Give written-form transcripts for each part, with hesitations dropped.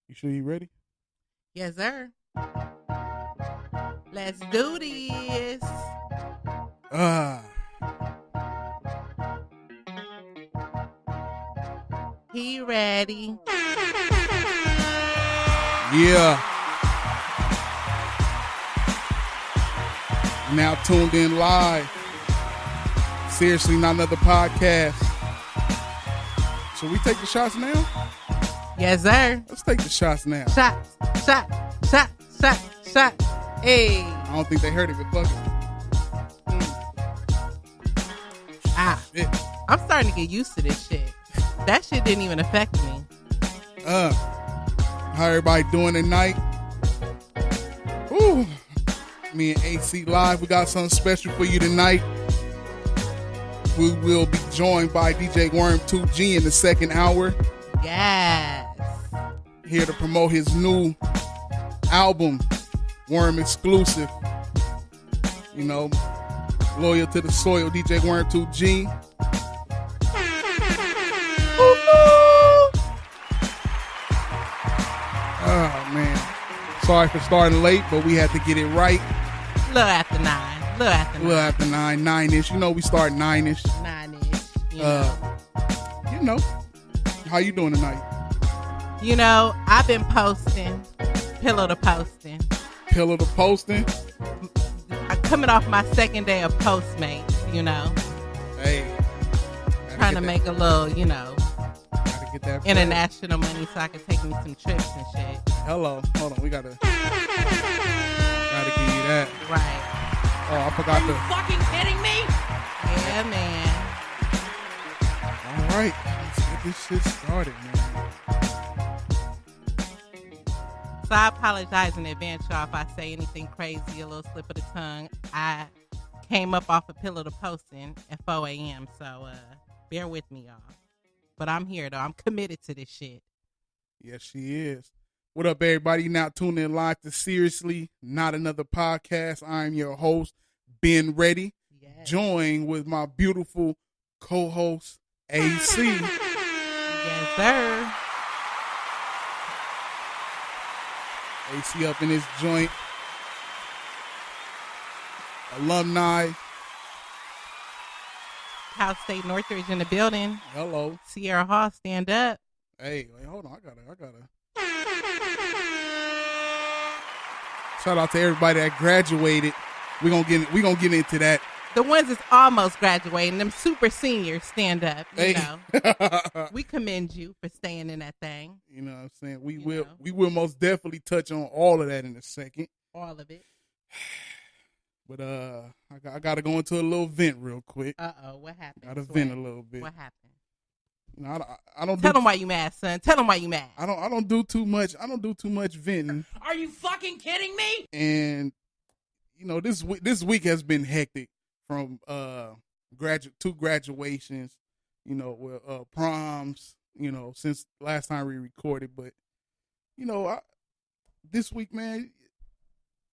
You sure you ready? Yes, sir. Let's do this. Ah, He ready. yeah. Now tuned in live. Seriously, not another podcast. Should we take the shots now? Yes, sir. Let's take the shots now. Shot. Hey. I don't think they heard it, but fuck it. Shit. I'm starting to get used to this shit. That shit didn't even affect me. How everybody doing tonight? Ooh. Me and AC Live, we got something special for you tonight. We will be joined by DJ Worm 2G in the second hour. Yes. Here to promote his new album, Worm Exclusive. You know, loyal to the soil, DJ Worm 2G. Oh, man. Sorry for starting late, but we had to get it right. Little after 9. Little after 9, 9-ish. You know, we start 9-ish. 9-ish. You know. How you doing tonight? You know, I've been posting. Pillow to posting. Pillow to posting? I'm coming off my second day of Postmates, you know. Hey. Trying to make a little, you know, gotta get that international money so I can take me some trips and shit. Hello. Hold on. We gotta give you that. Right. Oh, I forgot Are you fucking kidding me? Yeah, man. All right. Let's get this shit started, man. So I apologize in advance, y'all, if I say anything crazy, a little slip of the tongue. I came up off a pillow to posting at 4 a.m., so bear with me, y'all. But I'm here, though. I'm committed to this shit. Yes, she is. What up, everybody? You now tuning in live to Seriously Not Another Podcast. I'm your host, Ben Ready, joined with my beautiful co-host, AC. Yes, sir. AC up in his joint. Alumni. Cal State Northridge in the building. Hello. Sierra Hall, stand up. Hey, wait, hold on. I gotta. Shout out to everybody that graduated. We gonna get into that. The ones that's almost graduating, them super seniors, stand up. You know, we commend you for staying in that thing. You know what I'm saying? We will most definitely touch on all of that in a second. All of it. But I gotta go into a little vent real quick. What happened? Gotta vent a little bit. What happened? You know, I don't tell them why you mad, son. Tell them why you mad. I don't do too much. I don't do too much venting. Are you fucking kidding me? And you know, this week has been hectic from two graduations, you know, proms, you know, since last time we recorded. But you know, this week, man,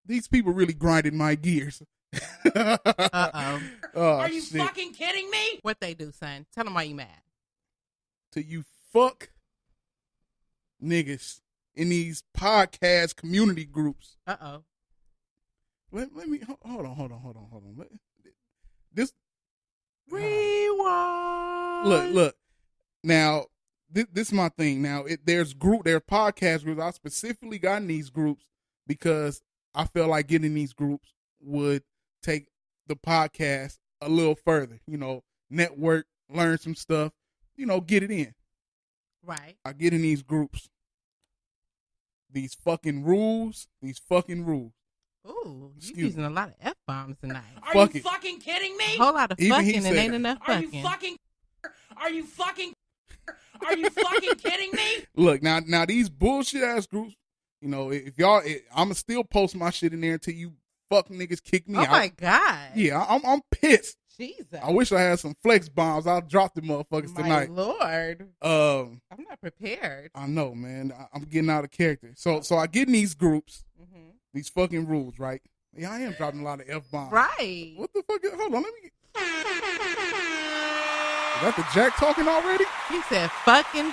these people really grinded my gears. Oh, are you fucking kidding me? What they do, son? Tell them why you mad. To you fuck niggas in these podcast community groups. Let me hold on. This rewind. Look. Now, this is my thing. Now, there are podcast groups. I specifically got in these groups because I felt like getting in these groups would take the podcast a little further. You know, network, learn some stuff. You know, get it in. Right. I get in these groups. These fucking rules. Ooh, you using a lot of F-bombs tonight. Are you fucking kidding me? A whole lot of fucking and ain't enough fucking. Are you fucking kidding me? Look, now these bullshit ass groups, you know, if y'all, I'ma still post my shit in there until you fuck niggas kick me out. Oh my God. Yeah, I'm pissed. Jesus. I wish I had some flex bombs. I'll drop the motherfuckers tonight. My Lord. I'm not prepared. I know, man. I'm getting out of character. So I get in these groups, these fucking rules, right? Yeah, I am dropping a lot of F bombs. Right. What the fuck? Hold on, let me. Is that the Jack talking already? He said, fucking.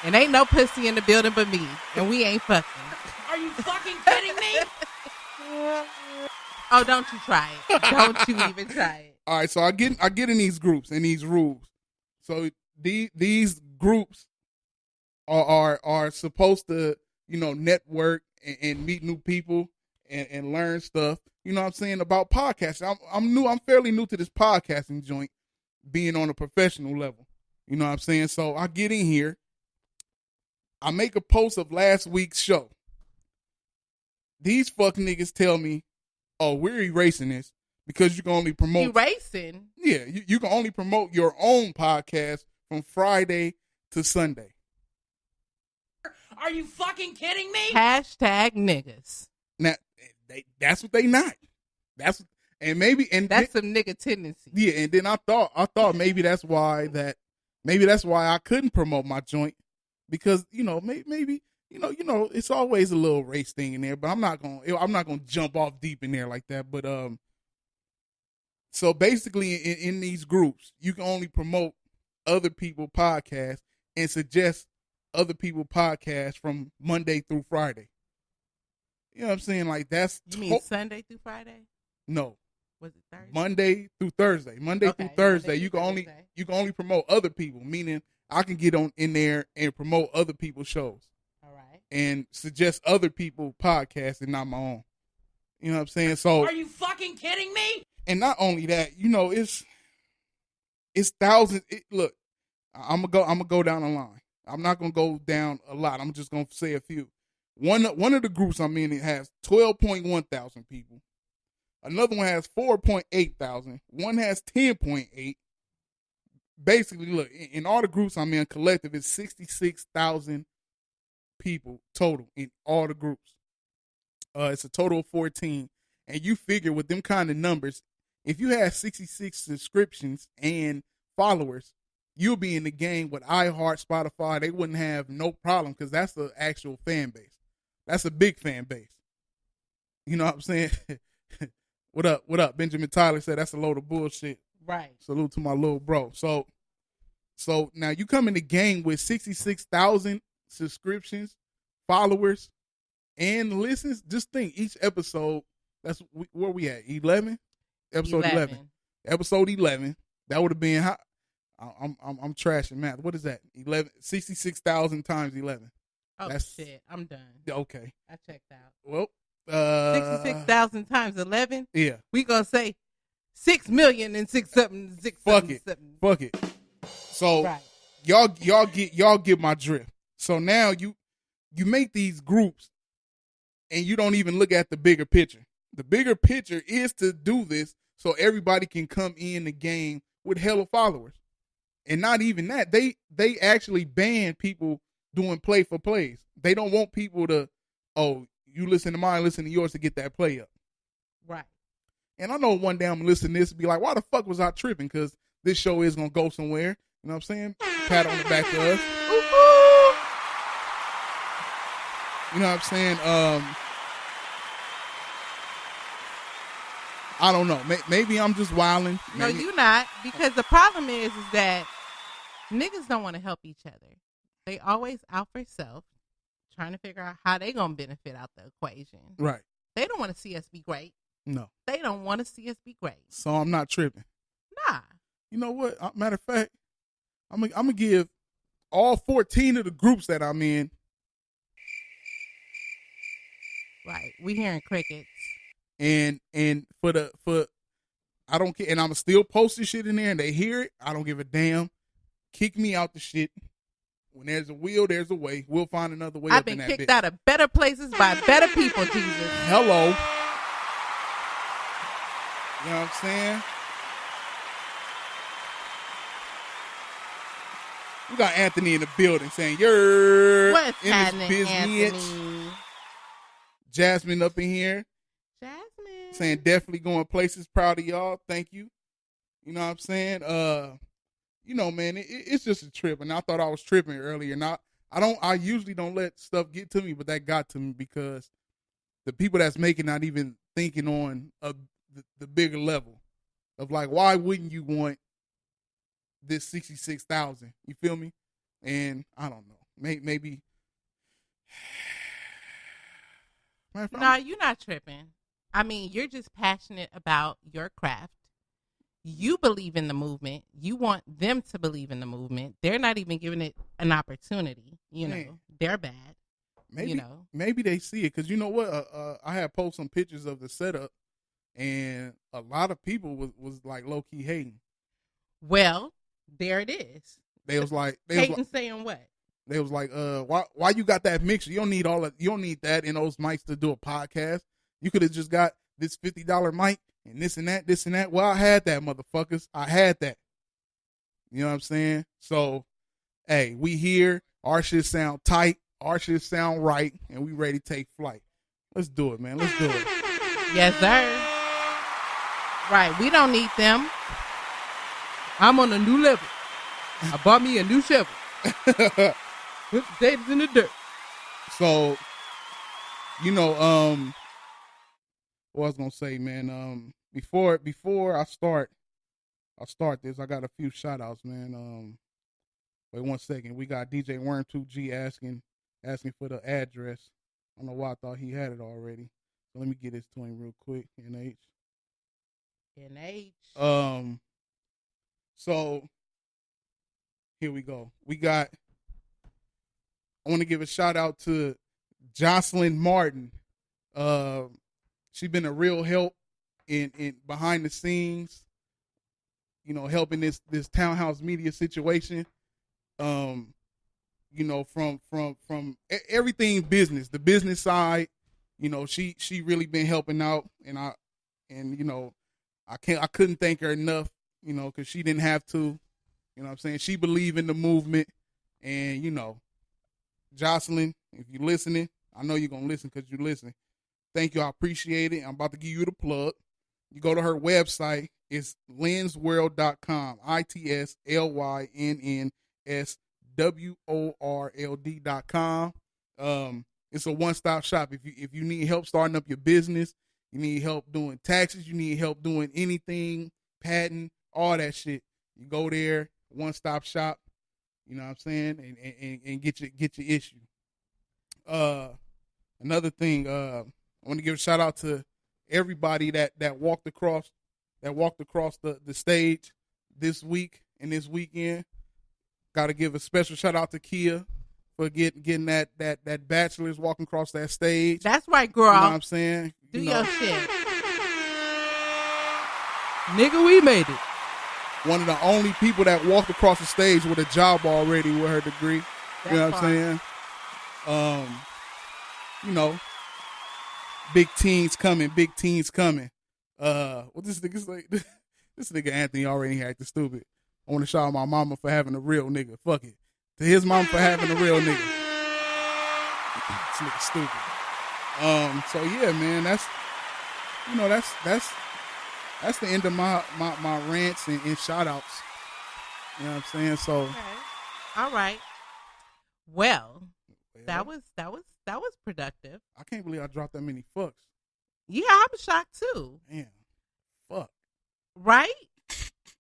And ain't no pussy in the building but me. And we ain't fucking. Are you fucking kidding me? Oh, don't you try it. Don't you even try it. All right, so I get in these groups and these rules. So these groups are supposed to, network and meet new people and learn stuff. You know what I'm saying, about podcasting. I'm fairly new to this podcasting joint, being on a professional level. You know what I'm saying? So I get in here. I make a post of last week's show. These fuck niggas tell me, oh, we're erasing this because you can only promote. Erasing? Yeah, you can only promote your own podcast from Friday to Sunday. Are you fucking kidding me? Hashtag niggas. Now, that's what they not. That's some nigga tendency. Yeah, and then I thought maybe that's why I couldn't promote my joint, because maybe it's always a little race thing in there, but I'm not gonna jump off deep in there like that. But so basically in these groups, you can only promote other people podcasts and suggest other people podcasts from Monday through Friday. You know what I'm saying? Like, that's you mean Sunday through Friday? No. Was it Thursday? Monday through Thursday. Monday through Thursday. You can only promote other people, meaning I can get on in there and promote other people's shows. All right. And suggest other people podcasts and not my own. You know what I'm saying? So are you fucking kidding me? And not only that, it's thousands. Look, I'm gonna go down the line. I'm not gonna go down a lot. I'm just gonna say a few. One of the groups I'm in, it has 12.1 thousand people. Another one has 4.8 thousand. One has 10.8. Basically, look, in all the groups I'm in, collective, it's 66,000 people total in all the groups. It's a total of 14. And you figure with them kind of numbers, if you have 66 subscriptions and followers, you'll be in the game with iHeart, Spotify. They wouldn't have no problem, because that's the actual fan base. That's a big fan base. You know what I'm saying? What up? Benjamin Tyler said that's a load of bullshit. Right. Salute to my little bro. So now you come in the game with 66,000 subscriptions, followers, and listens. Just think, each episode, that's where we at, 11? Episode 11. Episode 11. That would have been how. I'm trashing math. What is that? 66,000 times 11. Oh, shit. I'm done. Okay. I checked out. Well, 66,000 times 11? Yeah. We gonna say 6 million and six something. Fuck it. So right. y'all get my drift. So now you make these groups and you don't even look at the bigger picture. The bigger picture is to do this so everybody can come in the game with hella followers. And not even that, they actually ban people doing play for plays. They don't want people to, oh, you listen to mine, listen to yours to get that play up. Right. And I know one day I'm listening to this and be like, why the fuck was I tripping? Because this show is going to go somewhere. You know what I'm saying? Pat on the back to us. You know what I'm saying? I don't know. Maybe I'm just wilding. No, you're not. Because the problem is that niggas don't want to help each other. They always out for self, trying to figure out how they going to benefit out the equation. Right. They don't want to see us be great. No. They don't want to see us be great. So I'm not tripping. Nah. You know what? Matter of fact, I'm gonna give all 14 of the groups that I'm in. Right. We hearing crickets. And for I don't care, and I'm still posting shit in there, and they hear it. I don't give a damn. Kick me out the shit. When there's a will, there's a way. We'll find another way. I've been kicked out of better places by better people, Jesus. Hello. You know what I'm saying? We got Anthony in the building saying, "You're what's in happening, this business." Anthony? Jasmine up in here. Jasmine saying definitely going places. Proud of y'all. Thank you. You know what I'm saying? You know, man, it's just a trip, and I thought I was tripping earlier. And I usually don't let stuff get to me, but that got to me because the people that's making not even thinking on the bigger level of like, why wouldn't you want this 66,000. You feel me? And I don't know. Maybe. No, you're not tripping. I mean, you're just passionate about your craft. You believe in the movement. You want them to believe in the movement. They're not even giving it an opportunity. You know, Man. they're bad. Maybe, you know, maybe they see it because you know what? I had posted some pictures of the setup, and a lot of people was like low key hating. Well, there it is. They was like, Hating saying what? They was like, why you got that mixer? You don't need you don't need that in those mics to do a podcast. You could have just got this $50 mic and this and that. Well, I had that, motherfuckers. I had that. You know what I'm saying? So, hey, we here. Our shit sound tight. Our shit sound right, and we ready to take flight. Let's do it, man. Let's do it. Yes, sir. Right. We don't need them. I'm on a new level. I bought me a new shovel. Put potatoes in the dirt. So, you know, what I was gonna say, man. Before I start this, I got a few shout outs, man. Wait 1 second. We got DJ Worm2G asking for the address. I don't know why I thought he had it already. So let me get this to him real quick. NH. So here we go. I want to give a shout out to Jocelyn Martin. She's been a real help in behind the scenes, you know, helping this Townhouse Media situation. You know, from everything business, the business side, you know, she really been helping out, and you know, I couldn't thank her enough, you know, because she didn't have to, you know what I'm saying? She believed in the movement, and you know, Jocelyn, if you're listening, I know you're gonna listen because you're listening. Thank you, I appreciate it. I'm about to give you the plug. You go to her website, it's lynsworld.com, ITSLYNNSWORLD.com. It's a one-stop shop. If you need help starting up your business, you need help doing taxes, you need help doing anything, patent, all that shit, you go there, one-stop shop, you know what I'm saying, and get your issue. Another thing, I want to give a shout out to everybody that walked across the stage this week and this weekend. Got to give a special shout out to Kia for getting that bachelor's walking across that stage. That's right, girl. You know what I'm saying? Do your shit. Nigga, we made it. One of the only people that walked across the stage with a job already with her degree. You know what I'm saying? You know, big teens coming. What this nigga say? This nigga Anthony already acting stupid. I want to shout out my mama for having a real nigga. Fuck it. To his mom for having a real nigga. This nigga stupid. So yeah, man, that's the end of my rants and shout outs. You know what I'm saying? So okay. All right. Well, that was productive. I can't believe I dropped that many fucks. Yeah, I'm shocked too. Damn. Fuck. Right?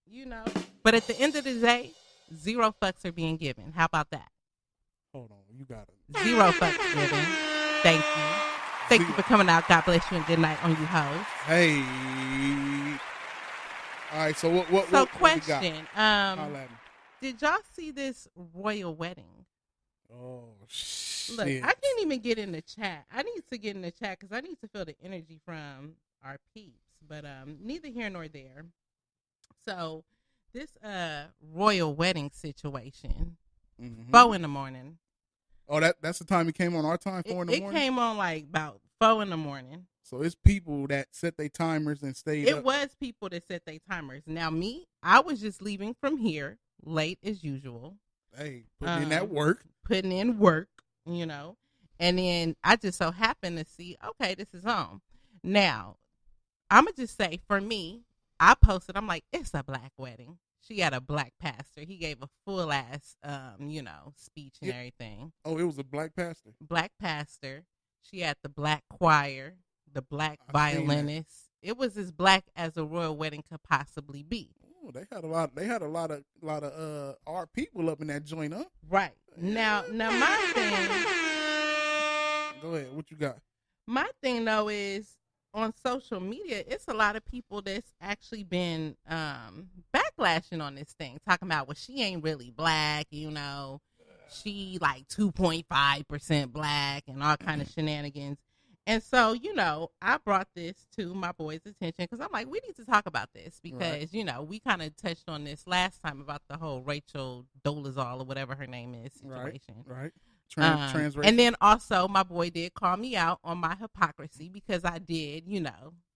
You know. But at the end of the day, 0 fucks are being given. How about that? Hold on. You got it. 0 fucks given. Thank you. Thank you for coming out. God bless you and good night on you hoes. Hey. All right, so what question. We got? Did y'all see this royal wedding? Oh, shit. Look, I can't even get in the chat. I need to get in the chat because I need to feel the energy from our peeps. But neither here nor there. So this royal wedding situation, 4 a.m. Oh, that's the time it came on our time, 4 a.m? It came on like about 4 a.m. So it's people that set their timers and stayed up. It was people that set their timers. Now me, I was just leaving from here late as usual. Hey, putting in that work. Putting in work, you know. And then I just so happened to see, okay, this is on. Now, I'm going to just say, for me, I posted, I'm like, it's a black wedding. She had a black pastor. He gave a full ass, speech and everything. Oh, it was a black pastor? Black pastor. She had the black choir, the black violinist. It was as black as a royal wedding could possibly be. Oh, they had a lot. They had a lot of art people up in that joint, huh? Right. Now my thing. Go ahead. What you got? My thing though is on social media, it's a lot of people that's actually been backlashing on this thing, talking about, well, she ain't really black, she like 2.5% black and all kind of shenanigans. And so, I brought this to my boys' attention because I'm like, we need to talk about this because, we kind of touched on this last time about the whole Rachel Dolezal or whatever her name is situation. Right. Transracial. And then also my boy did call me out on my hypocrisy because I did,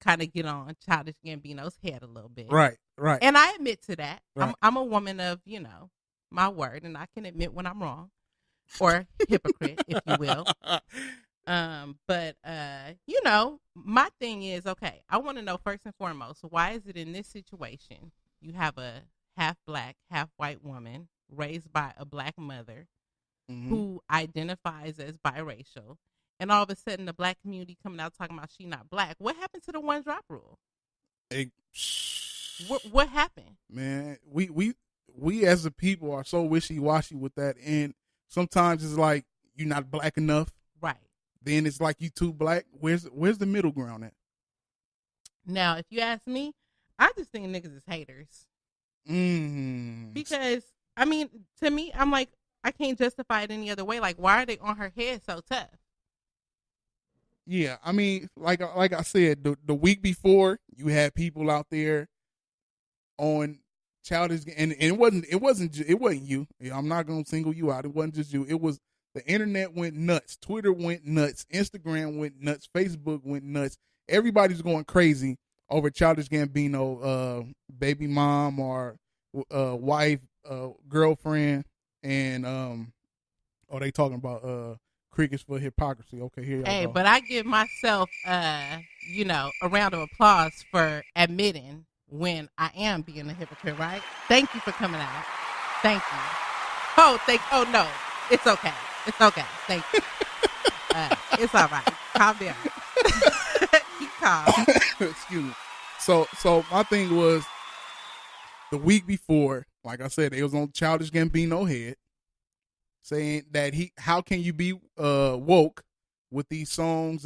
kind of get on Childish Gambino's head a little bit. Right. And I admit to that. Right. I'm a woman of, my word, and I can admit when I'm wrong or hypocrite, if you will. But my thing is, okay, I want to know first and foremost, why is it in this situation you have a half black, half white woman raised by a black mother who identifies as biracial, and all of a sudden the black community coming out talking about she not black? What happened to the one drop rule? What happened? Man, we as a people are so wishy-washy with that, and sometimes it's like you're not black enough. Right. Then it's like you too black. Where's the middle ground at? Now, if you ask me, I just think niggas is haters. Because, I mean, to me, I'm like, I can't justify it any other way. Like, why are they on her head so tough? Yeah, I mean, like I said, the week before, you had people out there on Childish, and it wasn't you. I'm not gonna single you out. It wasn't just you. It was the internet went nuts. Twitter went nuts. Instagram went nuts. Facebook went nuts. Everybody's going crazy over Childish Gambino, baby mom or wife, girlfriend, and they talking about crickets for hypocrisy. Okay, here y'all go. Hey, but I give myself a round of applause for admitting when I am being a hypocrite, right? Thank you for coming out. Thank you. Oh no, it's okay. It's okay. Thank you. It's all right. Calm down. Keep calm. Excuse me. So my thing was the week before, like I said, it was on Childish Gambino head, saying that how can you be woke with these songs?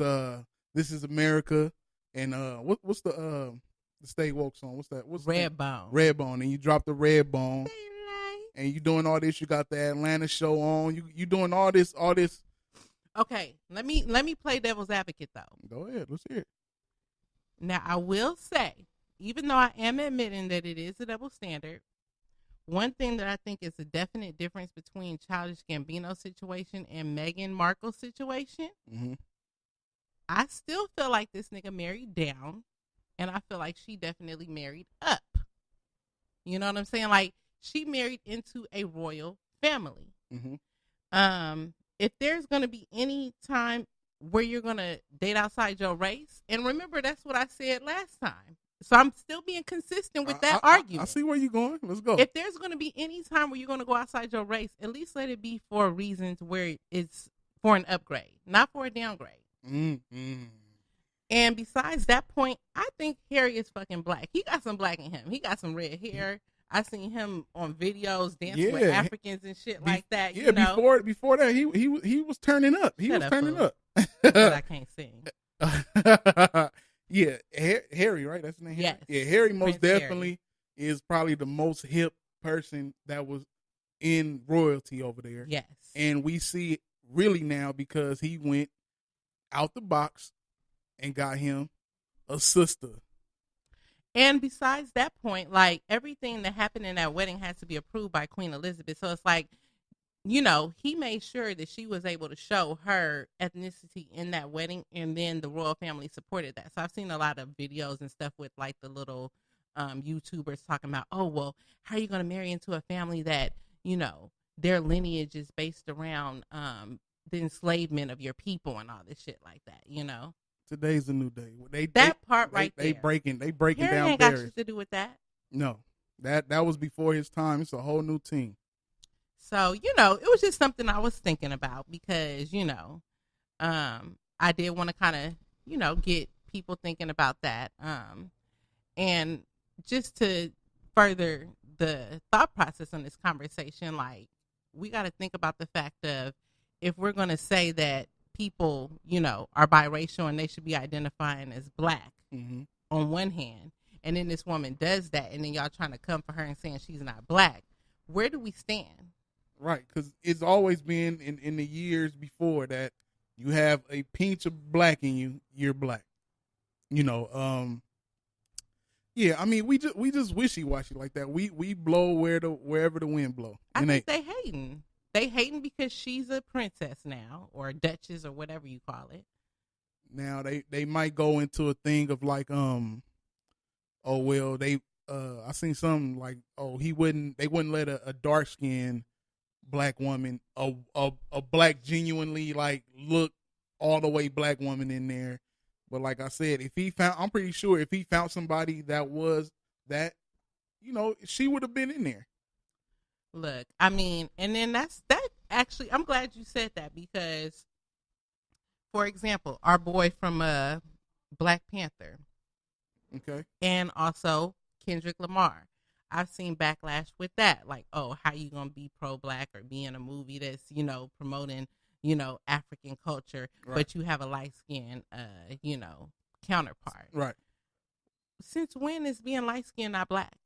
This Is America, and what's the Stay Woke song? What's that? What's Redbone. Redbone, and you dropped the Redbone, and you doing all this. You got the Atlanta show on. You doing all this. Okay, let me play devil's advocate though. Go ahead, let's hear it. Now I will say, even though I am admitting that it is a double standard, one thing that I think is a definite difference between Childish Gambino's situation and Meghan Markle's situation, I still feel like this nigga married down, and I feel like she definitely married up. You know what I'm saying? Like, she married into a royal family. If there's going to be any time where you're going to date outside your race, and remember, that's what I said last time. So I'm still being consistent with that argument. I see where you're going. Let's go. If there's going to be any time where you're going to go outside your race, at least let it be for reasons where it's for an upgrade, not for a downgrade. And besides that point, I think Harry is fucking black. He got some black in him. He got some red hair. I seen him on videos dancing with Africans and shit like that. Yeah, before that, he was turning up. He was turning up. But I can't sing. Yeah, Harry, right? That's his name. Yes. Yeah, Harry most Prince definitely is probably the most hip person that was in royalty over there. Yes. And we see it really now because he went out the box and got him a sister. And besides that point, like, everything that happened in that wedding has to be approved by Queen Elizabeth. So it's like, he made sure that she was able to show her ethnicity in that wedding, and then the royal family supported that. So I've seen a lot of videos and stuff with, like, the little YouTubers talking about, oh, well, how are you going to marry into a family that, their lineage is based around the enslavement of your people and all this shit like that, Today's a new day. They breaking Harry down ain't got shit to do with that. No, that was before his time. It's a whole new team. So, it was just something I was thinking about because, I did want to kind of, get people thinking about that. And just to further the thought process on this conversation, like, we got to think about the fact of, if we're going to say that people, are biracial and they should be identifying as black on one hand, and then this woman does that, and then y'all trying to come for her and saying she's not black, where do we stand? Right, because it's always been in the years before that you have a pinch of black in you, you're black. Yeah, I mean, we just wishy washy like that. We blow wherever the wind blow. I think they hating. They hating because she's a princess now, or a duchess, or whatever you call it. Now they might go into a thing of like, I seen something like, they wouldn't let a dark skinned black woman, a black genuinely like look all the way black woman in there. But like I said, I'm pretty sure if he found somebody that was that, she would have been in there. Look, I mean, and then that actually, I'm glad you said that, because, for example, our boy from Black Panther, okay, and also Kendrick Lamar, I've seen backlash with that, like, how you gonna be pro-black or be in a movie that's promoting African culture, right, but you have a light-skinned counterpart, right? Since when is being light-skinned not black?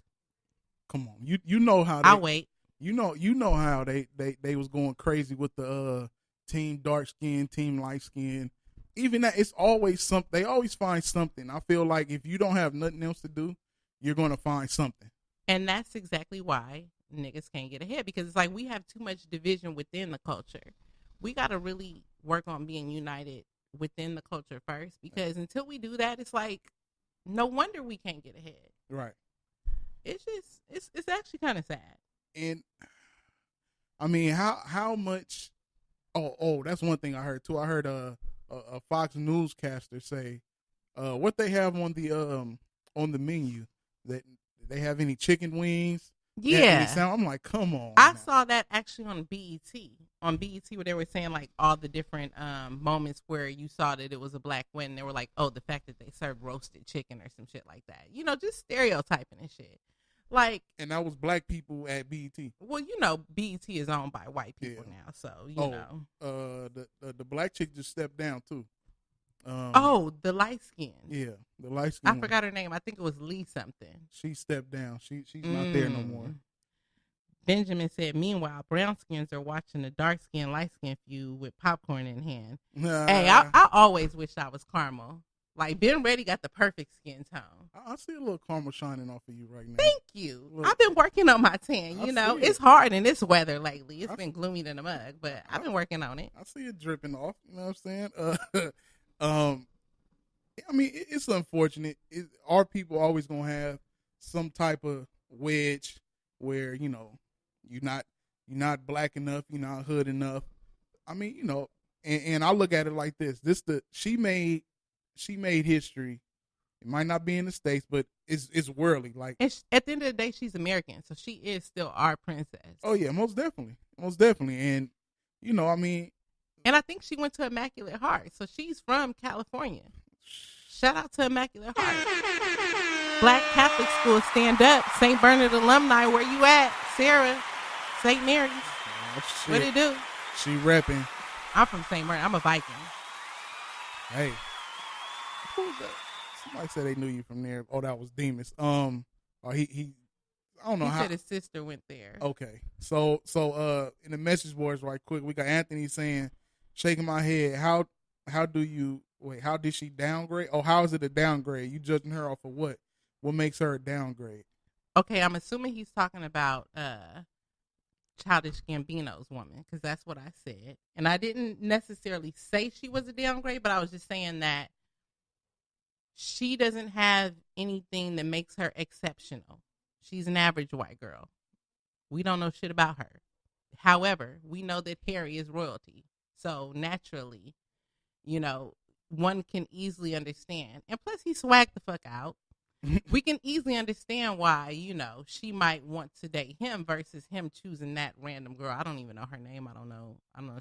Come on, you know how I'll wait. You know how they was going crazy with the team dark skin, team light skin. Even that, it's always something. They always find something. I feel like if you don't have nothing else to do, you're going to find something. And that's exactly why niggas can't get ahead, because it's like we have too much division within the culture. We got to really work on being united within the culture first, because until we do that, it's like, no wonder we can't get ahead. Right. It's just, it's actually kind of sad. And I mean, how much? Oh, that's one thing I heard too. I heard a Fox newscaster say, what they have on the menu, that they have any chicken wings. Yeah. I'm like, come on. I saw that actually on BET. On BET, where they were saying like all the different moments where you saw that it was a black wedding. They were like, the fact that they served roasted chicken or some shit like that. Just stereotyping and shit. Like, and that was black people at BET. Well, BET is owned by white people now, so the black chick just stepped down too. The light skin. Yeah, the light skin. I forgot her name. I think it was Lee something. She stepped down. She's not there no more. Benjamin said, meanwhile, brown skins are watching the dark skin, light skin feud with popcorn in hand. Hey, I always wish I was caramel. Like, Ben Ready got the perfect skin tone. I see a little caramel shining off of you right now. Thank you. Look, I've been working on my tan. It's hard in this weather lately. It's been gloomy than a mug, but I've been working on it. I see it dripping off. You know what I'm saying? I mean, it's unfortunate. Our people always gonna have some type of wedge where you're not black enough, you're not hood enough. I mean, and I look at it like this. She made history. It might not be in the States, but it's worldly. Like, and at the end of the day, she's American, so she is still our princess. Oh yeah, most definitely. And I mean, and I think she went to Immaculate Heart, so she's from California. Shout out to Immaculate Heart. Black Catholic School, stand up. St. Bernard alumni, where you at? Sarah, St. Mary's. Oh, what it do? She repping. I'm from St. Bernard. I'm a Viking. Hey. Who's that? Somebody said they knew you from there. Oh, that was Demas. He I don't know how. He said his sister went there. Okay. So in the message boards right quick, we got Anthony saying, shaking my head, how did she downgrade? Oh, how is it a downgrade? You judging her off of what? What makes her a downgrade? Okay, I'm assuming he's talking about Childish Gambino's woman, because that's what I said. And I didn't necessarily say she was a downgrade, but I was just saying that she doesn't have anything that makes her exceptional. She's an average white girl. We don't know shit about her. However, we know that Harry is royalty. So naturally, one can easily understand. And plus, he swagged the fuck out. We can easily understand why, she might want to date him versus him choosing that random girl. I don't even know her name. I don't know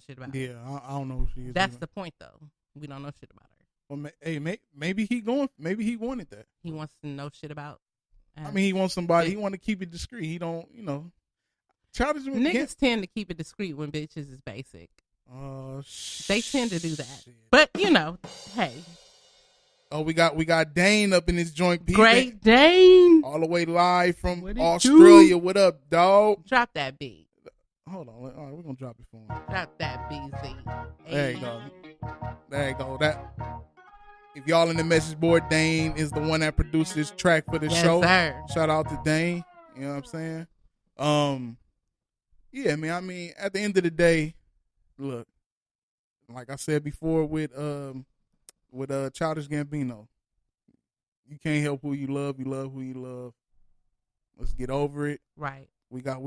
shit about her. Yeah, I don't know who she is. That's the point, though. We don't know shit about her. Well, hey, maybe he wanted that. He wants to know shit about I mean, he wants somebody. He want to keep it discreet. He don't, childish. Niggas tend to keep it discreet when bitches is basic. Oh, they tend to do that. But hey. Oh, we got Dane up in this joint. Great Dane, all the way live from Australia. What up, dog? Drop that beat. Hold on. All right, we're gonna drop it for him. Drop that BZ. There you go. That. If y'all in the message board, Dane is the one that produced this track for the show. Sir. Shout out to Dane. You know what I'm saying? Yeah, man. I mean, at the end of the day, look, like I said before with Childish Gambino, you can't help who you love. You love who you love. Let's get over it. Right. We got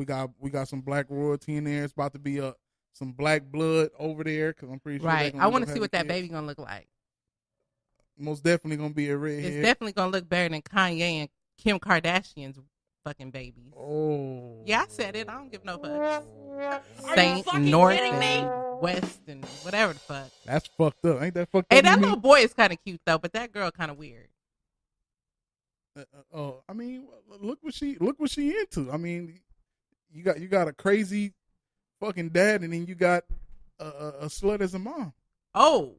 some black royalty in there. It's about to be some black blood over there because I'm pretty sure. Right. I want to see what that baby gonna look like. Most definitely gonna be a redhead. It's definitely gonna look better than Kanye and Kim Kardashian's fucking babies. Oh. Yeah, I said it. I don't give no fucks. Are Saint, you fucking North, kidding me? and West, and whatever the fuck. That's fucked up. Ain't that fucked Hey, up? that little boy is kind of cute though, but that girl kind of weird. I mean, look what she into. I mean, you got a crazy fucking dad, and then you got a slut as a mom. Oh.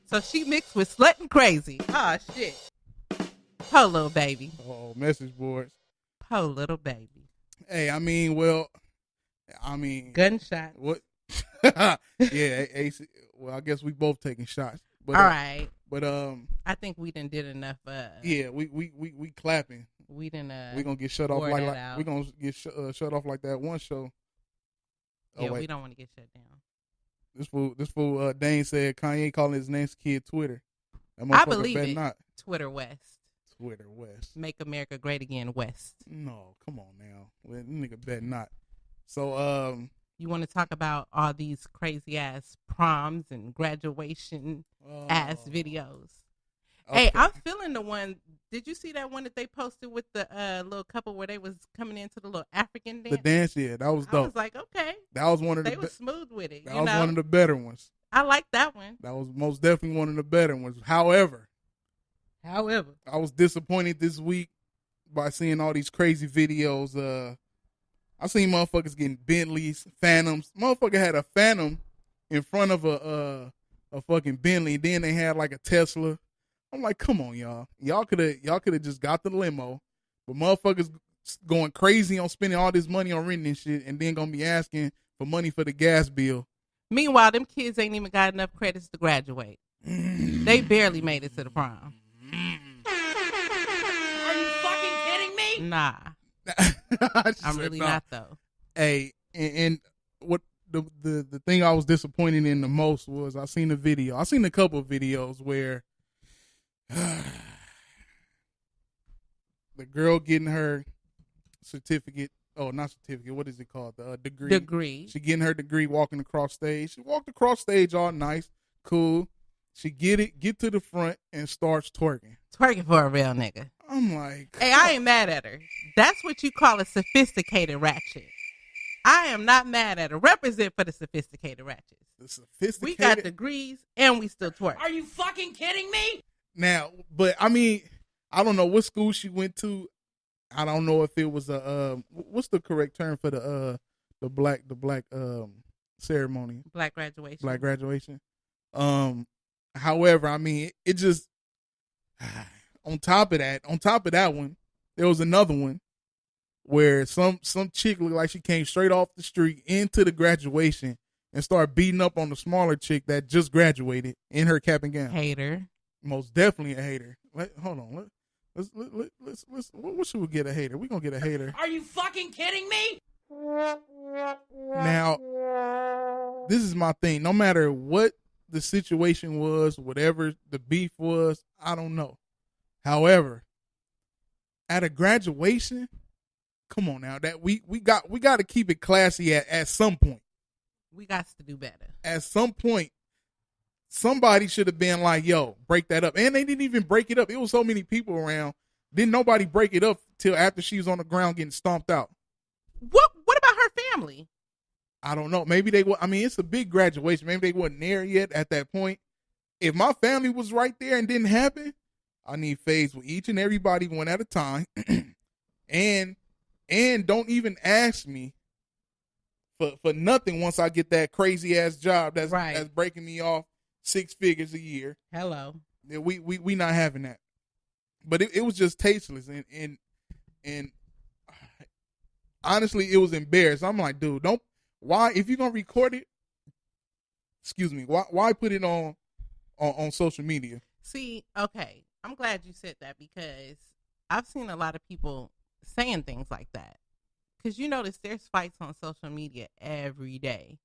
So she mixed with slut and crazy. Oh, shit. Po little baby. Oh, message boards. Po little baby. Hey, Gunshot. What? Yeah, AC, well, I guess we both taking shots. But, all right. But I think we done did enough. Yeah, we clapping. We done. We gonna get shut off like we gonna get shut off like that one show. Yeah, we don't want to get shut down. This fool Dane said Kanye calling his next kid Twitter. I believe it. Not. Twitter West. Make America great again, West. No, come on now. Well, nigga bet not. So you want to talk about all these crazy ass proms and graduation ass videos. Okay. Hey, I'm feeling the one. Did you see that one that they posted with the little couple where they was coming into the little African dance? The dance, yeah, that was dope. I was like, okay. That was one of they was smooth with it. That was one of the better ones. I like that one. That was most definitely one of the better ones. However, I was disappointed this week by seeing all these crazy videos. I seen motherfuckers getting Bentleys, Phantoms. Motherfucker had a Phantom in front of a fucking Bentley. Then they had like a Tesla. I'm like, come on, y'all. Y'all could have just got the limo, but motherfuckers going crazy on spending all this money on renting and shit, and then gonna be asking for money for the gas bill. Meanwhile, them kids ain't even got enough credits to graduate. They barely made it to the prom. Are you fucking kidding me? Nah. I'm really not though. Hey, and what the thing I was disappointed in the most was I seen a couple of videos where the girl getting her certificate. Oh, not certificate. What is it called? The degree. She getting her degree, walking across stage. She walked across stage all nice, cool. She get to the front and starts twerking. Twerking for a real nigga. I'm like, hey, I ain't mad at her. That's what you call a sophisticated ratchet. I am not mad at her. Represent for the sophisticated ratchets. The sophisticated. We got degrees and we still twerk. Are you fucking kidding me? Now, but I mean, I don't know what school she went to. I don't know if it was what's the correct term for the black ceremony? Black graduation. Black graduation. However, I mean, it just on top of that one, there was another one where some chick looked like she came straight off the street into the graduation and started beating up on the smaller chick that just graduated in her cap and gown. Hater. Most definitely a hater. Hold on. Let's what should we get a hater? We're gonna get a hater. Are you fucking kidding me? Now, this is my thing. No matter what the situation was, whatever the beef was, I don't know. However, at a graduation, come on now, that we got to keep it classy at some point. We got to do better. At some point, somebody should have been like, yo, break that up. And they didn't even break it up. It was so many people around. Didn't nobody break it up till after she was on the ground getting stomped out. What about her family? I don't know. Maybe it's a big graduation. Maybe they wasn't there yet at that point. If my family was right there and didn't happen, I need fades with each and everybody one at a time, and don't even ask me for nothing once I get that crazy ass job that's Right. that's breaking me off 6 figures a year. Hello. Yeah, we not having that. But it was just tasteless, and honestly, it was embarrassed. I'm like, dude, don't. Why, if you're gonna record it, excuse me, why put it on social media? See, okay, I'm glad you said that because I've seen a lot of people saying things like that. Because you notice there's fights on social media every day.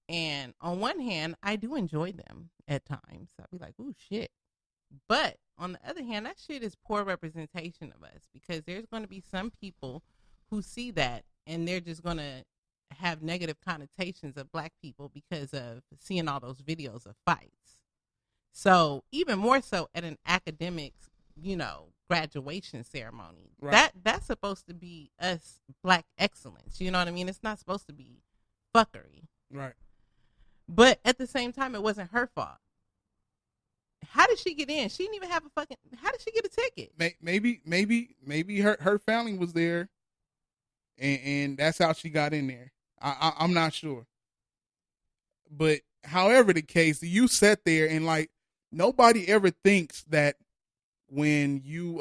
And on one hand, I do enjoy them at times. I'll be like, ooh, shit. But on the other hand, that shit is poor representation of us because there's going to be some people who see that and they're just going to have negative connotations of black people because of seeing all those videos of fights. So even more so at an academic, graduation ceremony, Right. that's supposed to be us black excellence. You know what I mean? It's not supposed to be fuckery. Right. But at the same time, it wasn't her fault. How did she get in? She didn't even have a fucking. How did she get a ticket? Maybe her family was there, and that's how she got in there. I'm not sure. But however the case, you sat there and like nobody ever thinks that when you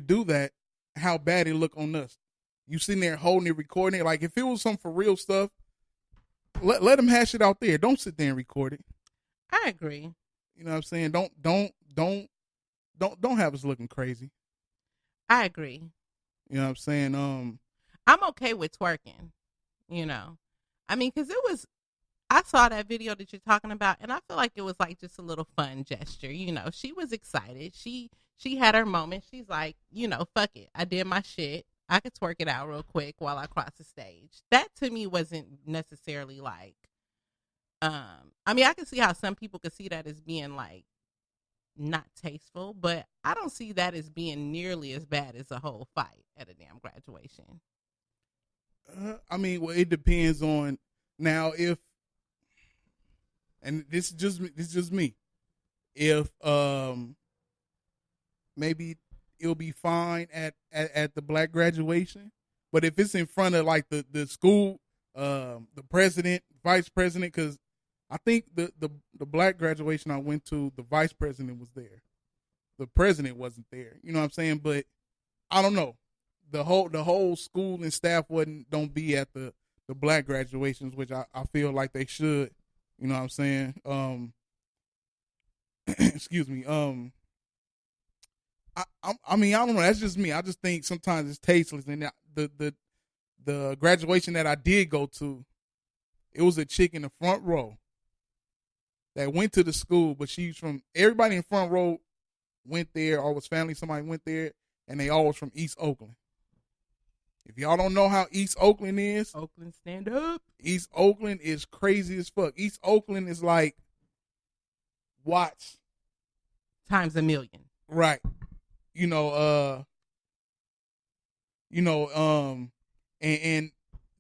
do that, how bad it look on us. You sitting there holding it, recording it. Like if it was some for real stuff, let them hash it out there. Don't sit there and record it. I agree. You know what I'm saying? Don't have us looking crazy. I agree. You know what I'm saying? I'm okay with twerking. I mean, because I saw that video that you're talking about, and I feel like it was like just a little fun gesture. She was excited. She had her moment. She's like, fuck it. I did my shit. I could twerk it out real quick while I cross the stage. That to me wasn't necessarily like, I mean, I can see how some people could see that as being like not tasteful, but I don't see that as being nearly as bad as a whole fight at a damn graduation. I mean, well, it depends on now if, and this is just me. If maybe it'll be fine at the black graduation, but if it's in front of like the school, the president, vice president, because I think the black graduation I went to, the vice president was there, the president wasn't there. You know what I'm saying? But I don't know. The whole school and staff don't be at the black graduations, which I feel like they should. You know what I'm saying? Excuse me. I mean, I don't know. That's just me. I just think sometimes it's tasteless. And the graduation that I did go to, it was a chick in the front row that went to the school, but she's from, everybody in the front row went there or was family, somebody went there, and they all was from East Oakland. If y'all don't know how East Oakland is, Oakland, stand up. East Oakland is crazy as fuck. East Oakland is like Watts times a million. Right. And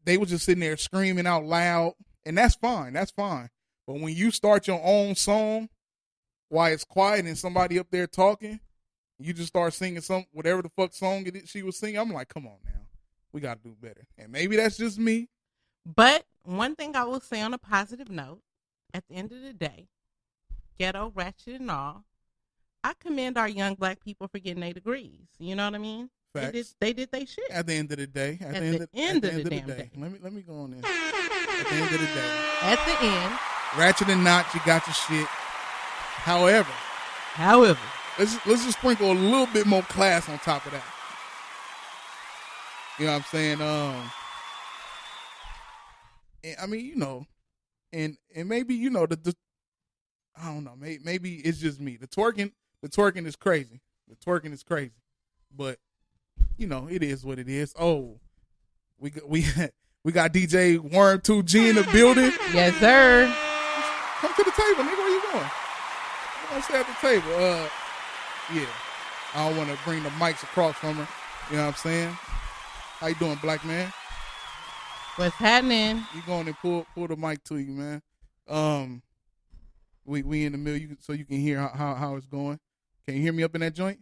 they were just sitting there screaming out loud, and that's fine. That's fine. But when you start your own song while it's quiet and somebody up there talking, you just start singing whatever the fuck song she was singing, I'm like, come on now. We got to do better. And maybe that's just me. But one thing I will say on a positive note, at the end of the day, ghetto, ratchet, and all, I commend our young black people for getting their degrees. You know what I mean? Facts. They did their shit. At the end of the day. At the end of the damn day. Let me go on there. At the end of the day. At the end. Ratchet and not, you got your shit. However, let's just sprinkle a little bit more class on top of that. You know what I'm saying? And, I mean, and maybe the I don't know. Maybe it's just me. The twerking is crazy. The twerking is crazy, but it is what it is. Oh, we got DJ Worm 2G in the building. Yes, sir. Come to the table, nigga. Where you going? I'm gonna stay at the table. Yeah. I don't want to bring the mics across from her. You know what I'm saying? How you doing, black man? What's happening? You going and pull the mic to you, man. We in the middle, so you can hear how it's going. Can you hear me up in that joint?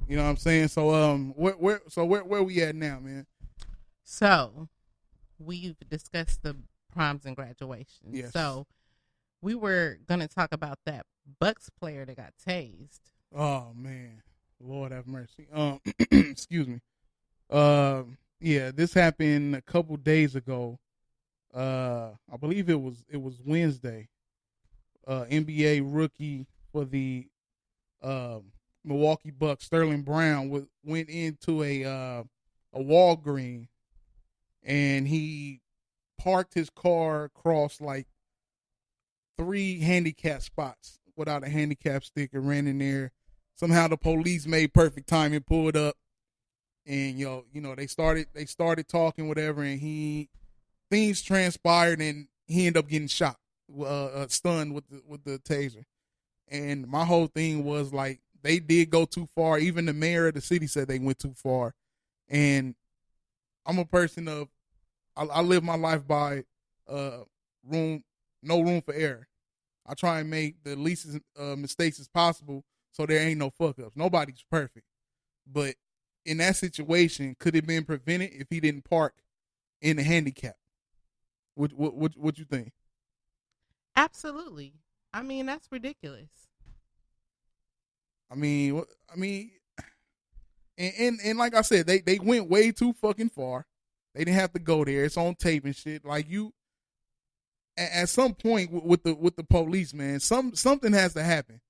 You know what I'm saying? So where we at now, man? So we've discussed the proms and graduations. Yes. So we were gonna talk about that Bucks player that got tased. Oh man, Lord have mercy. Excuse me. Yeah, this happened a couple days ago. I believe it was Wednesday. NBA rookie for the Milwaukee Bucks, Sterling Brown, went into a Walgreens, and he parked his car across like 3 handicap spots without a handicap sticker, ran in there. Somehow the police made perfect time and pulled up, and you know they started talking whatever, and things transpired, and he ended up getting shot, stunned with the taser. And my whole thing was like, they did go too far. Even the mayor of the city said they went too far. And I'm a person of, I live my life by no room for error. I try and make the least mistakes as possible so there ain't no fuck ups. Nobody's perfect. But in that situation, could it have been prevented if he didn't park in the handicap? What you think? Absolutely. I mean, that's ridiculous. I mean, and like I said, they went way too fucking far. They didn't have to go there. It's on tape and shit. Like, at some point with the police, man, something has to happen,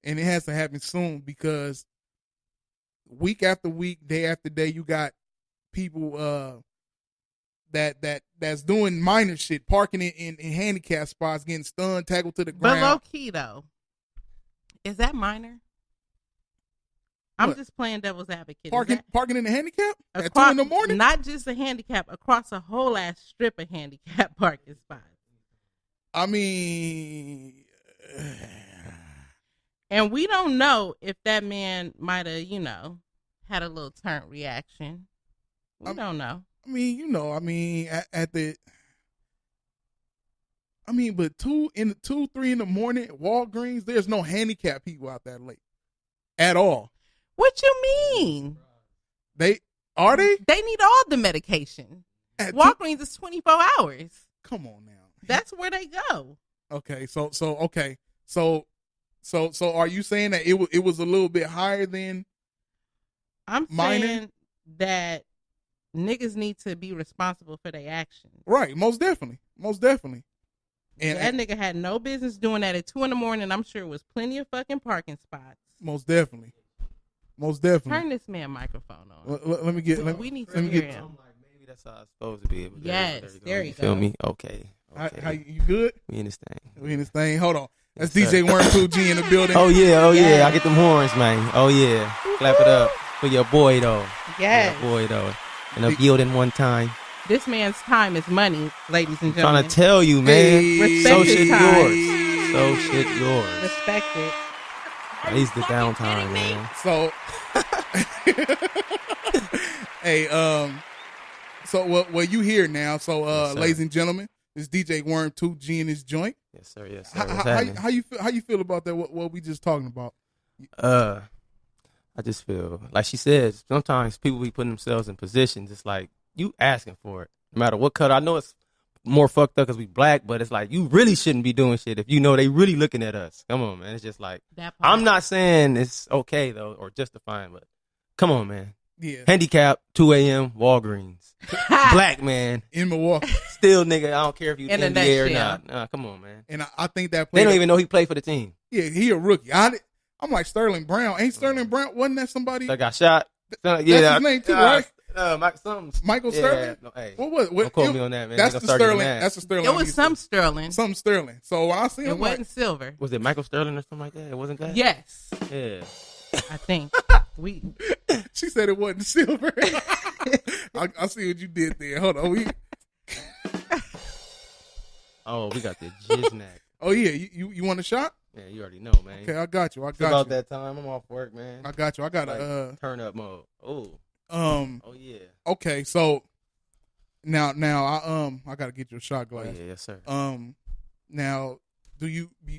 and it has to happen soon, because week after week, day after day, you got people that's doing minor shit, parking in handicap spots, getting stunned, tackled to the ground. But low key though, is that minor? I'm What? just playing devil's advocate. Parking in the handicap at 2 Across, in the morning? Not just a handicap, across a whole ass strip of handicap parking spots. I mean, and we don't know if that man might have, had a little turnt reaction. We don't know. I mean, but 2, 3 in the morning at Walgreens, there's no handicap people out that late at all. What you mean? Are they? They need all the medication. Walgreens is 24 hours. Come on now. That's where they go. Okay, so are you saying that it was a little bit higher than I'm minor? saying that niggas need to be responsible for their actions. Right, most definitely. And that nigga had no business doing that at 2 in the morning. I'm sure it was plenty of fucking parking spots. Most definitely. Turn this man microphone on. Let me get. We need to hear him. Maybe that's how it's supposed to be. Yes, there you go. Feel me? Okay. How you good? We in this thing. Hold on. That's Yes, DJ Worm 2G in the building. Oh yeah. I get them horns, man. Oh yeah. Clap it up for your boy though. Yes. Your boy though. And I'm yielding one time. This man's time is money, ladies and Trying gentlemen. to tell you, man. Respect So his shit time. yours. So shit yours. Respect it. He's the downtime, man. So, hey, so well, you here now? So, Yes, ladies and gentlemen, it's DJ Worm 2G in his joint. Yes, sir. Yes, sir. What's happening? How you feel about that? What we just talking about? I just feel like she says sometimes people be putting themselves in positions. It's like you asking for it, no matter what color. I know it's more fucked up because we black, but it's like you really shouldn't be doing shit if you know they really looking at us. Come on, man. It's just like I'm not saying it's okay though or justifying, but come on, man. Yeah. Handicap 2 a.m. Walgreens. Black man In Milwaukee. still nigga. I don't care if you In a NBA or nutshell. not. Nah, come on, man. And I think that They don't even know he played for the team. Yeah, he a rookie. I'm like Sterling Brown. Ain't Sterling Brown? Wasn't that somebody? That got shot. That's his name too, right? Michael Sterling? No, hey, What was? don't quote me on that, man. That's They the gonna start getting Sterling. mad. That's the Sterling. It was some Sterling. Some Sterling. So I see It him wasn't like, silver. Was it Michael Sterling or something like that? It wasn't that? Yes, Yeah. I think. We she said it wasn't silver. I see what you did there. Hold on. Oh, we got the jizznack. Oh yeah, you want a shot? Yeah, you already know, man. Okay, I got you. It's about that time. I'm off work, man. I got you. I got Like, a turn up mode. Oh yeah. Okay, so now I gotta get you a shot Oh glass. yeah, yes sir. Now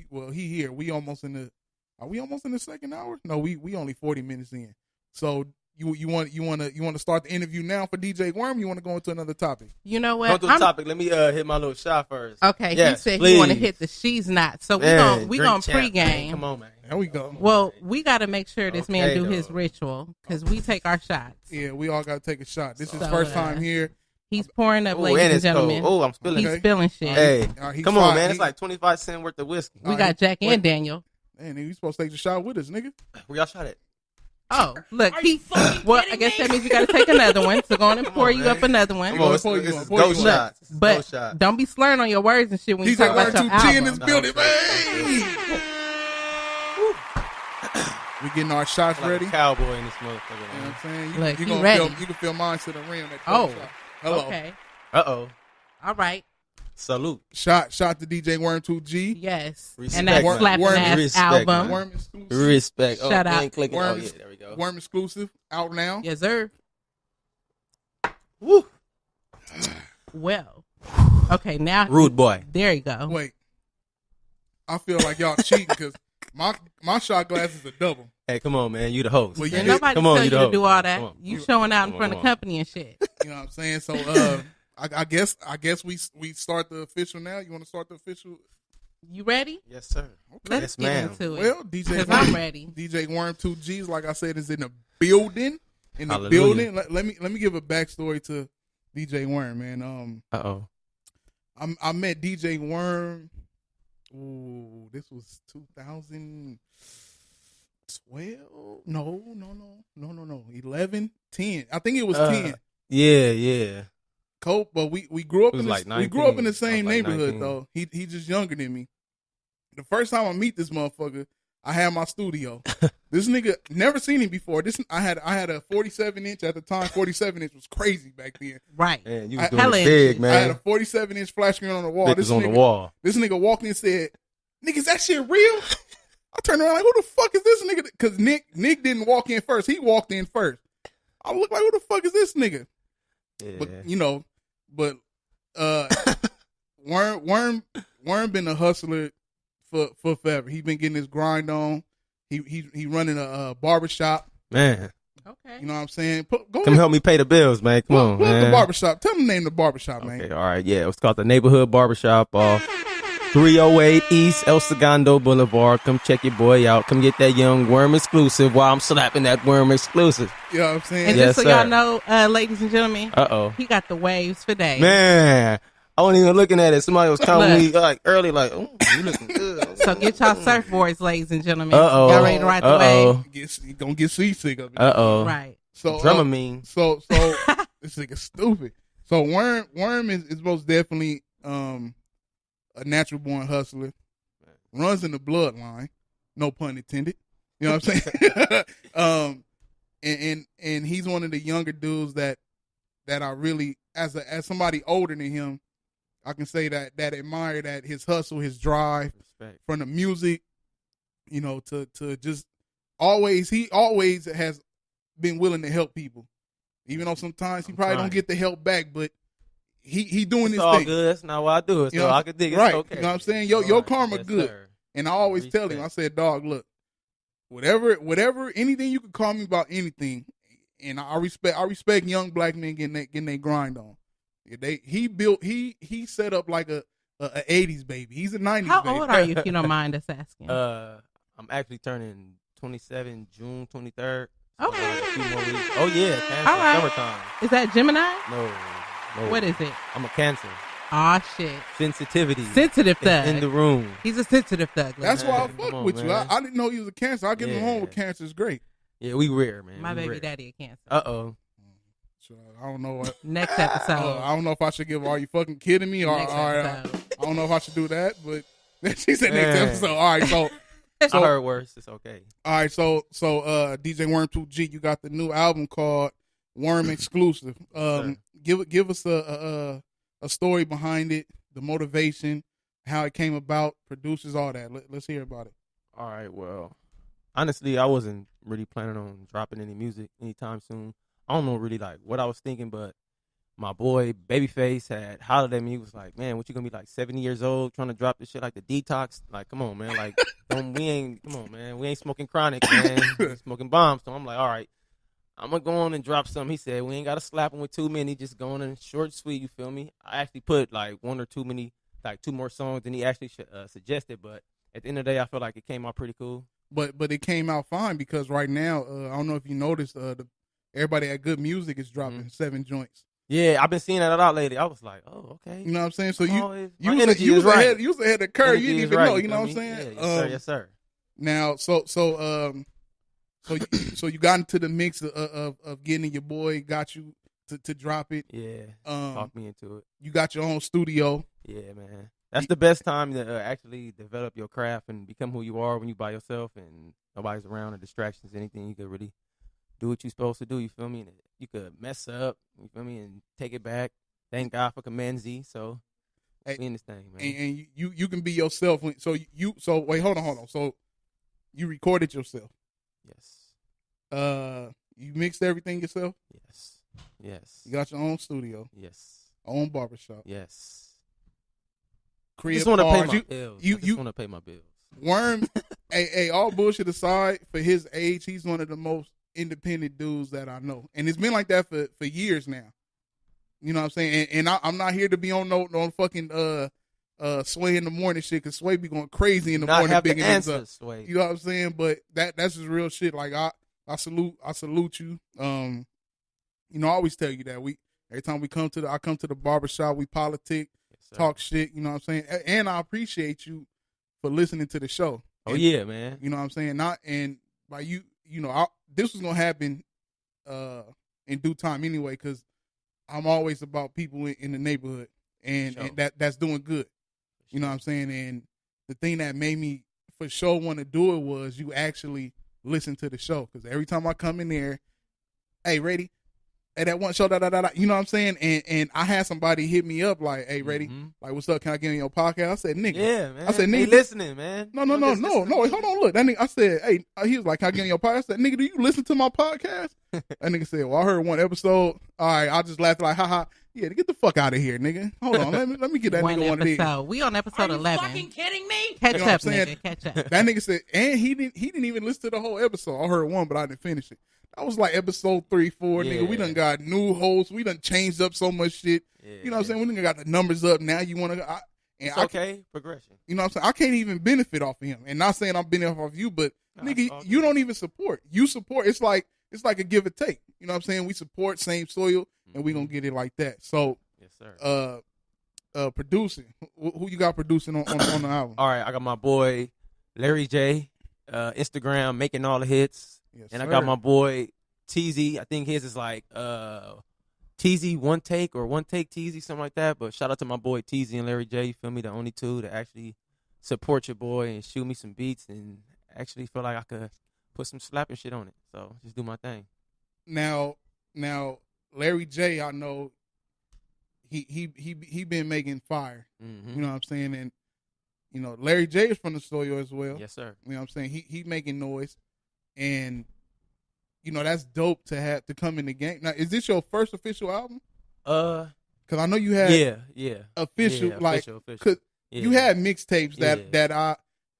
Well, he here. We almost in the. Are we almost in the second hour? No, we only 40 minutes in. So you want to start the interview now for DJ Worm? You want to go into another topic? You know Go what? to the topic. Let me hit my little shot first. Okay, Yes, he said please. he want to hit the she's not. So Man, we drink gonna champ, man. pregame. Come on, man. There we go. Well, we got to make sure this man Okay, do though. his ritual because we take our shots. Yeah, we all got to take a shot. This is So, first time here. He's pouring up, Ooh, ladies and and it's cold. gentlemen. Oh, I'm spilling. He's Okay. spilling shit. Hey, He come on, tried- man. he- It's like 25 cents worth of whiskey. We got Jack and Daniel. Man, you supposed to take the shot with us, nigga. Where y'all shot at? Oh, look, Are you fucking well, I kidding guess me? that means we got to take another one. So go on and Come pour on, you man. up another one. Come on, Pour you this one, is pour you ghost one. shots. This is But ghost shots. don't be slurring on your words and shit when you DJ talk about your Worm 2G in album. this building, man. We getting our shots Like ready. a cowboy in this motherfucker. You know what Man. I'm saying? Look, You he gonna ready. feel, you can feel mine to the rim. That Oh, shot. Hello. Okay. Uh-oh. All right. Salute. Shot to DJ Worm 2G. Yes. Respect, And that man. slapping Worm- ass respect, album. man. Worm exclusive. Respect. Oh, Shout you out. ain't clicking. Worm Oh, yeah, is- there we go. Worm exclusive out now. Yes, sir. Woo. Well. Okay, now. Rude boy. There you go. Wait, I feel like y'all cheating because my shot glass is a double. Hey, come on, man. You the host. Well, you Ain't did- nobody come on, tell you you the to host. do all Come that. on. You showing out in Come front on. of company and shit. You know what I'm saying? So I guess we start the official now. You want to start the official? You ready? Yes, sir. Let's Yes, get ma'am. into it. Well, DJ Because Worm, I'm ready. DJ Worm 2G's, like I said, is in the building. In the Hallelujah. building. Let me give a backstory to DJ Worm, man. Uh-oh. I met DJ Worm. Ooh, this was 2012. No. 11, 10. I think it was 10. Yeah. Cope, but we grew up It was in like we grew up in the 19. same I was like neighborhood 19. though. He just younger than me. The first time I meet this motherfucker, I had my studio. This nigga never seen him before. I had a 47-inch at the time. 47-inch was crazy back then. Right. Man, you I- was doing hella it big, inches. I had man. a 47-inch flash screen on the wall. Dick was on the wall. This nigga walked in and said, "Nigga, is that shit real?" I turned around like, "Who the fuck is this nigga?" Because Nick didn't walk in first. He walked in first. I look like, "Who the fuck is this nigga?" Yeah. But Worm been a hustler for forever. He been getting his grind on. He running a barbershop. Man, Okay. You know what I'm saying? Go come ahead. help me pay the bills, man. Come on, Plug man. the barbershop. Tell them the name of the barbershop, man. Okay, all right, yeah. It's called the Neighborhood Barbershop off 308 East El Segundo Boulevard. Come check your boy out. Come get that young Worm exclusive while I'm slapping that Worm exclusive. You know what I'm saying? And Yes, just so y'all sir. know, ladies and gentlemen, Uh-oh. he got the waves for days. Man, I wasn't even looking at it. Somebody was calling me Look. like early, like, oh, you looking good. So get y'all surfboards, ladies and gentlemen. Uh-oh. Y'all ready to ride the wave? You gonna get seasick of it. Uh-oh. Right. So Dramamine. So this nigga stupid. So Worm is most definitely a natural born hustler. Runs in the bloodline, no pun intended. You know what I'm saying? And he's one of the younger dudes that I really, as somebody older than him, I can say that admire that his hustle, his drive Respect. from the music, you know, to just he always has been willing to help people, even though sometimes he probably trying. don't get the help back, but he doing It's his all thing. good. That's not what I do. You So know, I can dig it. right. It's okay. You know what I'm saying? Your All right. karma Yes, good. sir. And I always tell him, I said, dog, look, whatever, anything you can call me about anything, and I respect young black men getting their grind on. He set up like a 80s baby. He's a 90s How baby. old are you, if you don't mind us asking? I'm actually turning 27 June 23rd. So Okay. like a few more weeks. Oh yeah, Cancer. All right. Summertime. Is that Gemini? No. What is it? I'm a Cancer. Aw, shit. Sensitivity. Sensitive is thug. in the room. He's a sensitive thug. That's why I Come fuck on, with you. man. I didn't know he was a Cancer. I get along Yeah. with Cancer. It's great. Yeah, we rare, man. My we baby rare. daddy a Cancer. Uh-oh. So I don't know what. Next episode. I don't know if I should give. Are you fucking kidding me? Or Next episode. I don't know if I should do that. But she said next Man. episode. All right, so I heard worse. It's okay. all right, so DJ Worm 2G, you got the new album called Worm Exclusive. Sure. Give us a story behind it, the motivation, how it came about, producers, all that. Let's hear about it. All right, well, honestly, I wasn't really planning on dropping any music anytime soon. I don't know really like what I was thinking, but my boy Babyface had hollered at me. He was like, "Man, what you gonna be like 70 years old trying to drop this shit like the Detox? Like, come on, man. Like, come on, man. We ain't smoking chronic, man. We smoking bombs." So I'm like, all right, I'm gonna go on and drop something. He said, "We ain't gotta slap him with too many. Just go on and short and sweet. You feel me?" I actually put like one or too many, like 2 more songs than he actually suggested. But at the end of the day, I feel like it came out pretty cool. But it came out fine because right now, I don't know if you noticed, everybody at Good Music is dropping 7 joints. Yeah, I've been seeing that a lot lately. I was like, oh, okay. You know what I'm saying? So My was energy is right. ahead. You was ahead of the curve. You Energy didn't is even right, know. You know what I'm feel me? saying? Yeah, yes, sir. Now, so you got into the mix of getting your boy got you to drop it. Yeah, talk me into it. You got your own studio. Yeah, man. That's the best time to actually develop your craft and become who you are when you by yourself and nobody's around or distractions, anything. You could really do what you're supposed to do, you feel me? And you could mess up, you feel me, and take it back. Thank God for Command Z. So we in this thing, man. And you can be yourself. So wait, hold on. So you recorded yourself. Yes. You mixed everything yourself. Yes. You got your own studio. Yes. Own barbershop. Yes. Crib I just want to pay cars. my bills. I just want to pay my bills. Worm, hey, all bullshit aside, for his age, he's one of the most independent dudes that I know, and it's been like that for years now. You know what I'm saying? And I'm not here to be on no fucking Sway in the morning shit, because Sway be going crazy in the morning, bigging things up. Sway. You know what I'm saying? But that's just real shit. Like I salute you. You know, I always tell you that every time I come to the barbershop, we politic, talk shit. You know what I'm saying? And I appreciate you for listening to the show. Oh, yeah, man. You know what I'm saying? This was gonna happen in due time anyway, because I'm always about people in the neighborhood and that's doing good. You know what I'm saying? And the thing that made me for sure want to do it was you actually listen to the show, because every time I come in there, hey, ready? Hey, that one show, you know what I'm saying? And I had somebody hit me up like, hey, ready? Like, what's up? Can I get on your podcast? I said, nigga. Yeah, man. I said, nigga. They listening, man. No. Hold on, look. That nigga, I said, hey, he was like, can I get on your podcast? I said, nigga, do you listen to my podcast? That nigga said, well, I heard one episode. All right, I just laughed like, haha. Yeah, get the fuck out of here, nigga. Hold on, let me get that nigga one of these. We on episode 11. Are you fucking kidding me? Catch You know what up, I'm saying? nigga. Catch up. That nigga said, and he didn't even listen to the whole episode. I heard one, but I didn't finish it. That was like episode 3, 4, nigga. We done got new hosts. We done changed up so much shit. You know what I'm saying? We done got the numbers up. Now you want to... It's okay. Progression. You know what I'm saying? I can't even benefit off of him. And not saying I'm benefiting off of you, but nigga, you don't even support. You support. It's like a give or take. You know what I'm saying? We support same soil, and we gonna get it like that. So, yes, sir. Producing. Who you got producing on the album? All right, I got my boy Larry J, Instagram making all the hits, and I got my boy TZ. I think his is like TZ One Take TZ, something like that. But shout out to my boy TZ and Larry J. You feel me? The only two to actually support your boy and shoot me some beats and actually feel like I could put some slapping shit on it. So just do my thing. Now, Larry J, I know he been making fire. You know what I'm saying? And you know, Larry J is from the studio as well. Yes, sir. You know what I'm saying? He making noise, and you know that's dope to have to come in the game. Now, is this your first official album? Because I know you had official, because you had mixtapes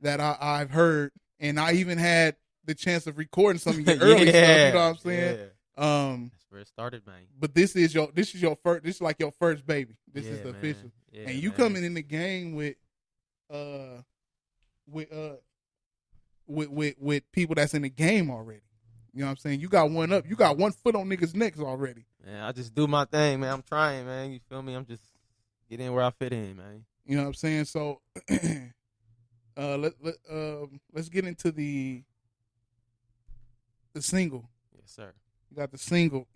that I've heard, and I even had the chance of recording some of your early stuff. You know what I'm saying? That's where it started, man. But this is your first. This is like your first baby. This is the official, and you coming in the game with people that's in the game already. You know what I'm saying? You got one up. You got one foot on niggas' necks already. Man, I just do my thing, man. I'm trying, man. You feel me? I'm just getting where I fit in, man. You know what I'm saying? So, let's get into the single. Yes, sir. You got the single.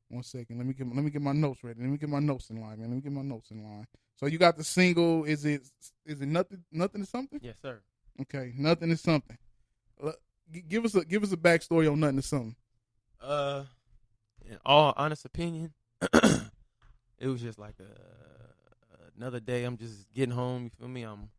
1 second. Let me get my notes ready. Let me get my notes in line, man. Let me get my notes in line. So you got the single. Is it nothing to something? Yes, sir. Okay, nothing to something. Give us a backstory on nothing to something. In all honest opinion, it was just like another day. I'm just getting home. You feel me? I'm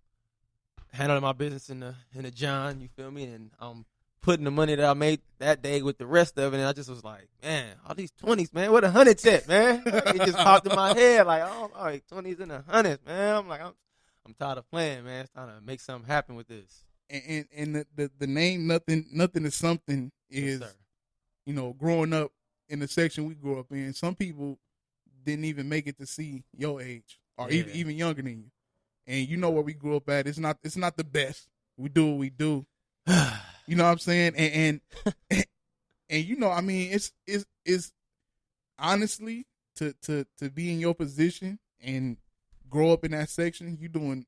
handling my business in the John. You feel me? And I'm putting the money that I made that day with the rest of it, and I just was like, man, all these 20s, man, where the hundreds at, man? It just popped in my head like, oh, all right, 20s and the hundreds, man. I'm like, I'm tired of playing, man. It's time to make something happen with this. And the name nothing is something is, Yes, sir. you know, growing up in the section we grew up in, some people didn't even make it to see your age or Yeah. even younger than you. And you know where we grew up at. It's not the best. We do what we do. You know what I'm saying? And you know, I mean, it's honestly to be in your position and grow up in that section, you doing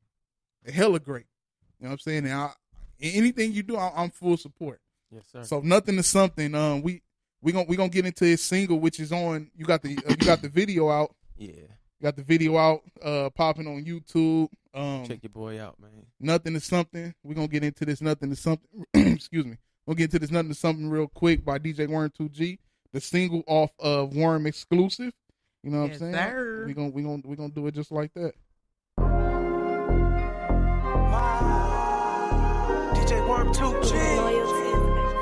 hella great. You know what I'm saying? And anything you do, I'm full support. Yes, sir. So nothing is something. We gonna get into his single, which is on. You got the video out. Yeah. You got the video out, popping on YouTube. Check your boy out, man. Nothing is something. We're gonna get into this nothing is something. Excuse me. We'll get into this nothing is something real quick by DJ Worm 2G, the single off of Worm exclusive. You know what Yes, I'm saying? sir. We gonna do it just like that. DJ Worm 2G.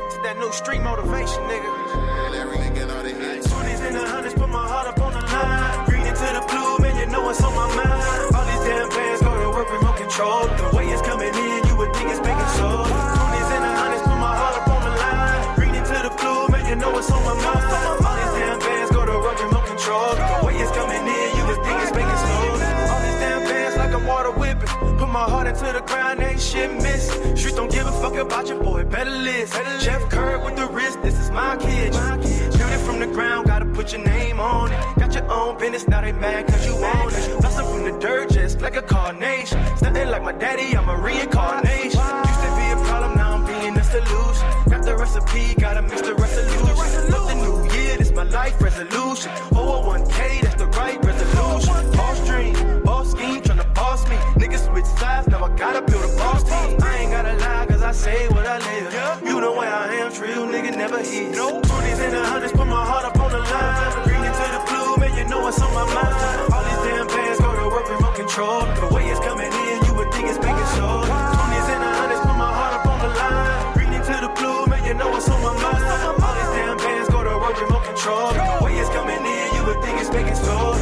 It's that new street motivation, nigga. 20s and the hundreds, put my heart up on the line. Green into the blue, man, you know what's on my mind. All these damn bands go to work, remote control. The way it's coming in, you would think it's making soul. 20s and the hundreds, put my heart up on the line. Green into the blue, man, you know what's on my mind. All these damn bands go to work, remote control. The way it's coming in, you would think it's making soul. All these damn bands like I'm water whipping. Put my heart into the grind, ain't shit miss. Streets don't give a fuck about your boy, better list. Jeff Curd with the wrist, this is my kid. Build it from the ground, gotta put your name on it. Got your own business, now they mad cause you own it. Blossom from the dirt, just like a carnation. Stuntin' like my daddy, I'm a reincarnation. Used to be a problem, now I'm being the solution. Got the recipe, gotta mix the resolution. Love the new year, this my life resolution. 401k, that's the right resolution. Boss dream, boss scheme, tryna boss me. Niggas switch sides, now I gotta build a boss team. I ain't gotta lie, cause I say what I live. You know where I am, real nigga never hit. 20s and the hundreds, put my heart up on the line. Green into the blue, man, you know what's on my mind. All these damn bands go to work, remote control. The way it's coming in, you would think it's making soul. 20s and the hundreds, put my heart up on the line. Green into the blue, man, you know what's on my mind. All these damn bands go to work, remote control. The way it's coming in, you would think it's making soul.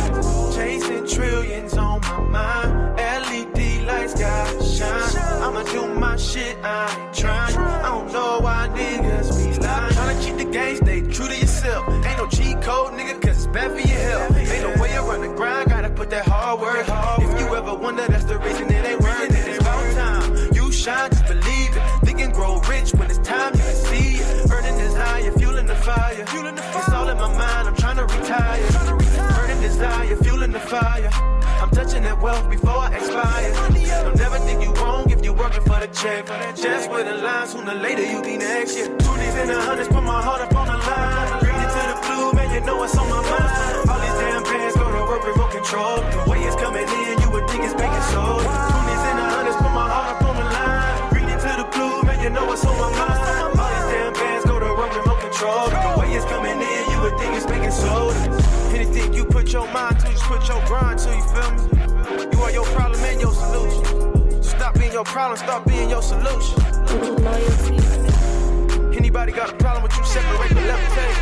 Chasing trillions on my mind. LED lights got shine. I'ma do my shit, I ain't trying. I don't know why niggas be lying. Tryna cheat the game, stay true to yourself. Ain't no cheat code, nigga, cause it's bad for your health. Ain't no way around the grind, gotta put that hard work. If you ever wonder, that's the reason it ain't worth it. It's about time. You shine, just believe it. Think and grow rich when it's time, you can see it. Burning desire, fueling the fire. It's all in my mind, I'm tryna retire. Burning desire, fueling the fire. I'm touching that wealth before I expire. Don't never think you wrong if you're working for the check. Just with the line, sooner or later you be next. Yeah. 20s and the hundreds, put my heart up on the line. Green into the blue, man, you know what's on my mind. All these damn bands go to work, remote control. The way it's coming in, you would think it's making soul. 20s and the hundreds, put my heart up on the line. Green into the blue, man, you know what's on my mind. All these damn bands go to work, remote control. The way it's coming in, you would think it's making soul. Anything you put your mind to, just put your grind to, you feel me? You are your problem and your solution. So stop being your problem, start being your solution. Anybody got a problem with you, separate the levitate.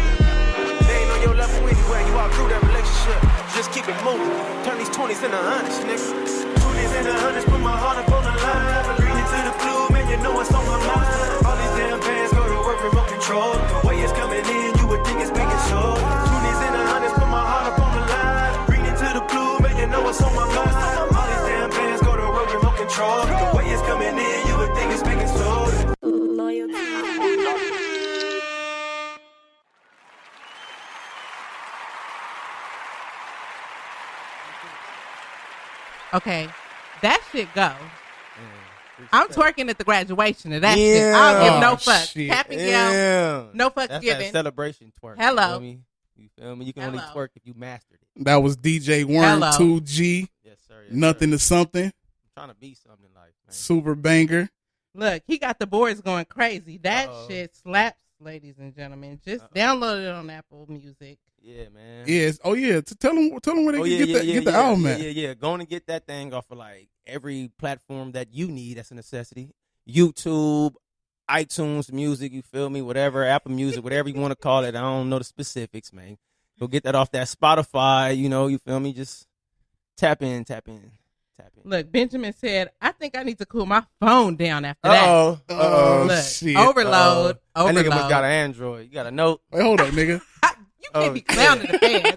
They ain't on your level anyway, you outgrew that relationship. Just keep it moving, turn these 20s into hundreds, nigga. 20s into hundreds, put my heart up on the line. Green into the blue, man, you know what's on my mind. All these damn bands go to work, remote control. The way it's coming in, you would think it's making soul. 20s into hundreds, put my heart up on the line. Green into the blue, man, you know what's on my mind. All these damn bands go to work, remote control. The way it's coming in, you would think it's making soul. Okay, that shit go. Yeah. I'm twerking at the graduation of that shit. I don't give no Oh, fuck. shit. Cap and gown, Yeah. no fucks That's given. that celebration twerk. Hello. You feel me? You feel me? You can only Hello. twerk if you mastered it. That was DJ Worm Hello. 2G. Yes, sir. Yes, Nothing sir. to something. I'm trying to be something in life, man. Super banger. Look, he got the boards going crazy. That Uh-oh. shit slaps, ladies and gentlemen. Just download it on Apple Music. Yeah, man. Yes. Oh yeah. Tell them where they Oh, can get the album at. Yeah. Go on and get that thing off of like every platform that you need. That's a necessity. YouTube, iTunes Music, you feel me? Whatever, Apple Music, whatever you want to call it. I don't know the specifics, man. Go get that off that Spotify, you feel me? Just tap in. Look, Benjamin said, I think I need to cool my phone down after Uh-oh. Oh, that. Look, shit. overload. That nigga must Overload. got an Android. You got a note? Wait, hold up, nigga. You can't be clowning the fans.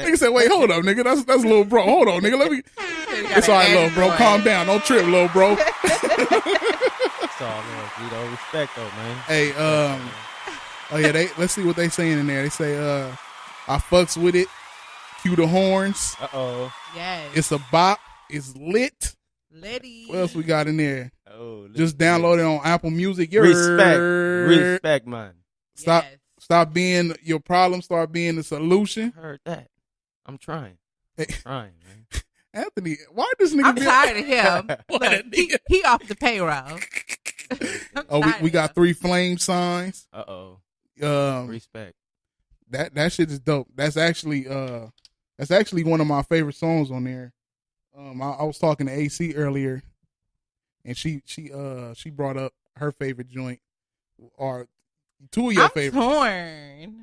Nigga said, wait, hold up, nigga. That's little bro. Hold on, nigga. Let me. It's all right, little bro. Calm down. Don't trip, little bro. That's all, man. Vito. Respect, though, man. Hey, oh yeah, let's see what they saying in there. They say, I fucks with it. Cue the horns. Uh-oh. Yes. It's a bop. It's lit. Letty. What else we got in there? Oh, Just download it on Apple Music. Respect, man. Stop being your problem. Start being the solution. Heard that. I'm trying. Hey. Man. Anthony, why this nigga? I'm tired of him. What Look, a nigga. he off the payroll. Oh, we got 3 flame signs. Uh-oh. Respect. That shit is dope. That's actually one of my favorite songs on there. I was talking to AC earlier, and she brought up her favorite joint, or 2 of your favorites.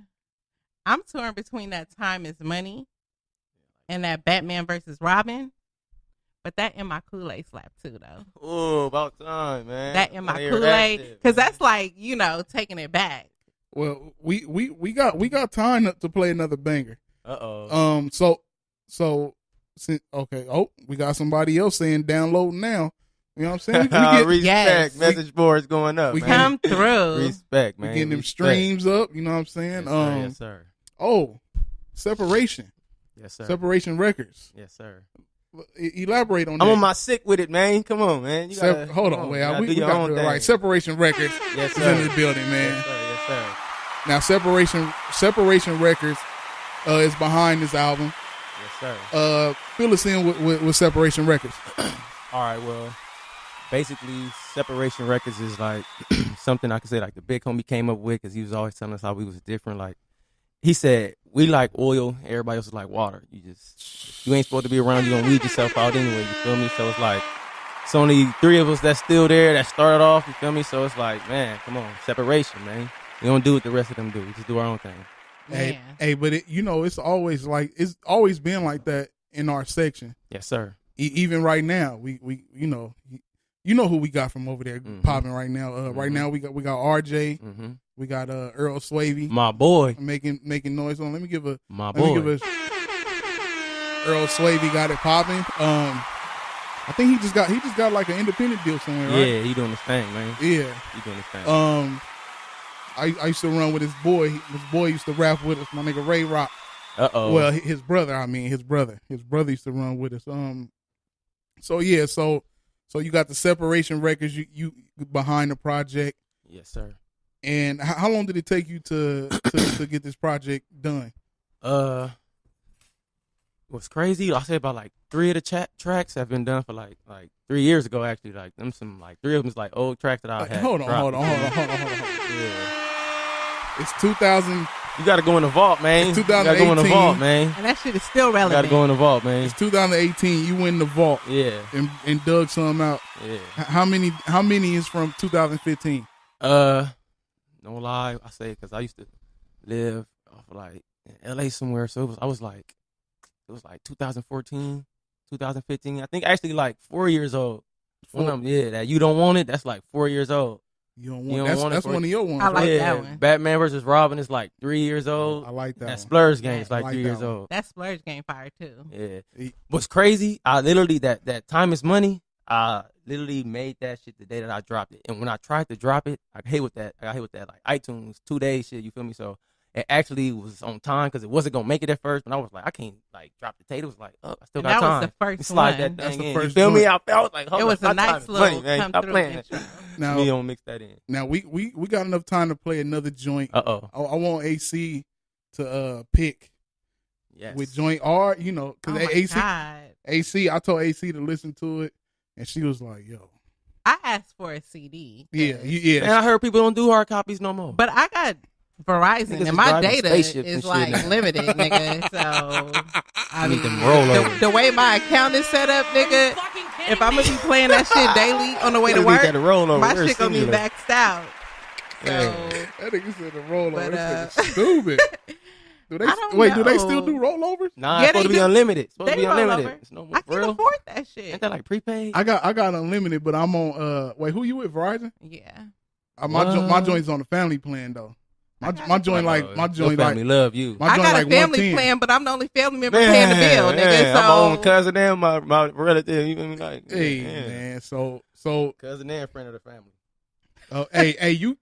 I'm torn between that Time Is Money and that Batman versus Robin. But that in my Kool-Aid slap too, though. Oh, about time, man. That in my Kool-Aid, because that's like, taking it back. Well, we got time to play another banger. Uh-oh. We got somebody else saying download now. You know what I'm saying? Respect. Yes. Message boards going up. We man. Come through. Respect, man. We getting them Respect. streams up. You know what I'm saying? Yes, sir. Oh, Separation. Yes, sir. Separation Records. Yes, sir. Elaborate on that. I'm on my sick with it, man. Come on, man. You gotta, Hold on, wait. We got to do it right. Separation Records Yes, is sir. in the building, man. Yes, sir. Yes, sir. Now, Separation Records is behind this album. Yes, sir. Fill us in with Separation Records. All right, well, basically, Separation Records is like something I could say like the big homie came up with because he was always telling us how we was different. Like, he said, we like oil, everybody else is like water. You ain't supposed to be around, you're going to weed yourself out anyway, you feel me? So it's like, it's only 3 of us that's still there that started off, you feel me? So it's like, man, come on, separation, man. We don't do what the rest of them do. We just do our own thing. Hey, but it's always been like that in our section. Yes, sir. Even right now, we who we got from over there popping right now. Right now we got RJ, we got Earl Swavey, my boy, making noise on. Let me give a boy. Earl Swavey got it popping. I think he just got like an independent deal somewhere, right? Yeah, he doing his thing, man. Yeah, he doing his thing. I used to run with his boy. His boy used to rap with us. My nigga Ray Rock. Uh-oh. Well, his brother. His brother used to run with us. So you got the Separation Records. You behind the project. Yes, sir. And how long did it take you to get this project done? What's crazy? I say about like 3 of the tracks have been done for like 3 years ago. Actually, like them 3 of them is like old tracks that I had. Hold on. Yeah. It's 2000. You got to go in the vault, man. It's You got to 2018. go in the vault, man. And that shit is still You relevant. got to go in the vault, man. It's 2018. You win the vault. Yeah. And dug some out. Yeah. How many is from 2015? No lie, I say because I used to live off like in LA somewhere, so it was like 2014, 2015. I think actually like 4 years old. That You Don't Want It. That's like 4 years old. You don't want that's one of your ones. I like right? that one. Batman versus Robin is like 3 years old. I like that. That one. Splurge game is like I like 3 that years one. old. That Splurge game fire too. Yeah. What's crazy? I literally that Time Is Money. I literally made that shit the day that I dropped it. And when I tried to drop it, I got hit with that like iTunes 2 days shit. You feel me? So it actually was on time because it wasn't gonna make it at first. But I was like, I can't like drop the tape. It was like, I still got time. That was the first Slide one. that thing That's the in. first you feel one. me? I was like, hold It was up, a my Time nice Is little Money, man. come Stop through playing intro. that. Now, Me don't mix that in. Now we got enough time to play another joint. Uh-oh. I want AC to pick Yes. with joint R. Because Oh my God. AC. I told AC to listen to it, and she was like, "Yo, I asked for a CD. yeah." And I heard people don't do hard copies no more. But I got Verizon Niggas and is my driving data spaceships is and shit like now. limited, nigga. So I need mean, them rollovers. the way my account is set up, nigga, Fucking kidding If I'm gonna be playing that shit daily on the way to That nigga work, got a rollover. my We're shit gonna be singular. maxed out. So, That nigga said the rollover. But, This nigga stupid. Do they I don't wait? Do they know. still do rollovers? Nah, Yeah, it's supposed they to be do. unlimited. It's supposed they to be unlimited. roll over. It's no I more for can't real. afford that shit. Ain't that like prepaid? I got unlimited, but I'm on. Wait, who you with? Verizon? Yeah. My joint's on the family plan though. My joint Your joint family like love you. my I joint got like a family 110. plan, but I'm the only family member paying the bill, nigga. Man, So I'm my own cousin and my relative. You know what I mean? Like, Hey man. man, so Cousin and friend of the family. hey you.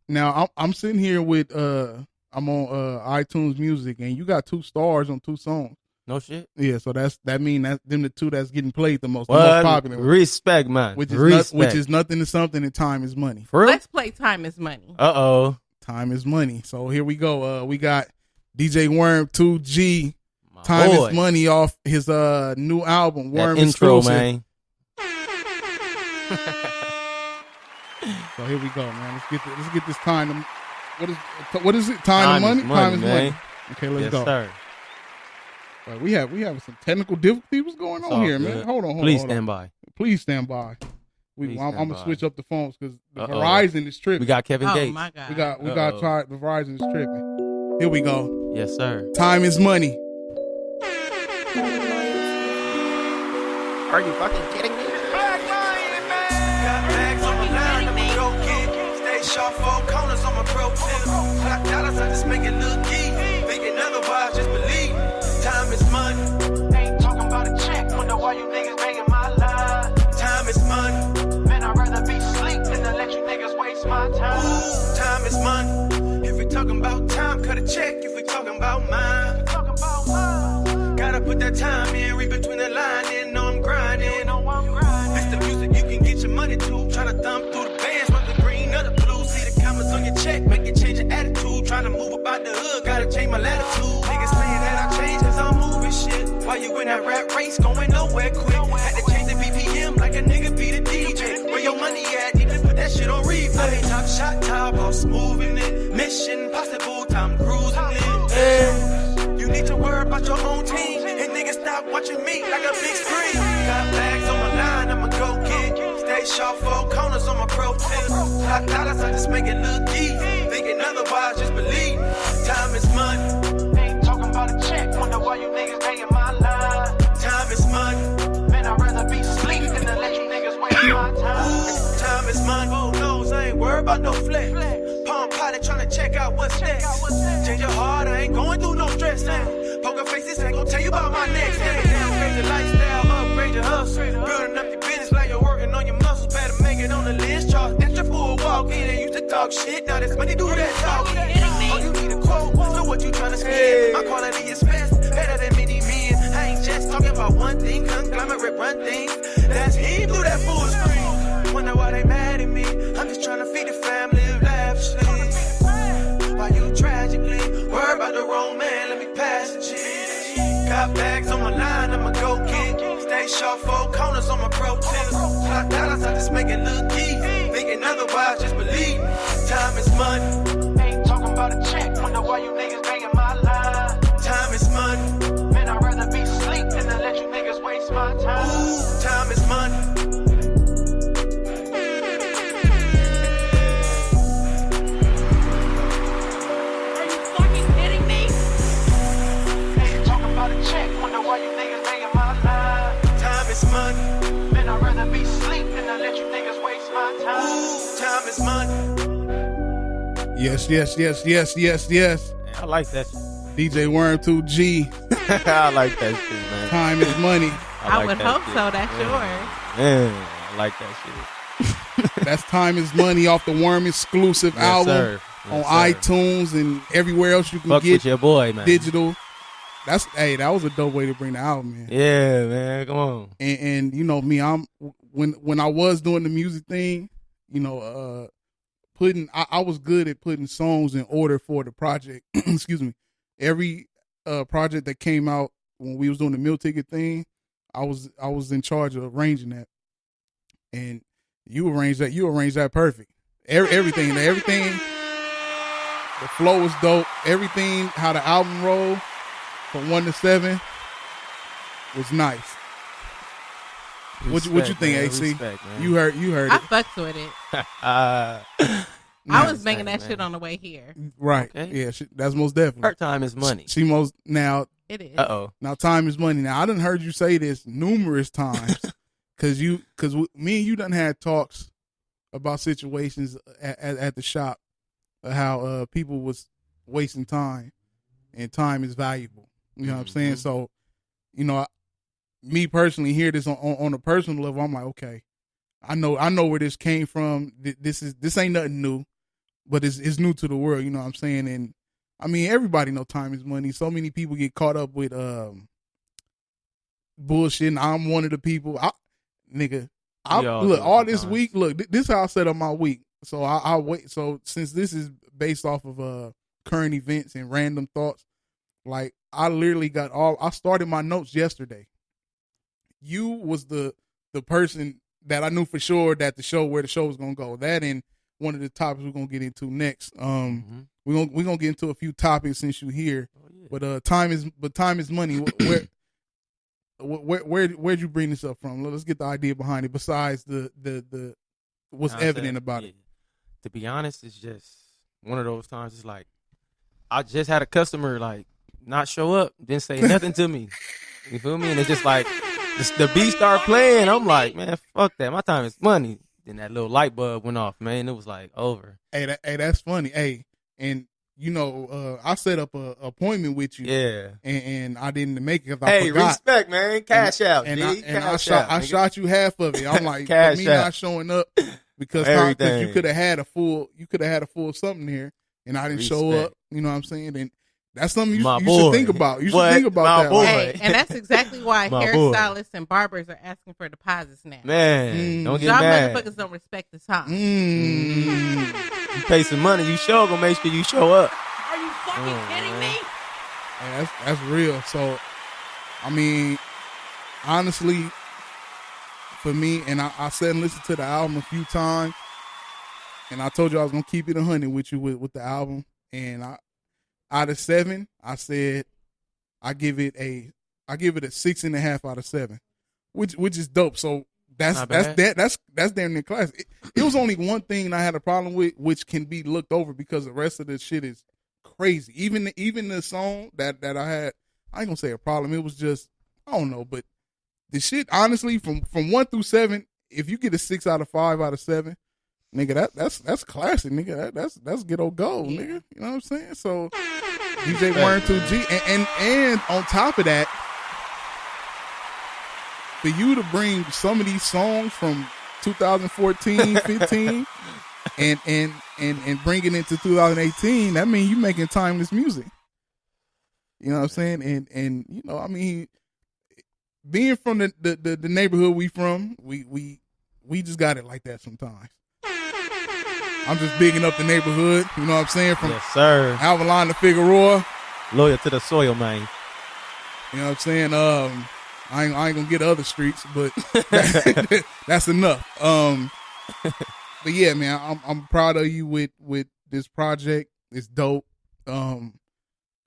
Now I'm sitting here with I'm on iTunes Music, and you got 2 stars on 2 songs. No shit. Yeah, so that mean that them the 2 that's getting played the most popular, Respect, man. which Respect. is nothing to something, and time is money. For real? let's play Time is Money. Uh-oh. Time is money. So here we go. We got DJ Worm 2G. My Time boy. is money off his new album, That Worm intro, exclusive. man. So here we go, man. Let's get this time. What is it? Time is money. Time is money. man. Okay, let's Yes, go. sir. Well, we have some technical difficulties. What's going It's on all here, good. man? Hold on. Please hold stand on. by. Please stand by. Please I'm stand gonna by. switch up the phones because the Uh-oh. Verizon is tripping. We got Kevin Oh Gates. my god. we got Uh-oh. try the Verizon is tripping. Here we go. Yes, sir. Time is money. Are you fucking kidding me? Got bags on my line, I'ma go get. Stay sharp, 4 corners on my pro tip. Black dollars, I just make it look key. Thinking otherwise, just believe. Time is money. Ain't talking about a check. Wonder why you niggas banging my line. Time is money. Man, I'd rather be asleep than to let you niggas waste my time. Ooh, time is money. If we talking about time, cut a check. If we talking about mine, gotta put that time in, read between the lines, and know I'm grinding. It's the music you can get your money to. Tryna thumb through the bands, want the green or the blue. See the comments on your check, make it change your attitude. Tryna move about the hood, gotta change my latitude. Niggas saying that I changed cause I'm moving shit. Why you in that rap race, going nowhere quick? Had to change the BPM like a nigga be the DJ. Where your money at, need to put that shit on replay. I be top shot, top boss, moving it. Mission possible, time cruising it. Hey, you need to worry about your own team. And niggas stop watching me like a big screen. Got bags on my line, I'ma go get. Stay sharp, 4 corners on my pro tip. Black dollars, I just make it look easy. Thinking otherwise, just believe. Time is money. Ain't talking about a check. Wonder why you niggas paying my line. Time is money. Man, I'd rather be asleep than to let you niggas waste my time. Ooh, time is money. Oh, knows I ain't worried about no flex. Palm pilot tryna check out what's next. Change your heart, I ain't going through no stress now. Poker faces ain't gon' tell you about my next. Downgrade your lifestyle, upgrade your hustle. Building up your business like you're working on your muscles. Better make it on the list chart. Extra for a walk in and used to talk shit. Now this money do that talking. Oh, you need a quote, so what you tryna spend? My quality is best, better than many men. I ain't just talking about one thing, conglomerate run things. That's him through that full screen. Wonder why they mad at me. I'm just tryna feed the family lavishly. Why you tragically worry about the wrong man? Let me pass the G. Got bags on my line, I'ma go get. Stay sharp, 4 corners on my pro tip. Black dollars, I just make it look easy. Thinking otherwise, just believe. Time is money. Ain't talking about a check. Wonder why you niggas banging my line. Time is money. Man, I'd rather be asleep than to let you niggas waste my time. Ooh, time is money. Are you fucking kidding me? Ain't talking about a check. Wonder why you niggas banging my line. Time is money. Man, I'd rather be asleep than to let you niggas waste my time. Ooh, time is money. Yes, yes, yes, yes, yes, yes. I like that shit. DJ Worm 2G. I like that shit, man. Time is money. I like would that hope shit. so. That's yours. Man, I like that shit. That's Time is Money off the Worm exclusive Yes, album sir. on Yes, sir. iTunes and everywhere else you can Fuck get with your boy, man. digital. That was a dope way to bring the album in. Yeah, man. Come on. And you know me, I'm when I was doing the music thing, you know, I was good at putting songs in order for the project. Excuse me. Every project that came out when we was doing the meal ticket thing, I was in charge of arranging that. And you arranged that perfect. Everything, the flow was dope. Everything, how the album rolled from 1 to 7 was nice. What you Respect, think, man. AC? Respect, man. You heard I it. fucks with it. Uh, I was making man. that shit on the way here. Right. Okay. Yeah, that's most definitely. Her time is money. She most now It is. now time is money. Now I done heard you say this numerous times because me and you done had talks about situations at the shop, how people was wasting time, and time is valuable. You know what I'm saying? Mhm. So, you know, me personally hear this on a personal level. I'm like, okay, I know where this came from. This ain't nothing new, but it's new to the world. You know what I'm saying? And I mean, everybody know time is money. So many people get caught up with bullshit. And I'm one of the people. We all Look, do all this sometimes. week. Look, this is how I set up my week. So I wait. So since this is based off of current events and random thoughts, like I literally got I started my notes yesterday. You was the person that I knew for sure that the show was gonna go. That and one of the topics we're gonna get into next. Mhm. We're gonna get into a few topics since you're here. Oh, yeah. But time is money. Where'd you bring this up from? Let's get the idea behind it. Besides the what's Know what I'm evident saying? about it. Yeah. To be honest, it's just one of those times. It's like I just had a customer like not show up, didn't say nothing to me. You feel me? And it's just like the beat start playing. I'm like, man, fuck that. My time is money. Then that little light bulb went off, man. It was like over. Hey, that's funny. Hey, and you know, I set up a appointment with you. Yeah. And I didn't make it because I Hey, forgot. respect, man. Cash out, And G. I Cash out, I nigga. shot you half of it. I'm like, Cash for me out. not showing up because Everything. you could have had a full something here, and I didn't show Respect. up. You know what I'm saying? And that's something My you boy. should think about. You should What? think about My that. boy. Like, Hey, and that's exactly why My boy. hairstylists and barbers are asking for deposits now. Man, don't get Y'all mad. motherfuckers don't respect the time. mm. You pay some money, you sure gonna make sure you show up. Are you fucking kidding me? Hey, that's real. So, I mean, honestly, for me, and I sat and listened to the album a few times, and I told you I was gonna keep it 100 with you with the album. And out of 7, I said I give it a 6.5 out of 7, which is dope. So that's Not bad. that's damn near class. It was only one thing I had a problem with, which can be looked over because the rest of the shit is crazy. Even the song that I had, I ain't gonna say a problem. It was just I don't know, but the shit honestly from 1 through 7, if you get a 6 out of 5 out of 7, nigga, that's classic, nigga. That's get old gold, Yeah. nigga. You know what I'm saying? So DJ Warren 2G, and on top of that, for you to bring some of these songs from 2014, 15, and bring it into 2018, that means you making timeless music. You know what I'm saying? And you know, I mean, being from the neighborhood we from, we just got it like that sometimes. I'm just bigging up the neighborhood, you know what I'm saying? From Yes, sir. Avalon to Figueroa, Loyal to the soil, man. you know what I'm saying? I ain't gonna get other streets, but that's enough. But yeah, man, I'm proud of you with this project. It's dope.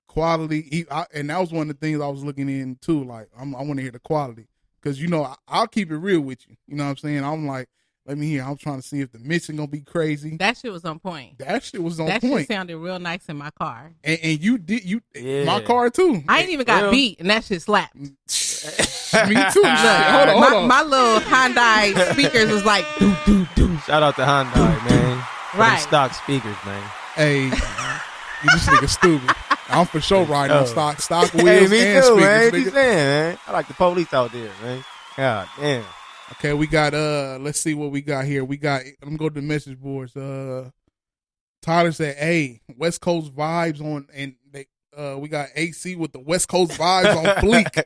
Quality, and that was one of the things I was looking into. Like, I want to hear the quality because you know I'll keep it real with you. You know what I'm saying? I'm like, let me hear. I'm trying to see if the mixing gonna be crazy. That shit was on point. That shit was on That point, shit sounded real nice in my car. and you did Yeah. my car too. I ain't even got Well- beat, and that shit slapped. Me too. Look, Hold on. my little Hyundai speakers was like, doo, doo, doo. Shout out to Hyundai, man. For them Right. stock speakers, man. Hey, you this nigga stupid. I'm for sure riding on stock wheels Hey, me and too, speakers. man. What you Nigga. saying, man? I like the police out there, man. God damn. Okay, we got let's see what we got here. We got let me go to the message boards. Tyler said, "Hey, West Coast vibes on," and they we got AC with the West Coast vibes on fleek.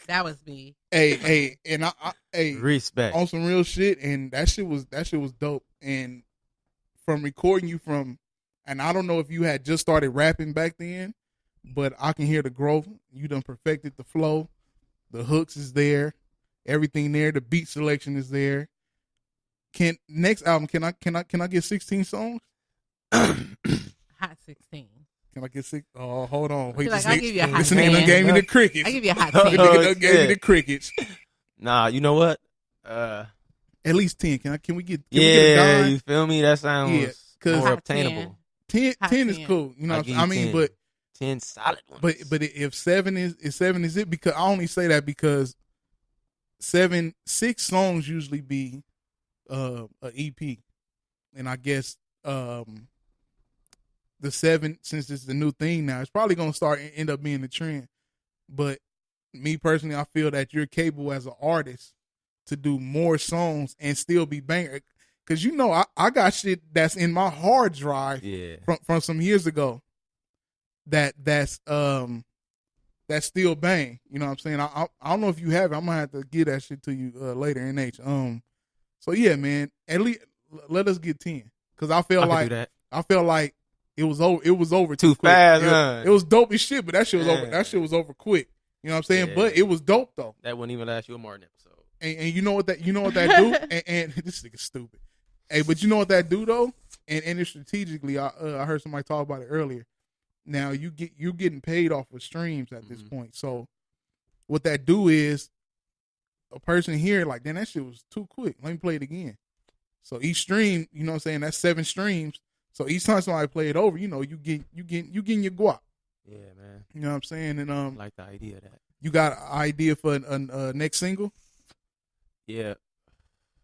That was me. Hey, and hey, Respect. on some real shit, and that shit was dope. And from recording you from, and I don't know if you had just started rapping back then, but I can hear the growth. You done perfected the flow. The hooks is there, everything there. The beat selection is there. Next album can I get 16 songs? Hot 16. Can I get 6? Oh, hold on. Wait, Feel like this I give you a nigga, hot this nigga done 10. gave me the crickets. I give you a hot This 10. nigga done gave me shit. the crickets. Nah, you know what? At least 10. Can we get can we get a Yeah, dime? you feel me? That sounds Yeah, 'cause- more Hot obtainable. 10 Hot 10 is 10. cool. You know I'll what give I you mean? 10. But 10 solid ones. but if 7 is 7 is it? Because I only say that because 6 songs usually be a EP. And I guess the 7, since it's the new thing now, it's probably gonna start and end up being the trend. But me personally, I feel that you're capable as an artist to do more songs and still be banger. Cause I got shit that's in my hard drive yeah. from some years ago that's still bang. You know what I'm saying? I don't know if you have it. I'm gonna have to get that shit to you later, NH. So yeah, man. At least let us get 10. Cause I I feel can like do that. I felt like it was over. It was over Too quick. fast, It, huh? it was dope as shit, but that shit was over. Yeah. That shit was over quick. You know what I'm saying? Yeah. But it was dope though. That wouldn't even last you a Martin episode. And you know what that do? and this nigga's stupid. Hey, but you know what that do though? And it's strategically. I heard somebody talk about it earlier. Now you're getting paid off of streams at this point. So what that do is a person here like, damn, that shit was too quick. Let me play it again. So each stream, you know what I'm saying? That's 7 streams. So each time somebody play it over, you getting your guap. Yeah, man. You know what I'm saying? And I like the idea of that. you got an idea for a next single Yeah.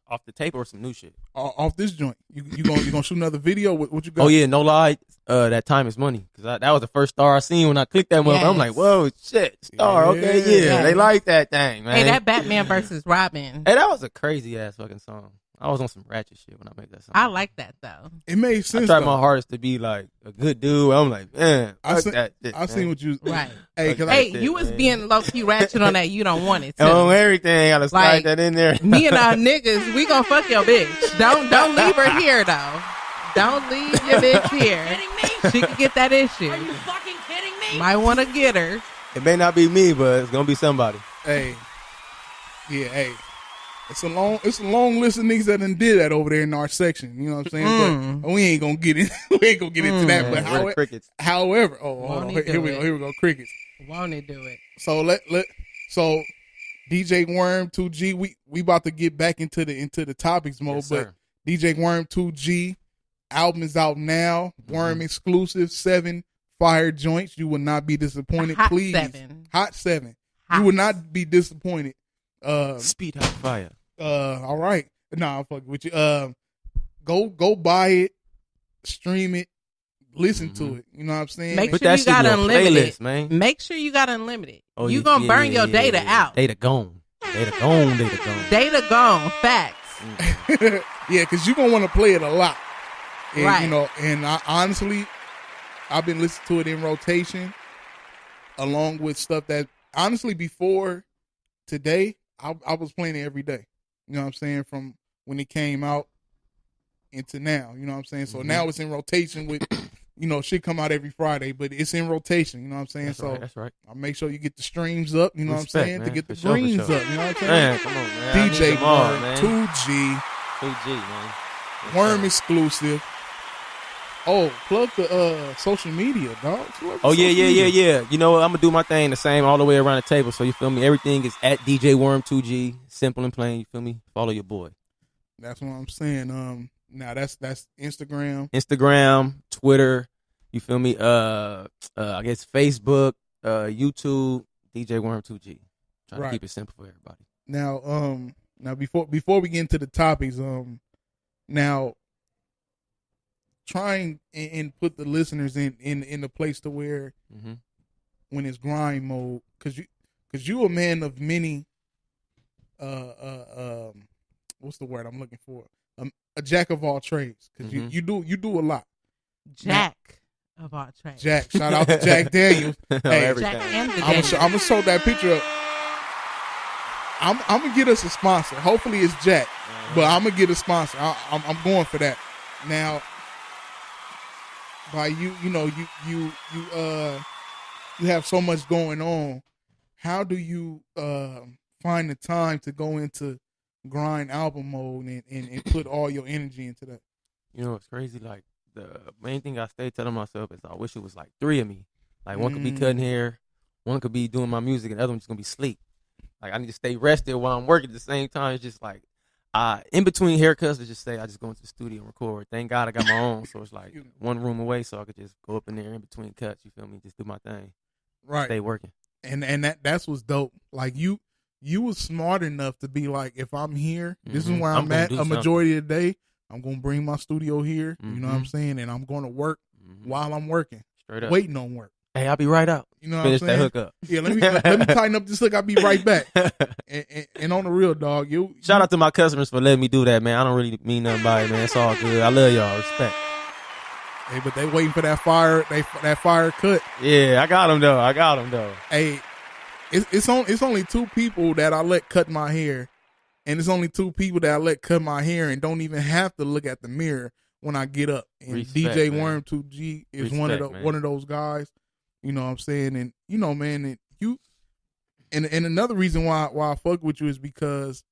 Off the tape or some new shit? off this joint? You gonna shoot another video? What you got? Oh, yeah, no lie. That Time Is Money. Because that was the first star I seen when I clicked that motherfucker. I'm like, Yes. whoa, shit. Star. Okay, yeah. Yeah. They like that thing, man. Hey, that Batman versus Robin. Hey, that was a crazy ass fucking song. I was on some ratchet shit when I made that song. I like that though. It made I sense. tried though. my hardest to be like a good dude. I'm like, man, I fuck seen- that shit, I man. seen what you Right. Hey, cause Hey, shit, you was man. being low key ratchet on that. You don't want it too. On everything, gotta slide Like, that in there. Me and our niggas, we gonna fuck your bitch. Don't leave her here though. Don't leave your bitch here. Kidding me? She can get that issue. Are you fucking kidding me? Might want to get her. It may not be me, but it's gonna be somebody. hey, yeah, hey. It's a long list of niggas that done did that over there in our section. You know what I'm saying? But we ain't gonna get in. We ain't gonna get into that. But Where the crickets? however, hold Won't on. he Here do we go. it? Here we go. Crickets. Won't it do it? So so DJ Worm 2G. We about to get back into the topics mode. Yes, but sir. DJ Worm 2G album is out now. Worm exclusive 7 fire joints. You will not be disappointed. Hot Please, 7. Hot 7. Hot. You will not be disappointed. Speed hot fire. All right. Nah, I'm fucking with you. Go buy it, stream it, listen to it. You know what I'm saying? Make Put sure that you shit got in your unlimited. playlist, man. Make sure you got unlimited. Oh, you yeah, gonna yeah, burn yeah, your yeah, data yeah. out. Data gone. Data gone. Data gone. Data gone. Facts. Yeah, because you're gonna want to play it a lot. And, Right. You know, and I honestly, I've been listening to it in rotation, along with stuff that honestly before today, I was playing it every day. You know what I'm saying? From when it came out into now. You know what I'm saying? So now it's in rotation with, shit come out every Friday, but it's in rotation. You know what I'm saying? That's so right. That's right. I'll make sure you get the streams up. You know Respect, what I'm saying? man. To get the For sure, for greens sure. up. You know what I'm saying? Man, come on, man. I need DJ them all, Worm man. 2G. 2G, man. Yes, Worm sir. exclusive. Oh, plug the social media, dog. Plug the Oh, yeah, social yeah, yeah, media. yeah. You know what? I'm going to do my thing the same all the way around the table. So, you feel me? Everything is at DJ Worm 2G. Simple and plain. You feel me? Follow your boy. That's what I'm saying. Now that's Instagram. Instagram, Twitter. You feel me? I guess Facebook, YouTube, DJ Worm 2G. Try Right. to keep it simple for everybody. Now before we get into the topics, now trying and put the listeners in the place to where Mm-hmm. when it's grind mode, because you a man of many what's the word I'm looking for, a jack of all trades, because Mhm. you do a lot. Jack of all trades. Jack, shout out to Jack Daniels. Hey, Everything. Jack and the I'm Daniels. gonna show that picture up. I'm gonna get us a sponsor. Hopefully it's Jack, but I'm gonna get a sponsor. I'm going for that. Now, by you have so much going on. How do you find the time to go into grind album mode and put all your energy into that? You know, it's crazy. Like, the main thing I stay telling myself is I wish it was like 3 of me. Like, one could be cutting hair, one could be doing my music, and the other one just going to be sleep. Like, I need to stay rested while I'm working at the same time. It's just like, In between haircuts, I just say I just go into the studio and record. Thank God I got my own, so it's like one room away, so I could just go up in there in between cuts. You feel me? Just do my thing. Right. Stay working. And that's what's dope. Like you was smart enough to be like, if I'm here, this is where I'm at a majority of the day. I'm gonna bring my studio here. You know what I'm saying? And I'm gonna work while I'm working. Straight up. Waiting on work. Hey, I'll be right out. You know Finish what I'm saying? that hook up. Yeah, let me tighten up this hook. I'll be right back. And on the real, dog, shout out to my customers for letting me do that, man. I don't really mean nothing by it, man. It's all good. I love y'all. Respect. Hey, but they waiting for that fire cut. Yeah, I got them though. Hey, it's only 2 people that I let cut my hair, and it's only 2 people that I let cut my hair and don't even have to look at the mirror when I get up. And Respect, DJ man. Worm 2G is Respect, one of those guys. You know what I'm saying? And you know, man, and another reason why I fuck with you is because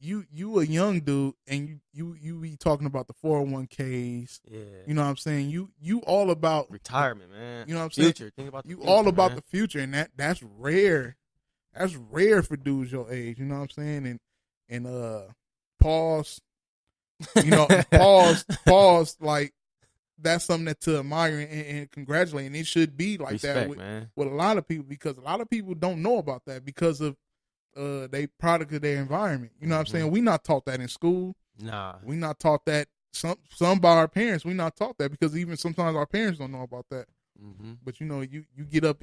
you a young dude and you be talking about the 401ks. Yeah. You know what I'm saying? You all about retirement, man. You know what I'm saying? Future. Think about the you future, all about man. the future, and that's rare. That's rare for dudes your age. You know what I'm saying? And pause. You know, pause. Like that's something that to admire and congratulate, and it should be like Respect, that with a lot of people, because a lot of people don't know about that because of they product of their environment. You know what I'm saying? We not taught that in school. Nah. We not taught that some by our parents. We not taught that because even sometimes our parents don't know about that. But you know, you get up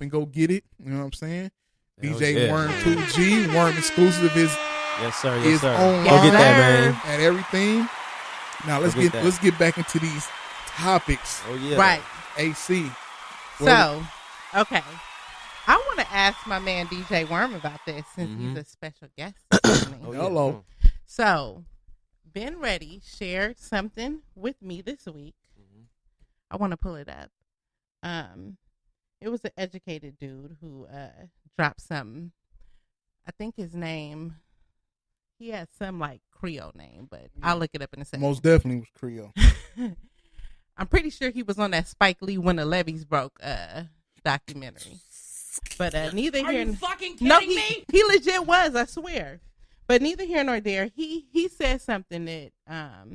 and go get it. You know what I'm saying? Hell DJ yeah. Worm 2G, Worm exclusive is Yes, sir. Yes, his sir. own Go get that, line man. and everything. Now let's Go get that. let's get back into these topics. Oh yeah. Right. AC. So, okay. I want to ask my man DJ Worm about this since he's a special guest. with me. Oh, Hello. So, Ben Ready shared something with me this week. I want to pull it up. It was an educated dude who dropped something. I think his name, he had some like Creole name, but I'll look it up in a second. Most definitely was Creole. I'm pretty sure he was on that Spike Lee When the Levees Broke documentary. But neither Are here. you fucking kidding me? He legit was, I swear. But neither here nor there. He said something that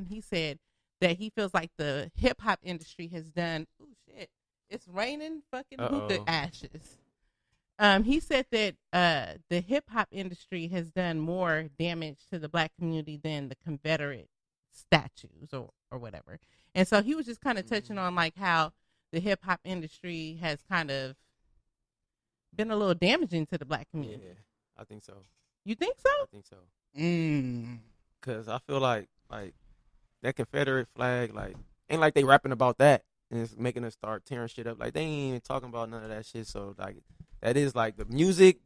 he said that he feels like the hip hop industry has done. Oh shit! It's raining fucking hookah ashes. He said that the hip hop industry has done more damage to the black community than the Confederate statues or whatever. And so he was just kind of touching on like how the hip hop industry has kind of been a little damaging to the black community. Yeah, I think so. You think so? I think so. Cause I feel like that Confederate flag, like ain't like they rapping about that and it's making us start tearing shit up. Like they ain't even talking about none of that shit. So like that is like the music.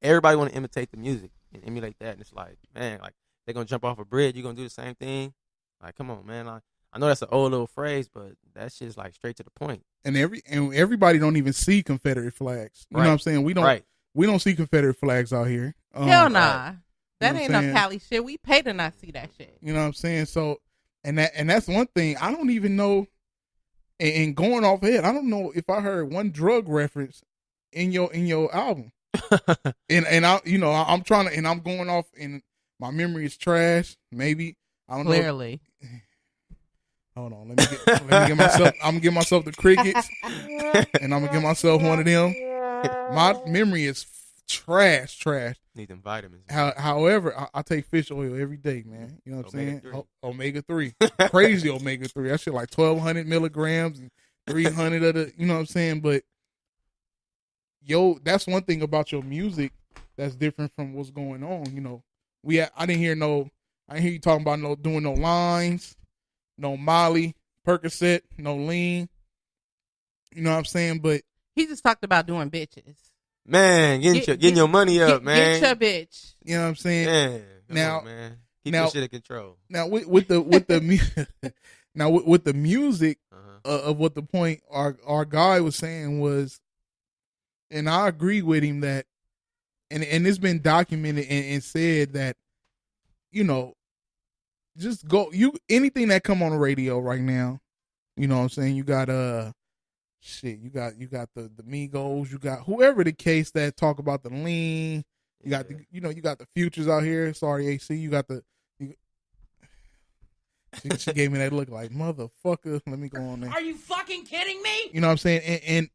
Everybody want to imitate the music and emulate that. And it's like, man, like they're gonna jump off a bridge. You gonna do the same thing? Like, come on, man. I know that's an old little phrase, but that shit's like straight to the point. And everybody don't even see Confederate flags. You know what I'm saying? We don't see Confederate flags out here. Hell nah. That You know ain't what I'm no saying? Cali shit. We pay to not see that shit. You know what I'm saying? So, and that's one thing I don't even know. And going off ahead, I don't know if I heard one drug reference in your album. and I'm trying to, and I'm going off, and my memory is trash. Maybe I don't know. Clearly. Hold on, let me get myself. I'm gonna give myself the crickets, and I'm gonna give myself one of them. My memory is trash. Need them vitamins. However, I take fish oil every day, man. You know what I'm saying? Omega 3, crazy omega 3. That shit like 1,200 milligrams and 300 of the. You know what I'm saying? But that's one thing about your music that's different from what's going on. You know, I didn't hear you talking about doing no lines. No Molly, Percocet, no lean. You know what I'm saying? But he just talked about doing bitches. Man, getting your money up, man. Get your bitch. You know what I'm saying? Yeah. Now, man. Keep your shit in control. Now with the now with the music of what the point our guy was saying was, and I agree with him that, and it's been documented and said that, you know, just go anything that come on the radio right now, you know what I'm saying? You got you got the Migos, you got whoever the case that talk about the lean, You got the, you know, you got the Futures out here. Sorry, AC. You got the. She gave me that look like motherfucker. Let me go on there. Are you fucking kidding me? You know what I'm saying?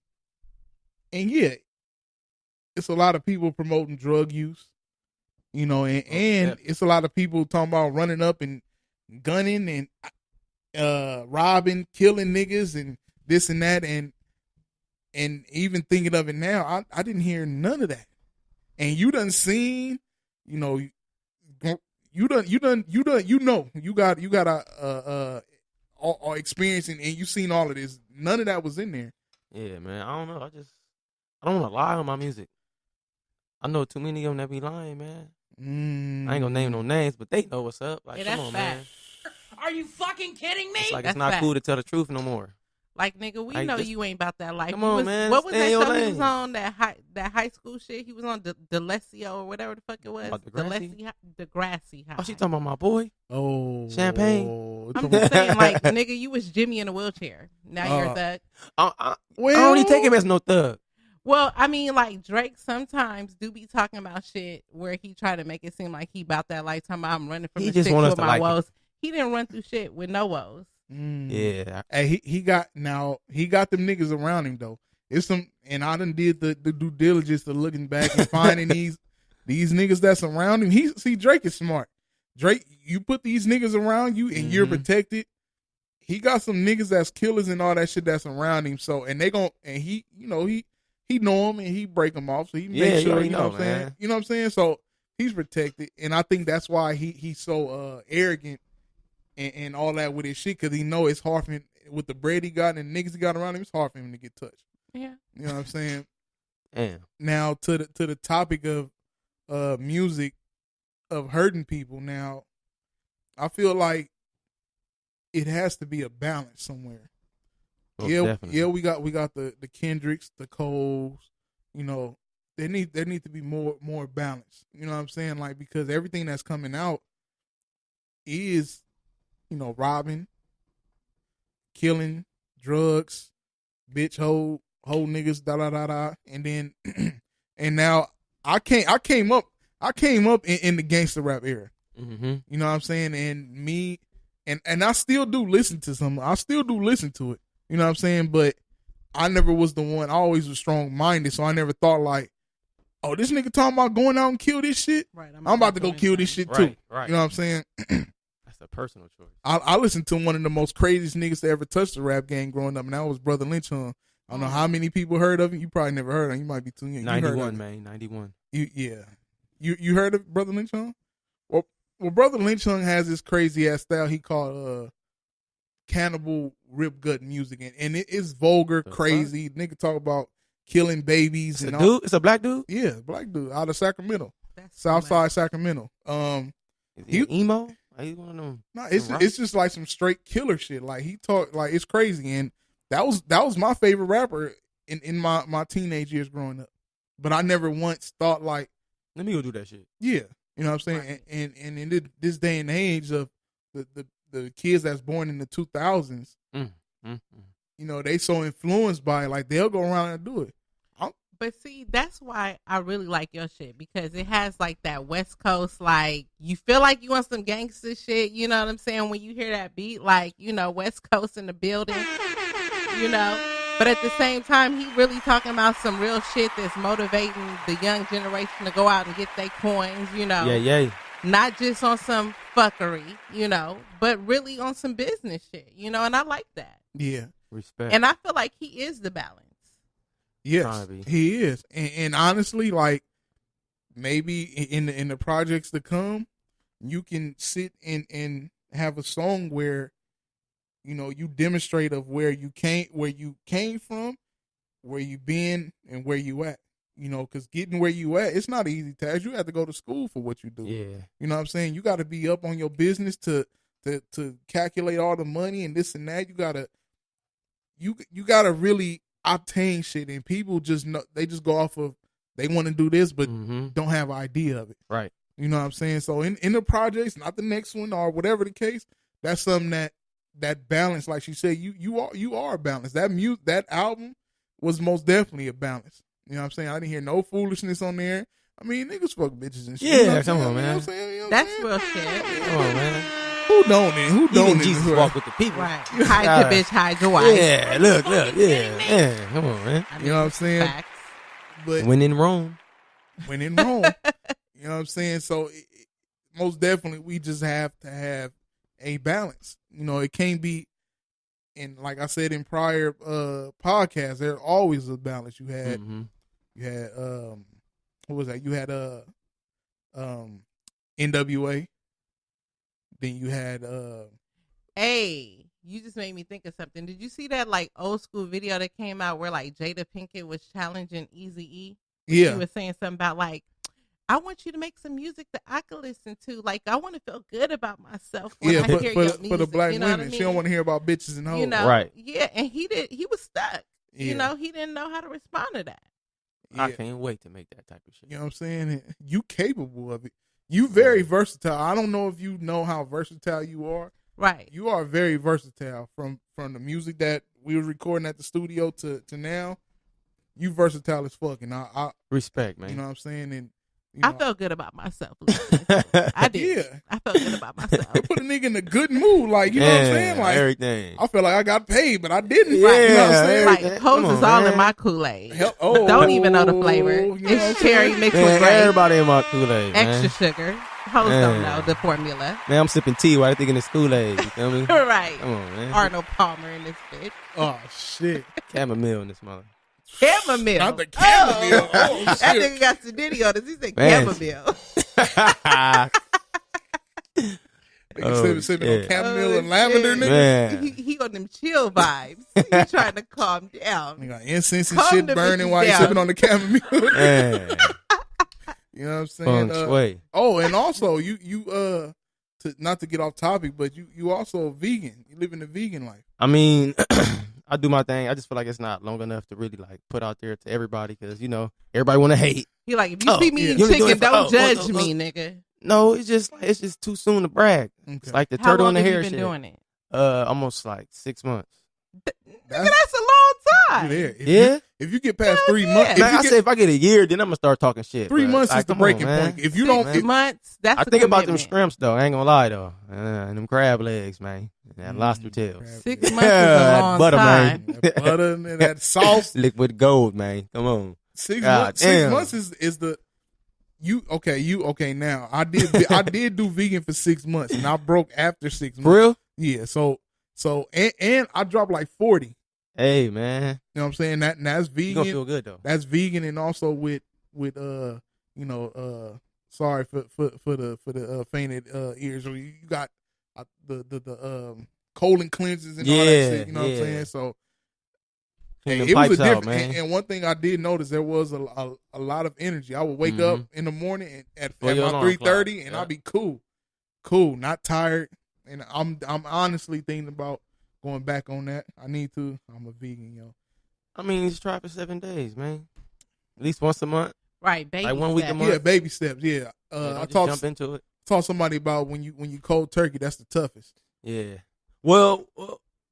And yeah, it's a lot of people promoting drug use. You know, and it's a lot of people talking about running up and gunning and robbing, killing niggas and this and that, and even thinking of it now, I didn't hear none of that. And you done seen, you know, you got a experience and you seen all of this. None of that was in there. Yeah, man. I don't know. I don't want to lie on my music. I know too many of them that be lying, man. I ain't gonna name no names, but they know what's up. Like, Yeah, come on, that's man. Are you fucking kidding me? It's like That's it's not fact. cool to tell the truth no more. Like, nigga, we Like, know just- you ain't about that life. Come You on, was, man. What was Stay in that your show he was lane. on? That high school shit. He was on Delasio or whatever the fuck it was. Oh, Degrassi? Degrassi High. Oh, she talking about my boy? Oh, Champagne? I'm just saying, like, nigga, you was Jimmy in a wheelchair. Now you're a thug. I well, don't even take him as no thug. Well, I mean, like, Drake sometimes do be talking about shit where he try to make it seem like he about that life. Talking about I'm running from He the just sticks want us with to my like it. woes. He didn't run through shit with no woes. Yeah. Hey, he got them niggas around him though. It's some, and I done did the due diligence of looking back and finding these niggas that's around him. Drake is smart. Drake, you put these niggas around you and you're protected. He got some niggas that's killers and all that shit that's around him. So, and they gon' and he, you know, he know him and he break them off. So he Yeah, make you sure, already you know know, what I'm saying? man. You know what I'm saying? So he's protected, and I think that's why he's so arrogant and all that with his shit, because he know it's hard for him with the bread he got and the niggas he got around him. It's hard for him to get touched. Yeah. You know what I'm saying? Damn. Now to the topic of music of hurting people. Now, I feel like it has to be a balance somewhere. Most yeah, definitely. yeah, we got the Kendricks, the Coles. You know, there need to be more balance. You know what I'm saying? Like, because everything that's coming out is, you know, robbing, killing, drugs, bitch, hoe niggas, da da da da, and then and now I came up in the gangster rap era. Mm-hmm. You know what I'm saying? And me and I still do listen to some. I still do listen to it. You know what I'm saying? But I never was the one. I always was strong minded, so I never thought like, oh, this nigga talking about going out and kill this shit. Right. I'm about to go kill this shit too. Right. You know what I'm saying? That's a personal choice. I listened to one of the most craziest niggas to ever touch the rap game growing up, and that was Brother Lynch Hung. I don't know how many people heard of him. You probably never heard of him. You might be too young. You heard of 91, him. man. 91. You heard of Brother Lynch Hung? Well, Brother Lynch Hung has this crazy ass style he called cannibal rip gut music, and it is vulgar, crazy. Nigga talk about killing babies It's and a all. dude? It's a black dude? Yeah, black dude out of Sacramento, That's Southside Sacramento. Is he an emo? Are you one of them? No, it's just like some straight killer shit. Like he talk like it's crazy, and that was my favorite rapper in my teenage years growing up. But I never once thought like, Let me go do that shit. yeah, you know what I'm saying. Right. And in this day and age of the kids that's born in the 2000s, you know, they so influenced by it, like they'll go around and do it. But see, that's why I really like your shit, because it has like that West Coast, like you feel like you want some gangster shit, you know what I'm saying? When you hear that beat, like, you know, West Coast in the building, you know. But at the same time, he really talking about some real shit that's motivating the young generation to go out and get their coins, you know. Yeah. Not just on some fuckery, you know, but really on some business shit, you know, and I like that. Yeah, Respect. And I feel like he is the balance. yes, Trying to be. he is. And honestly, like maybe in the projects to come, you can sit and have a song where, you know, you demonstrate of where you came from, where you been, and where you at. You know, because getting where you at, it's not an easy task. You have to go to school for what you do. Yeah. You know what I'm saying? You got to be up on your business to calculate all the money and this and that. You gotta really obtain shit, and people just know, they just go off of they want to do this, but don't have an idea of it. Right. You know what I'm saying? So in the projects, not the next one or whatever the case, that's something that balance, like she said, you are a balance. That album was most definitely a balance. You know what I'm saying? I didn't hear no foolishness on there. I mean, niggas fuck bitches and shit. Yeah, you know what come I'm on, saying? man. You know what I'm saying? You know what I'm That's saying? real shit. Come on, man. Who don't then? Who don't Even in Jesus this walk with the people. Right. Hide your bitch, hide your wife. Yeah, look, yeah. Come on, man. I You know what I'm saying? Facts. But When in Rome. when in Rome, you know what I'm saying? So most definitely, we just have to have a balance. You know, it can't be. And like I said in prior podcasts, there's always a balance. You had what was that? You had NWA. Then you had Hey, you just made me think of something. Did you see that like old school video that came out where like Jada Pinkett was challenging Eazy-E? yeah. She was saying something about like, I want you to make some music that I could listen to. Like, I want to feel good about myself when I hear your music. For the black you know women, what I mean? she don't want to hear about bitches and hoes. You know, Right. Yeah, and he was stuck. Yeah. You know, he didn't know how to respond to that. Yeah. I can't wait to make that type of shit. You know what I'm saying? You capable of it. You very versatile. I don't know if you know how versatile you are. Right. You are very versatile from the music that we were recording at the studio to now. You versatile as fuck, and I Respect, man. you know what I'm saying? And you I know, felt good about myself. I did. Yeah. I felt good about myself. put a nigga in a good mood, like you know what I'm saying? Like everything. I feel like I got paid, but I didn't. Yeah, you know what I'm saying? Like, Come Hose is on, all man. in my Kool-Aid. Oh, Don't even know the flavor. you know what I'm It's cherry mixed with Man, grape. everybody in my Kool-Aid, man. Extra sugar. Hose don't Man. know the formula. Man, I'm sipping tea while I thinking it's Kool-Aid. You feel me? Right. Come on, man. Arnold Palmer in this bitch. Oh shit! Chamomile in this mother. Chamomile. Not the chamomile. Oh, That shit. nigga got Sadiddy on this. He said Man. chamomile. Nigga sipping on shit. chamomile Oh, and lavender, shit. nigga. Man. He on them chill vibes. He trying to calm down. Nigga got incense and Calm shit the burning bitches while you down. sipping on the chamomile. Man. You know what I'm saying? Feng shui. Oh, and also you to not to get off topic, but you also a vegan. You live in the vegan life. I mean, I do my thing. I just feel like it's not long enough to really like put out there to everybody because, you know, everybody want to hate. He like, if you Oh, see me yeah. eating You only do chicken, it for- don't oh, judge oh, oh, me, oh. nigga. No, it's just too soon to brag. It's Okay. like the How turtle long in the have hair you been shit. doing it? Almost like 6 months. Nigga, that's a long time. You there. Yeah? If you get past Hell 3 yeah. months, Man, I say if I get a year, then I'm gonna start talking shit. 3 but, months like, is the come on, breaking man. point. If you 6 don't, man. months, that's I a think about them commitment. shrimps though. I ain't gonna lie though, and them crab legs, man, and lobster tails. 6 months is a long Butter, time. man. that butter and that sauce. Liquid gold, man. Come on. 6 God months. damn. 6 months is the you okay now. I did do vegan for 6 months and I broke after 6 months. For real? Yeah. So and I dropped like 40. Hey, man, You know what I'm saying? That's you gonna vegan. feel good though. That's vegan and also with sorry for the fainted ears. You got the colon cleanses and all that Yeah, shit. You know what I'm yeah. saying? So Clean them it was a pipes out, different. man. And one thing I did notice there was a lot of energy. I would wake up in the morning and at For your about alarm 3:30 clock, and yeah. I'd be cool, not tired. And I'm honestly thinking about going back on that. I need to. I'm a vegan, yo. I mean, just try for 7 days, man. At least once a month. Right, baby. Like 1 week a steps. month. Yeah, baby steps. Yeah. Yeah, don't I just talked jump into it. somebody about when you cold turkey. That's the toughest. Yeah. Well,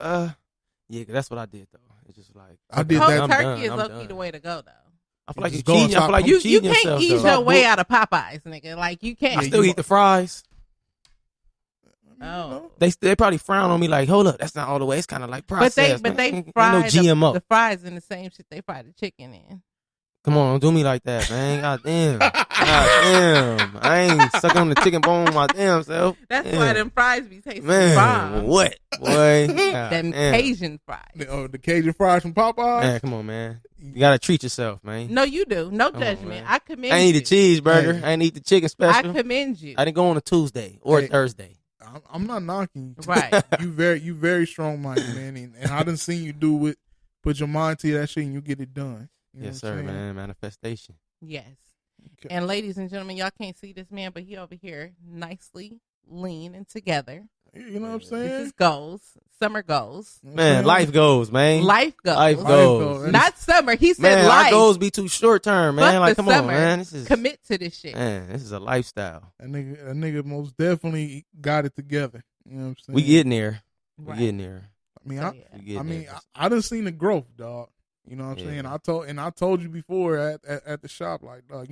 yeah, 'cause that's what I did though. It's just like I did Cold that. I'm turkey done, is I'm low key done. the way to go, though. I feel like Just you go on cheating. I top. feel like You cheating can't yourself, ease though. your way out of Popeyes, nigga. Like, you can't. I still eat the fries. Oh. They probably frown on me like, hold up, that's not all the way. It's kind of like processed. But they man. Ain't fry no GMO. the fries in the same shit they fry the chicken in. Come on, don't do me like that, man. God damn. God damn. I ain't sucking on the chicken bone my damn self. That's Damn. why them fries be tasting Man, bomb. what? Boy. God Them damn. Cajun fries. The Cajun fries from Popeyes. Man, come on, man. You gotta treat yourself, man. No, you do. No Come on, judgment. man. I commend I ain't eat you. a cheeseburger. Hey. I ain't eat the chicken I special. commend you. I didn't go on a Tuesday or a Hey. Thursday. I'm not knocking you. Right. You very strong minded, man. And I done seen you do it. Put your mind to that shit and you get it done. You know Yes, what I'm sir, saying? man. Manifestation. Yes. Okay. And ladies and gentlemen, y'all can't see this man, but he over here nicely lean and together. You know what I'm This saying? is goals. Summer goals. You know what I'm Man, saying? life goes, man. Life goals. Life Life goes. goes. Not summer. He said Man, life. our goals be too short term, man. Fuck Like, the come summer. on, man. This is Commit to this shit. Man, this is a lifestyle. That nigga most definitely got it together. You know what I'm saying? We getting there. We Right. getting there. I mean, So, I, yeah. We getting I mean, there. I done seen the growth, dog. You know what I'm Yeah. saying? I told you before at the shop, like, dog,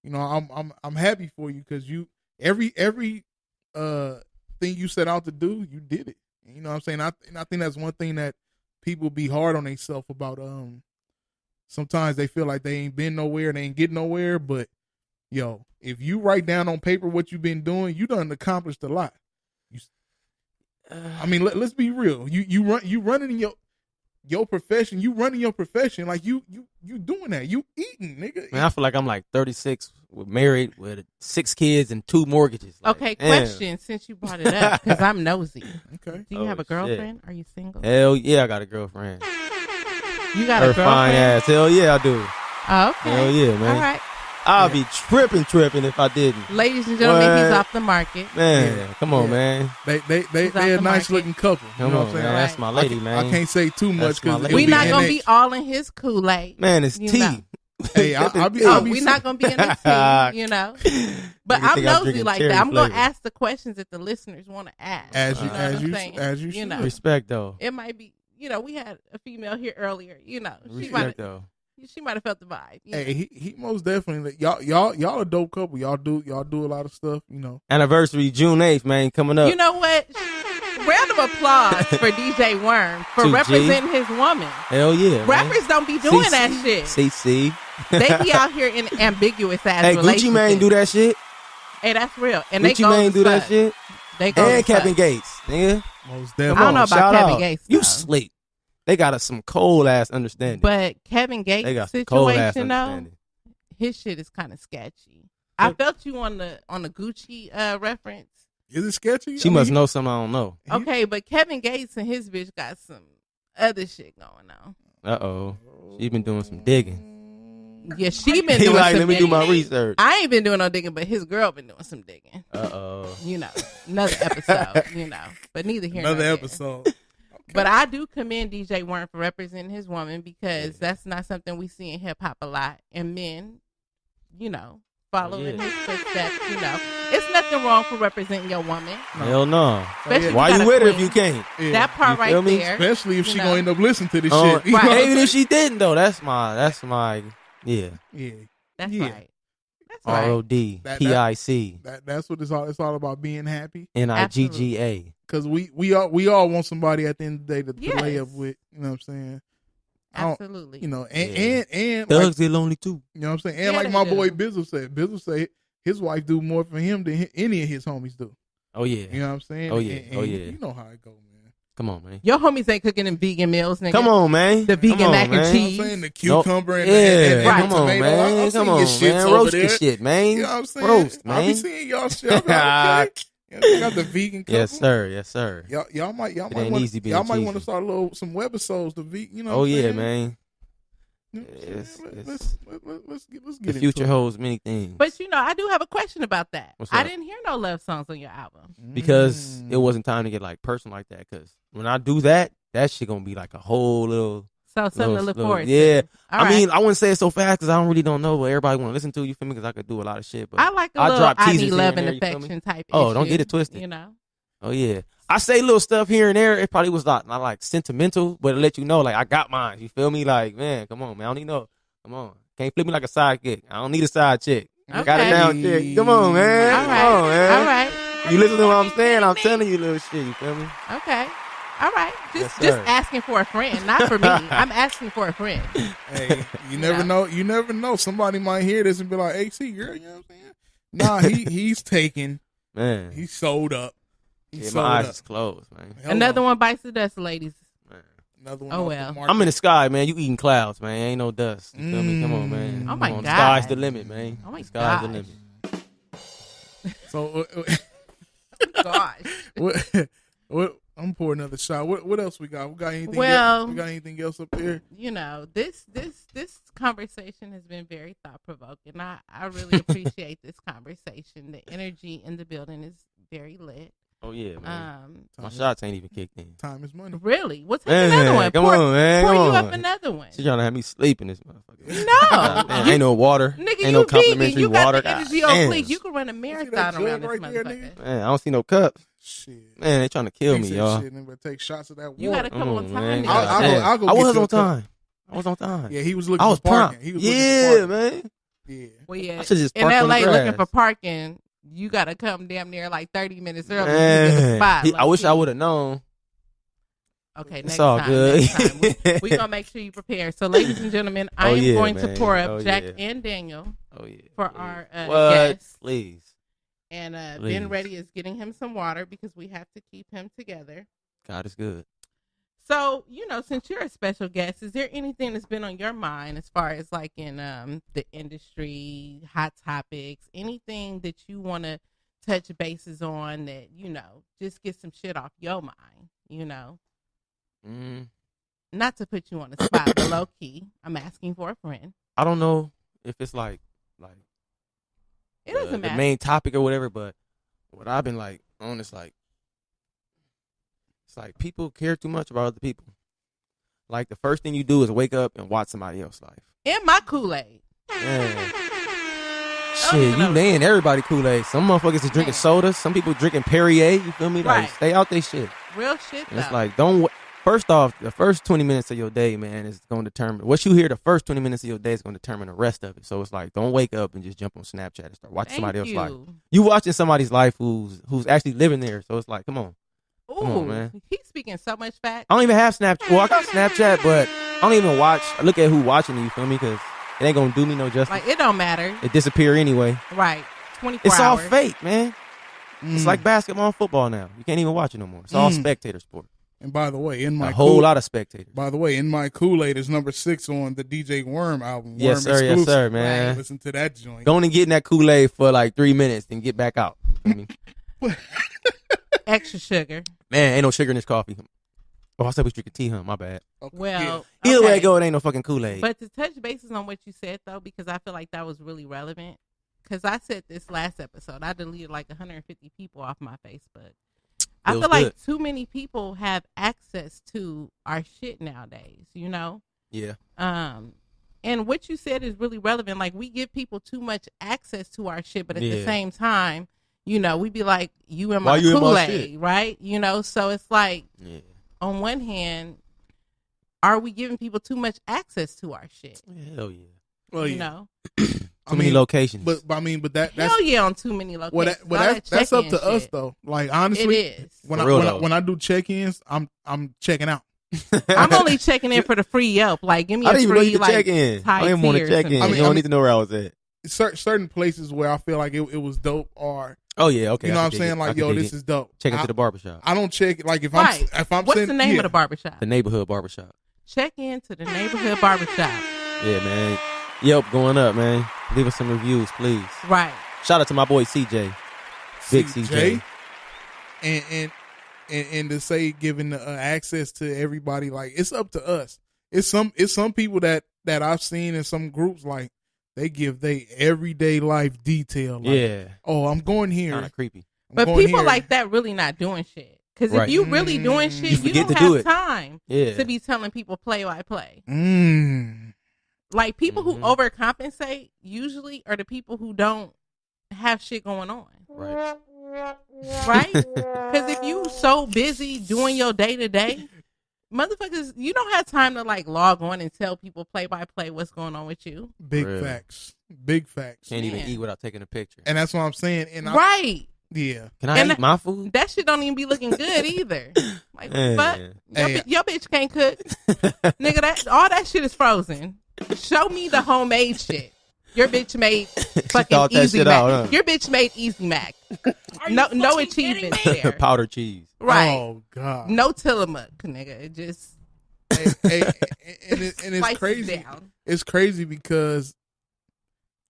you know, I'm happy for you because you every thing you set out to do, you did it. You know what I'm saying? I think that's one thing that people be hard on themselves about. Sometimes they feel like they ain't been nowhere, they ain't getting nowhere. But yo, if you write down on paper what you've been doing, you done accomplished a lot. I mean, let's be real. You running in your profession. You running your profession like you doing that. You eating, nigga. Man, I feel like I'm like 36, married with 6 kids and 2 mortgages. Like, Okay, damn. question since you brought it up because I'm nosy. Okay. Do you have a shit. girlfriend? Are you single? Hell yeah, I got a girlfriend. You got Her a fine girlfriend? ass. Hell yeah, I do. Oh, okay. Hell yeah, man. All right. I'll be tripping if I didn't. Ladies and gentlemen, What? he's off the market. Man, Yeah. come on, Yeah. man. They He's they're off a the nice market. looking couple. Come you know on, what I'm man. saying? That's my lady, man. I can't say too much That's my because lady. We It'll not be gonna be all in his Kool-Aid. Man, it's You tea. know. Hey, I'll be. We're not gonna be in the tea, you know. But Nigga I'm think I'm nosy drinking like cherry that. I'm gonna flavor. ask the questions that the listeners want to ask. as you know what I'm as saying? you You should. know. Respect, though. It might be, you know, we had a female here earlier. You know, Respect, though. she might have felt the vibe. you know. Hey, he most definitely. Y'all a dope couple. Y'all do a lot of stuff. You know. Anniversary, June 8th, man, coming up. You know what? Round of applause for DJ Worm for 2G. representing his woman. Hell yeah, man. Rappers don't be doing CC. that shit. CC. They be out here in ambiguous ass Hey, relationships. Gucci Mane do that shit. Hey, that's real. And they Gucci go Mane to do that fuck. shit. They go And to Kevin fuck. Gates, nigga. Most I definitely. don't know about shout Kevin out. Gates, You though. sleep. They got some cold ass understanding. But Kevin They Gates got some cold ass situation though, understanding. his shit is kind of sketchy. I felt you on the Gucci reference. Is it sketchy? She must know something I don't know. Okay, but Kevin Gates and his bitch got some other shit going on. Uh-oh. She been doing some digging. Yeah, she been He doing like, some let me do digging. my research. I ain't been doing no digging, but his girl been doing some digging. Uh-oh. You know, another episode. You know, but neither here nor Another there. episode. But I do commend DJ Worm for representing his woman because that's not something we see in hip hop a lot. And men, you know, following his footsteps, you know. It's nothing wrong for representing your woman. Hell no. Especially Why if you got a with her if queen. you can't? Yeah. That part You right feel me? there. Especially if you she know. gonna end up listening to this Oh, shit. You know right. what I'm Even if saying? she didn't though, that's my yeah. Yeah. That's Yeah. right. That's right. ROD That- PIC That's what it's all. It's all about being happy. NIGGA. Because we all want somebody at the end of the day to lay up Yes. with. You know what I'm saying? I don't- Absolutely. You know, Yeah. and like, Thugs get lonely too. you know what I'm saying? And Yeah, like they my do. boy Bizzle said his wife do more for him than any of his homies do. Oh yeah. You know what I'm saying? Oh, yeah. And Oh, yeah. You know how it go, man. Come on, man. Your homies ain't cooking them vegan meals, nigga. Come on, man. The vegan Come on, mac and man. You know what cheese. I'm saying? The cucumber and, Yeah, and Right. the come on, tomato. man. I'm Come seeing on, your shits man. over Roast there. the shit, man. You know what I'm saying? Roast, I be man. seeing y'all shit. I'm like, okay. You know, you got the vegan couple. Yes, sir. Yes, sir. Y'all might ain't want easy being y'all might want to cheesy. start some webisodes to vegan. You know? Oh what I'm yeah, saying? man. You know what I'm It's- saying? it's- Let's get The into future it. holds many things. But you know, I do have a question about that. What's I up? didn't hear no love songs on your album. Because it wasn't time to get like personal like that. Because when I do that, that shit gonna be like a whole little. So something to little- look little- forward yeah. to. All I right. mean, I wouldn't say it so fast because I don't really don't know what everybody want to listen to. You feel me? Because I could do a lot of shit. But I like a I little drop I teasers need here love and and there, you feel me? affection type Oh, don't issue, get it twisted. You know? oh yeah, I say little stuff here and there. It probably was not like sentimental, but it let you know like I got mine. You feel me? Like man, come on, man. I don't need no. Come on, can't flip me like a sidekick. I don't need a side chick. I got it Okay. down, chick. Come on, man. All Come right. on, man. All right. You listen to what I'm saying? I'm telling you little shit. You feel me? Okay. All right. Yes, Just sir. asking for a friend, not for me. I'm asking for a friend. Hey, you never know. You never know. Somebody might hear this and be like, "Hey, see, girl, you know what I'm saying?" Nah, he's taken. Man. He's sold up. He's Yeah, sold my eyes up. is closed, man. Hell Another no. one bites the dust, ladies. Man. Another one. Oh, off the well. market. I'm in the sky, man. You eating clouds, man. Ain't no dust. You feel me? Come on, man. Oh, my Come on. God. The sky's the limit, man. Oh, my The sky's the gosh. limit. So, Gosh. what? I'm pouring another shot. What else we got? We got anything? Well- else? We got anything else up there? You know, this conversation has been very thought provoking. I really appreciate this conversation. The energy in the building is very lit. Oh, yeah, man. My Time shots ain't even kicked in. Time is money. Really? What's Man, another one? come on, man. Pour Come you on. up another one. She trying to have me sleep in this motherfucker. No. Man, ain't no water. Nigga, ain't you no vegan. complimentary You got water. the energy God on damn. fleek. You can run a that marathon jug around this right there, motherfucker. nigga? Man, I don't see no cups. Shit. Man, they trying to kill me, Fix that y'all. Shit, nigga, take shots of that water. You gotta come on time. man. nigga. I'll go Damn. I I get was you a on cup. time. I was on time. Yeah, he was looking I was for parking. prompt. He was looking for Yeah, parking. man. Yeah. Well, yeah. I should just In park on the LA, looking grass. for parking, you gotta come damn near like 30 minutes early to get Man, a spot. I wish I low-key. would have known. Okay, It's next all time. good. Next time. We gonna make sure you prepare. So, ladies and gentlemen, I Oh, am yeah, going man. to pour up Oh, Jack yeah. and Daniel Oh yeah. for please. our what? guests. Please. And Ben Please. Ready is getting him some water because we have to keep him together. God is good. So, since you're a special guest, is there anything that's been on your mind as far as like in the industry, hot topics, anything that you want to touch bases on that, just get some shit off your mind, Not to put you on the spot, but low key, I'm asking for a friend. I don't know if it's like It doesn't the matter. main topic or whatever, but what I've been like on is like, it's like people care too much about other people. Like the first thing you do is wake up and watch somebody else's life. In my Kool-Aid. Man. don't Shit, even you know. laying everybody Kool-Aid. Some motherfuckers is drinking Man. soda. Some people drinking Perrier. You feel me? Like, Right. stay out they shit. Real shit, And it's though. like, first off, the first 20 minutes of your day, man, is going to determine what you hear. The first 20 minutes of your day is going to determine the rest of it. So it's like, don't wake up and just jump on Snapchat and start watching somebody else's life. You watching somebody's life who's actually living there. So it's like, come on. Ooh, Come on, man. He's speaking so much fact. I don't even have Snapchat. Well, I got Snapchat, but I don't even watch. I look at who watching it, you feel me? Because it ain't going to do me no justice. Like, it don't matter. It disappear anyway. Right. 24 It's all hours. fake, man. It's like basketball and football now. You can't even watch it no more. It's all spectator sport. And by the way, in my A whole lot of spectators. By the way, in my Kool-Aid is number 6 on the DJ Worm album. Yes, Worm sir. Yes, exclusive. sir, man. Listen to that joint. Go on and get in that Kool-Aid for like 3 minutes, then get back out. You feel me? Extra sugar. Man, ain't no sugar in this coffee. Oh, I said we was drinking tea, huh? My bad. Well, Either way okay. it go, it ain't no fucking Kool-Aid. But to touch bases on what you said, though, because I feel like that was really relevant. Because I said this last episode, I deleted like 150 people off my Facebook. I Feels feel like good. too many people have access to our shit nowadays, Yeah. And what you said is really relevant. Like, we give people too much access to our shit, but at the Yeah. same time, we be like, you in Why my you in my Kool-Aid, shit? right? So it's like, Yeah. on one hand, are we giving people too much access to our shit? Hell yeah. Well, You yeah. know? Too many locations. But that's Hell yeah, on too many locations. well, All that's up check-in to us shit. though. Like It honestly, is. when For real, I though. when I do check-ins, I'm checking out. I'm only checking in for the free Yelp. Like, give me I a didn't even know free, you could like, check in. I Thai didn't want tea to or check something. in. You don't need to know where I was at. Certain places where I feel like it was dope, or Oh yeah, okay. you know I what I'm can dig saying, it. I like, can yo, dig this it. is dope. Check into the barbershop. I don't check like if Right. I'm What's saying, the name yeah. of the barbershop? The neighborhood barbershop. Check into the neighborhood barbershop. Yeah, man. Yelp going up, man. Leave us some reviews, please. Right. Shout out to my boy CJ. Big CJ. and to say giving access to everybody, like, it's up to us. It's some people that I've seen in some groups, like, they give they everyday life detail. Like, Yeah. oh, I'm going here. Kind of creepy. I'm But going people here. like that really not doing shit. Because Right. if you really doing shit, you forget don't to do have it. time Yeah. to be telling people play by play. Like, people Mm-hmm. who overcompensate usually are the people who don't have shit going on. Right. Right? Because if you so busy doing your day to day, motherfuckers, you don't have time to like log on and tell people play by play what's going on with you. Big Real. facts. Big facts. Can't even Man. eat without taking a picture. And that's what I'm saying. And Right. yeah. Can I And eat my food? That shit don't even be looking good either. Like, Man. but Hey. your bitch can't cook. Nigga, all that shit is frozen. Show me the homemade shit. Your bitch made fucking thought that Easy shit Mac. out, huh? Your bitch made Easy Mac. Are you No fucking kidding achievements me? there. Powder cheese. Right. Oh God. No Tillamook, nigga. It just Hey, and it's slices crazy. down. It's crazy because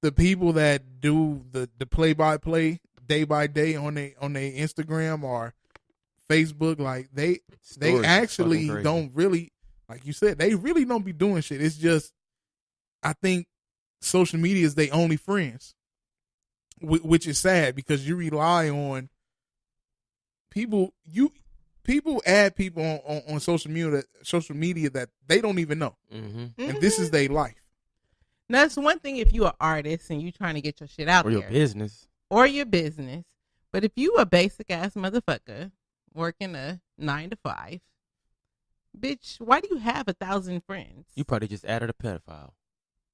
the people that do the play by play day by day on their Instagram or Facebook, like they Stories is actually fucking crazy. don't really, like you said, they really don't be doing shit. It's just, I think social media is their only friends, which is sad because you rely on people. People add people on social media that they don't even know, Mm-hmm. and this is their life. Now, it's one thing if you an artist and you trying to get your shit out Or your there. business. Or your business. But if you a basic ass motherfucker working a 9 to 5, bitch, why do you have 1,000 friends? You probably just added a pedophile.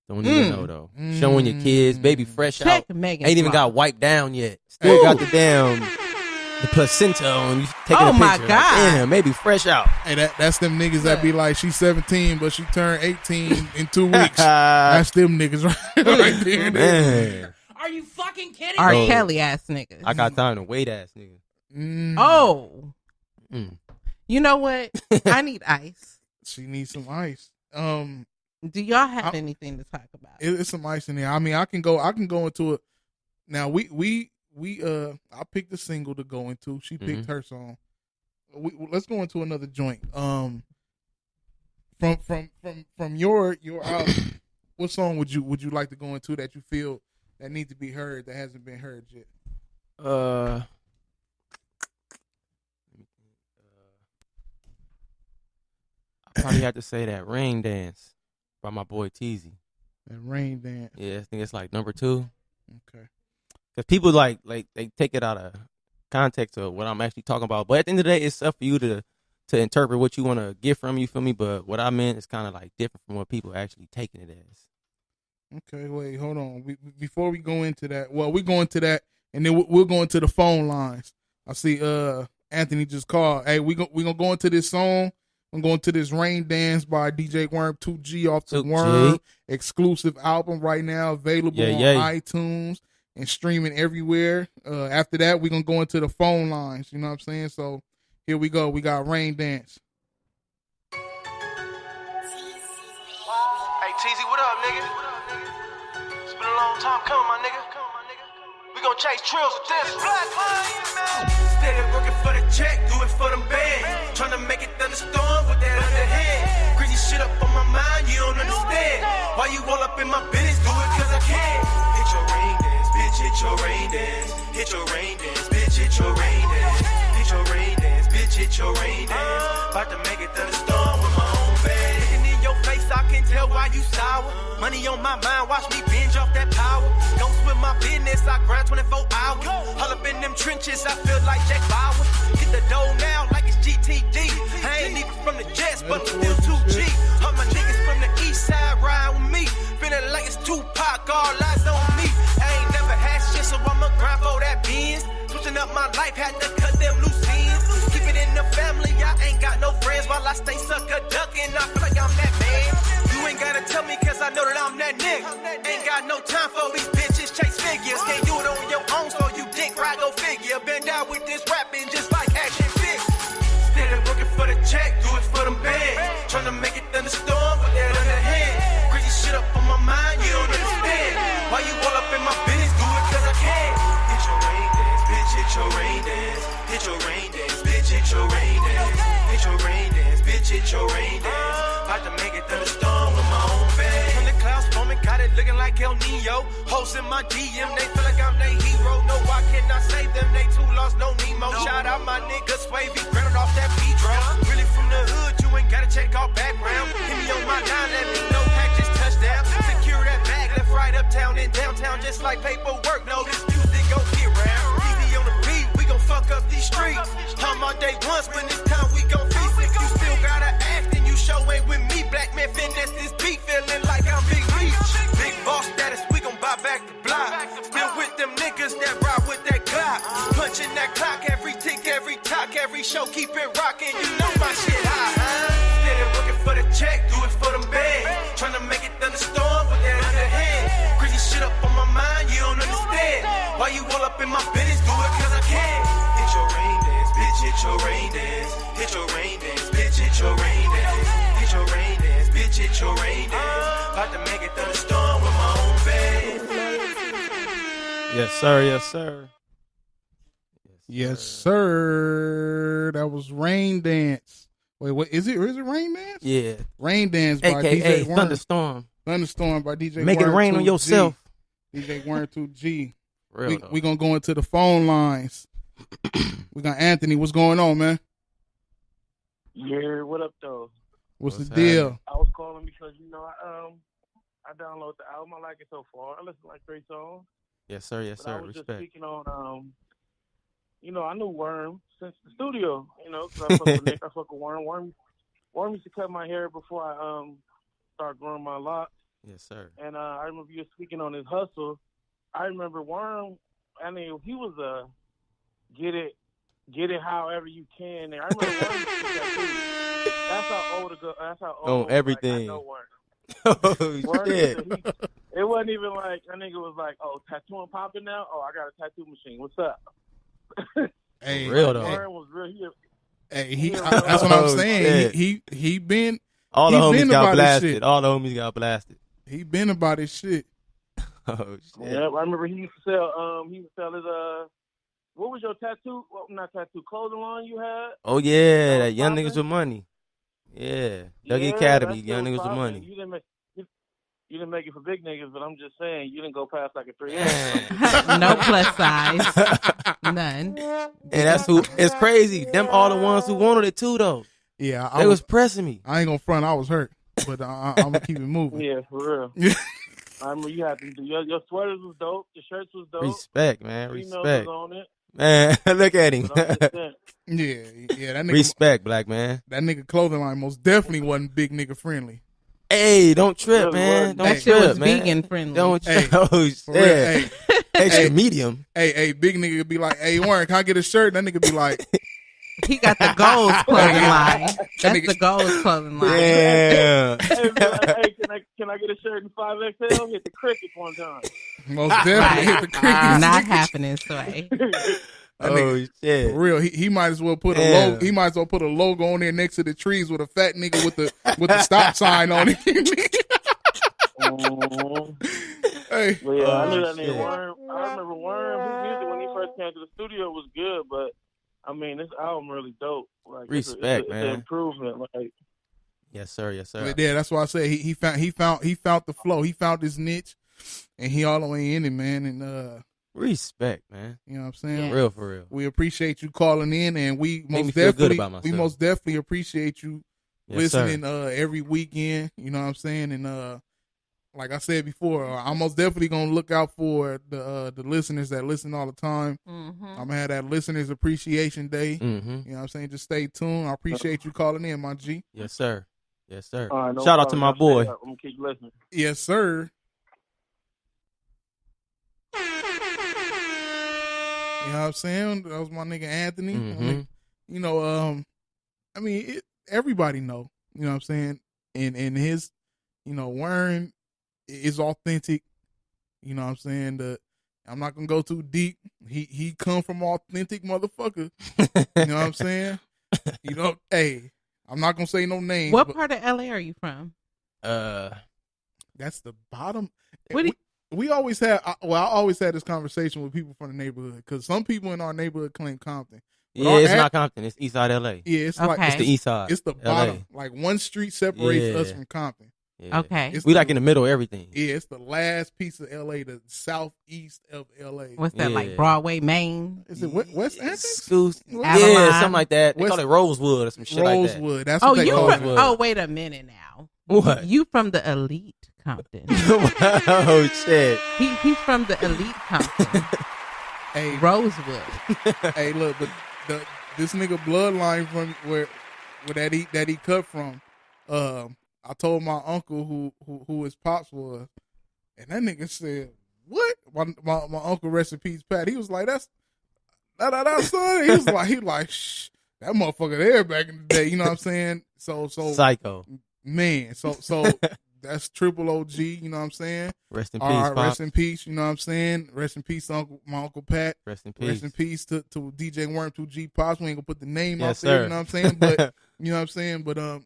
Don't even know though. Showing your kids, baby fresh Check out. Megan's Ain't even blog. got wiped down yet. Still got the placenta on. You taking Oh, a my picture. God. Like, damn, baby fresh out. Hey, that's them niggas that be like, she's 17, but she turned 18 in 2 weeks. That's them niggas right there. Man, Are you fucking kidding R. me? Kelly ass niggas. I got time to wait ass nigga. Oh. Mm. You know what? I need ice. She needs some ice. Do y'all have anything to talk about? It's some ice in there. I mean, I can go into it. Now I picked a single to go into. She picked her song. Let's go into another joint. From your album, what song would you like to go into that you feel that needs to be heard that hasn't been heard yet? I probably have to say that Rain Dance by my boy Teezy. That Rain Dance. Yeah, I think it's like number 2. Okay. Because people like they take it out of context of what I'm actually talking about. But at the end of the day, it's up for you to interpret what you want to get from you, feel me? But what I meant is kind of like different from what people are actually taking it as. Okay, wait, hold on. Before we go into that, we go into that, and then we'll go into the phone lines. I see Anthony just called. Hey, we gonna go into this song. I'm going to this Rain Dance by DJ Worm 2G off the 2G. Worm exclusive album right now, available on iTunes and streaming everywhere. After that, we're going to go into the phone lines. You know what I'm saying? So here we go. We got Rain Dance. Hey, TZ, what up, nigga? It's been a long time coming, my nigga. We gon' chase trills with this. Steady working for the check, do it for them bands. Tryna make it thunderstorm with that underhand. Crazy shit up on my mind, you don't understand. Why you all up in my business, do it cause I can. Hit your rain dance, bitch, hit your rain dance. Hit your rain dance, bitch, hit your rain dance. Hit your rain dance, bitch, hit your rain dance. About to make it thunderstorm with my own band. Looking in your face, I can tell why you sour. Money on my mind, watch me binge off that power. Don't swim my business, I grind 24 hours. All up in them trenches, I feel like Jack Bauer. Hit the dough now like it's GTD. I ain't even from the Jets, but I'm still 2G. All my niggas from the east side ride with me. Feeling like it's Tupac, all eyes on me. I ain't never had shit, so I'ma grind for that Benz. Switching up my life, had to cut them loose ends. Keep it in the family, I ain't got no friends. While I stay sucker ducking, I feel like I'm that man. You ain't gotta tell me cause I know that I'm that nigga. Ain't got no time for these bitches chase figures. Can't do it on your own, so you dick ride, go figure. Been down with this rapping just like action figures. Steady working for the check, do it for them bands. Tryna make it thunderstorm with that underhand. Crazy shit up on my mind, you don't understand. Why you all up in my business, do it cause I can. Hit your rain dance, bitch, hit your rain dance. Hit your rain dance, bitch, hit your rain dance. Hit your rain dance, bitch, hit your rain dance. About to make it thunderstorm with my own band. From the clouds forming, got it looking like El Nino. Hoes in my DM, they feel like I'm their hero. No, I cannot save them, they too lost, no Nemo. Shout out my nigga Swavy, grounded off that Pedro. Really from the hood, you ain't gotta check out background. Hit me on my line, let me know, pack just touchdown. Secure that bag, left right uptown and downtown, just like paperwork. No, this music gon' get round. Easy on the beat, we gon' fuck up these streets. I'm on day once, when it's time we gon' feast. If you still gotta act, then you show ain't with me. Black man finesse this beat, feeling like I'm Big Reach. Big boss status, we gon' buy back the block. Still with them niggas that ride with that Glock. Punching that clock, every tick, every talk, every show, keep it rocking. You know my shit high, Steady working for the check, do it for them bands. Tryna make it thunderstorm with that underhand. Crazy shit up on my mind, you don't understand. Why you all up in my business, do it cause I can. Hit your rain dance, bitch, hit your rain dance. Hit your rain dance, bitch, hit your rain dance. Hit your rain dance, bitch, hit your rain dance. About to make it thunderstorm with my own band. Yes, sir. Yes, sir. Yes, sir. That was Rain Dance. Wait, what is it? Is it Rain Dance? Yeah. Rain Dance by AKA DJ Worm. Thunderstorm. Thunderstorm by DJ Make it Worm rain on 2G. yourself. DJ Worm 2G. Real We gonna go into the phone lines. We got Anthony. What's going on, man? Yeah, what up, though? What's the What's deal? I was calling because, I downloaded the album. I like it so far. I listened to like 3 songs. Yes, sir. Yes, But I sir. was just Respect. speaking on, I knew Worm since the studio, because I fuck with Nick. I fuck with Worm. Worm used to cut my hair before I started growing my locks. Yes, sir. And I remember you speaking on his hustle. I remember Worm. I mean, he was a get it however you can. And I remember Worm used to do that too. That's how old ago. That's how old. On everything. Like, I know Worm. Oh Worm shit. it wasn't even like a nigga was like, "Oh, tattooing popping now. Oh, I got a tattoo machine. What's up?" Hey, Real though. Worm was real. That's what I'm Oh, saying. shit. He been All the He homies been got about his blasted. shit. All the homies got blasted. he been about his shit. Oh shit. Yeah, I remember he used to sell. He used to sell his What was your tattoo? Well, not tattoo. Clothing line you had? Oh yeah, That that was young poppin'? niggas with money. Yeah, Dougie Yeah, Academy, that young shit was niggas with poppin'. money. You didn't make it for big niggas, but I'm just saying you didn't go past like a 3. No plus size. None. And that's who. It's crazy. Them all the ones who wanted it too, though. Yeah, They was pressing me. I ain't gonna front. I was hurt, but I'm gonna keep it moving. Yeah, for real. I remember you had to do your sweaters was dope. Your shirts was dope. Respect, man. Females Respect, was on it. man. Look at him. But I'm just saying. Yeah. That nigga, Respect, black man. that nigga clothing line most definitely wasn't big nigga friendly. Hey, don't trip, Really man. was. Don't That shit trip, was man. vegan friendly. Don't Hey, trip. Oh For real. shit. Extra Hey, medium. hey, big nigga would be like, "Hey, Warren, can I get a shirt?" That nigga be like, He got the goals clothing line. That's nigga- the goals clothing line. Yeah. Hey, be like, hey, can I get a shirt in 5XL? Hit the cricket one time. most definitely hit the crickets. Not happening, Sway. That Oh nigga- shit. For real, he might as well put a Damn. logo. He might as well put a logo on there next to the trees with a fat nigga with the stop sign on it. Hey, Well, yeah, I knew that shit. nigga Worm. I remember Worm. His music when he first came to the studio was good, but I mean, this album really dope. Like, Respect, it's man. an improvement. Like, Yes, sir. Yes, sir. but yeah, that's why I say he found the flow. He found his niche, and he all the way in it, man. And Respect, man. you know what I'm saying. Yeah. Real for real. We appreciate you calling in, and we me most feel good definitely about we myself. most definitely appreciate you Yes, sir. listening every weekend. You know what I'm saying, and like I said before, I'm most definitely gonna look out for the listeners that listen all the time. Mm-hmm. I'm gonna have that listeners appreciation day. Mm-hmm. You know what I'm saying? Just stay tuned. I appreciate you calling in, my G. Yes, sir. Yes, sir. all right, no Shout out to problem. my Y'all boy. stay up. I'm gonna keep listening. Yes, sir. You know what I'm saying? That was my nigga Anthony. Mhm. You know, I mean, everybody know. You know what I'm saying? And his, Warren is authentic. You know what I'm saying? I'm not gonna go too deep. He come from authentic motherfucker. You know what I'm saying? Hey, I'm not gonna say no names. What but part of LA are you from? that's the bottom. What do you- We always have. I always had this conversation with people from the neighborhood because some people in our neighborhood claim Compton. But Yeah, our it's ad- not Compton. It's East Side LA. Yeah, it's Okay. like It's the East Side. it's the LA. bottom. Like one street separates us Yeah. from Compton. Yeah. Okay. It's We the- like in the middle of everything. Yeah, it's the last piece of LA, the southeast of LA. What's that, Yeah. like Broadway, Main? Is it West Hampton? Excuse- What? Yeah, Avalon. something like that. They West- call it Rosewood or some shit like that. Rosewood. That's Oh, what they you call from? it. Rosewood. Oh, wait a minute now. What? You from the elite Compton? Oh shit. He's from the elite Compton, Hey, Rosewood. hey, look, but this nigga bloodline from where that he cut from. I told my uncle who his pops was, and that nigga said, "What?" My uncle, rest in peace, Pat. He was like, "That's son." He was like, "Shh, that motherfucker there back in the day." You know what I'm saying? So Psycho. man, so that's triple OG. You know what I'm saying? Rest in All peace, right, Pop. rest in peace. You know what I'm saying? Rest in peace, my uncle Pat. Rest in peace. Rest in peace to DJ Worm, to G Pops. We ain't gonna put the name Yes, out there, sir. you know what I'm saying? But you know what I'm saying? But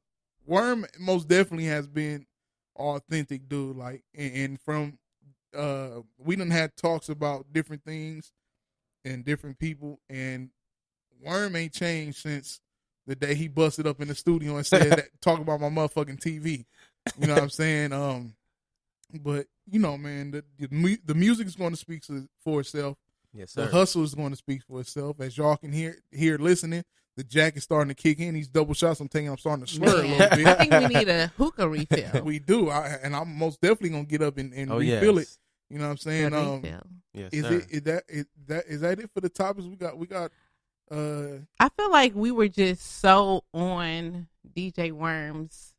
Worm most definitely has been authentic dude. Like and from we done had talks about different things and different people, and Worm ain't changed since the day he busted up in the studio and said that talking about my motherfucking TV. You know what I'm saying? But you know, man, the music is going to speak for itself. Yes, The sir. hustle is going to speak for itself. As y'all can hear listening, the jack is starting to kick in. These double shots I'm taking, I'm starting to slur a Man, little I bit. think we need a hookah refill. We do, and I'm most definitely gonna get up and Oh, refill yes. it. You know what I'm saying? A refill. Yes, Is sir. is that it for the topics we got? I feel like we were just so on DJ Worms.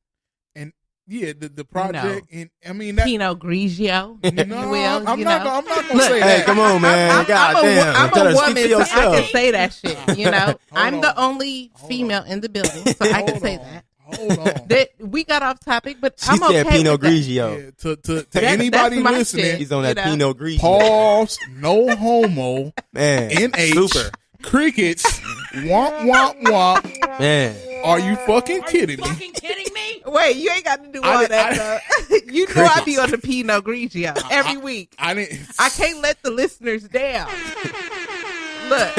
Yeah, the project, and I mean that. Pinot Grigio. No, Will, I'm you not. know? I'm not gonna Look, say Hey, that. come on, man. God damn. I'm Tell a her, speak woman, for so I yourself. can say that shit. You know, I'm the on. only female in the building, so I can Hold say on. that. Hold on. That we got off topic, but She I'm said okay Pinot with that. Grigio. Yeah, to That's anybody my listening, shit. He's on You that know? Pinot Grigio. pause, no homo, Man, NH, super. crickets, womp, womp, womp. Man, Are you fucking Are kidding you me? fucking kidding me? Wait, you ain't got to do I all did- that. though. You know I be on the Pinot Grigio every week. I didn't. I can't let the listeners down. Look,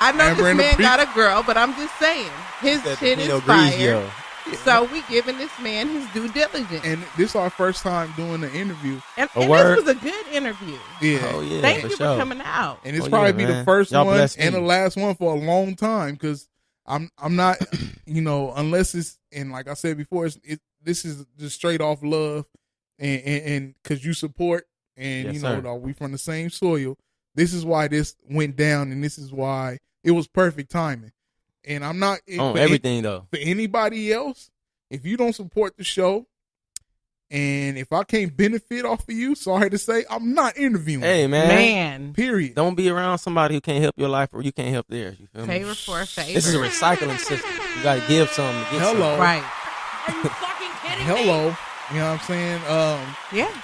I know Amber this and the man Pre- got a girl, but I'm just saying his said the shit is Pinot fire. Grigio. So we giving this man his due diligence, And this is our first time doing the interview. and word. this was a good interview. Yeah. Oh yeah, Thank for you sure. for coming out. And it's Oh, probably yeah, be the man. first Y'all one blessed and me. the last one for a long time because I'm not, unless it's, and like I said before, this is just straight off love and because you support and Yes, sir. dog, we from the same soil. This is why this went down, and this is why it was perfect timing. And I'm not On for everything though. for anybody else. If you don't support the show, and if I can't benefit off of you, sorry to say, I'm not interviewing. Hey man, Man, Period. don't be around somebody who can't help your life or you can't help theirs. You feel me? favor for a favor. This is a recycling system. You got to give something to get Hello. something. right. Are you fucking kidding me? Hello. You know what I'm saying? Yeah.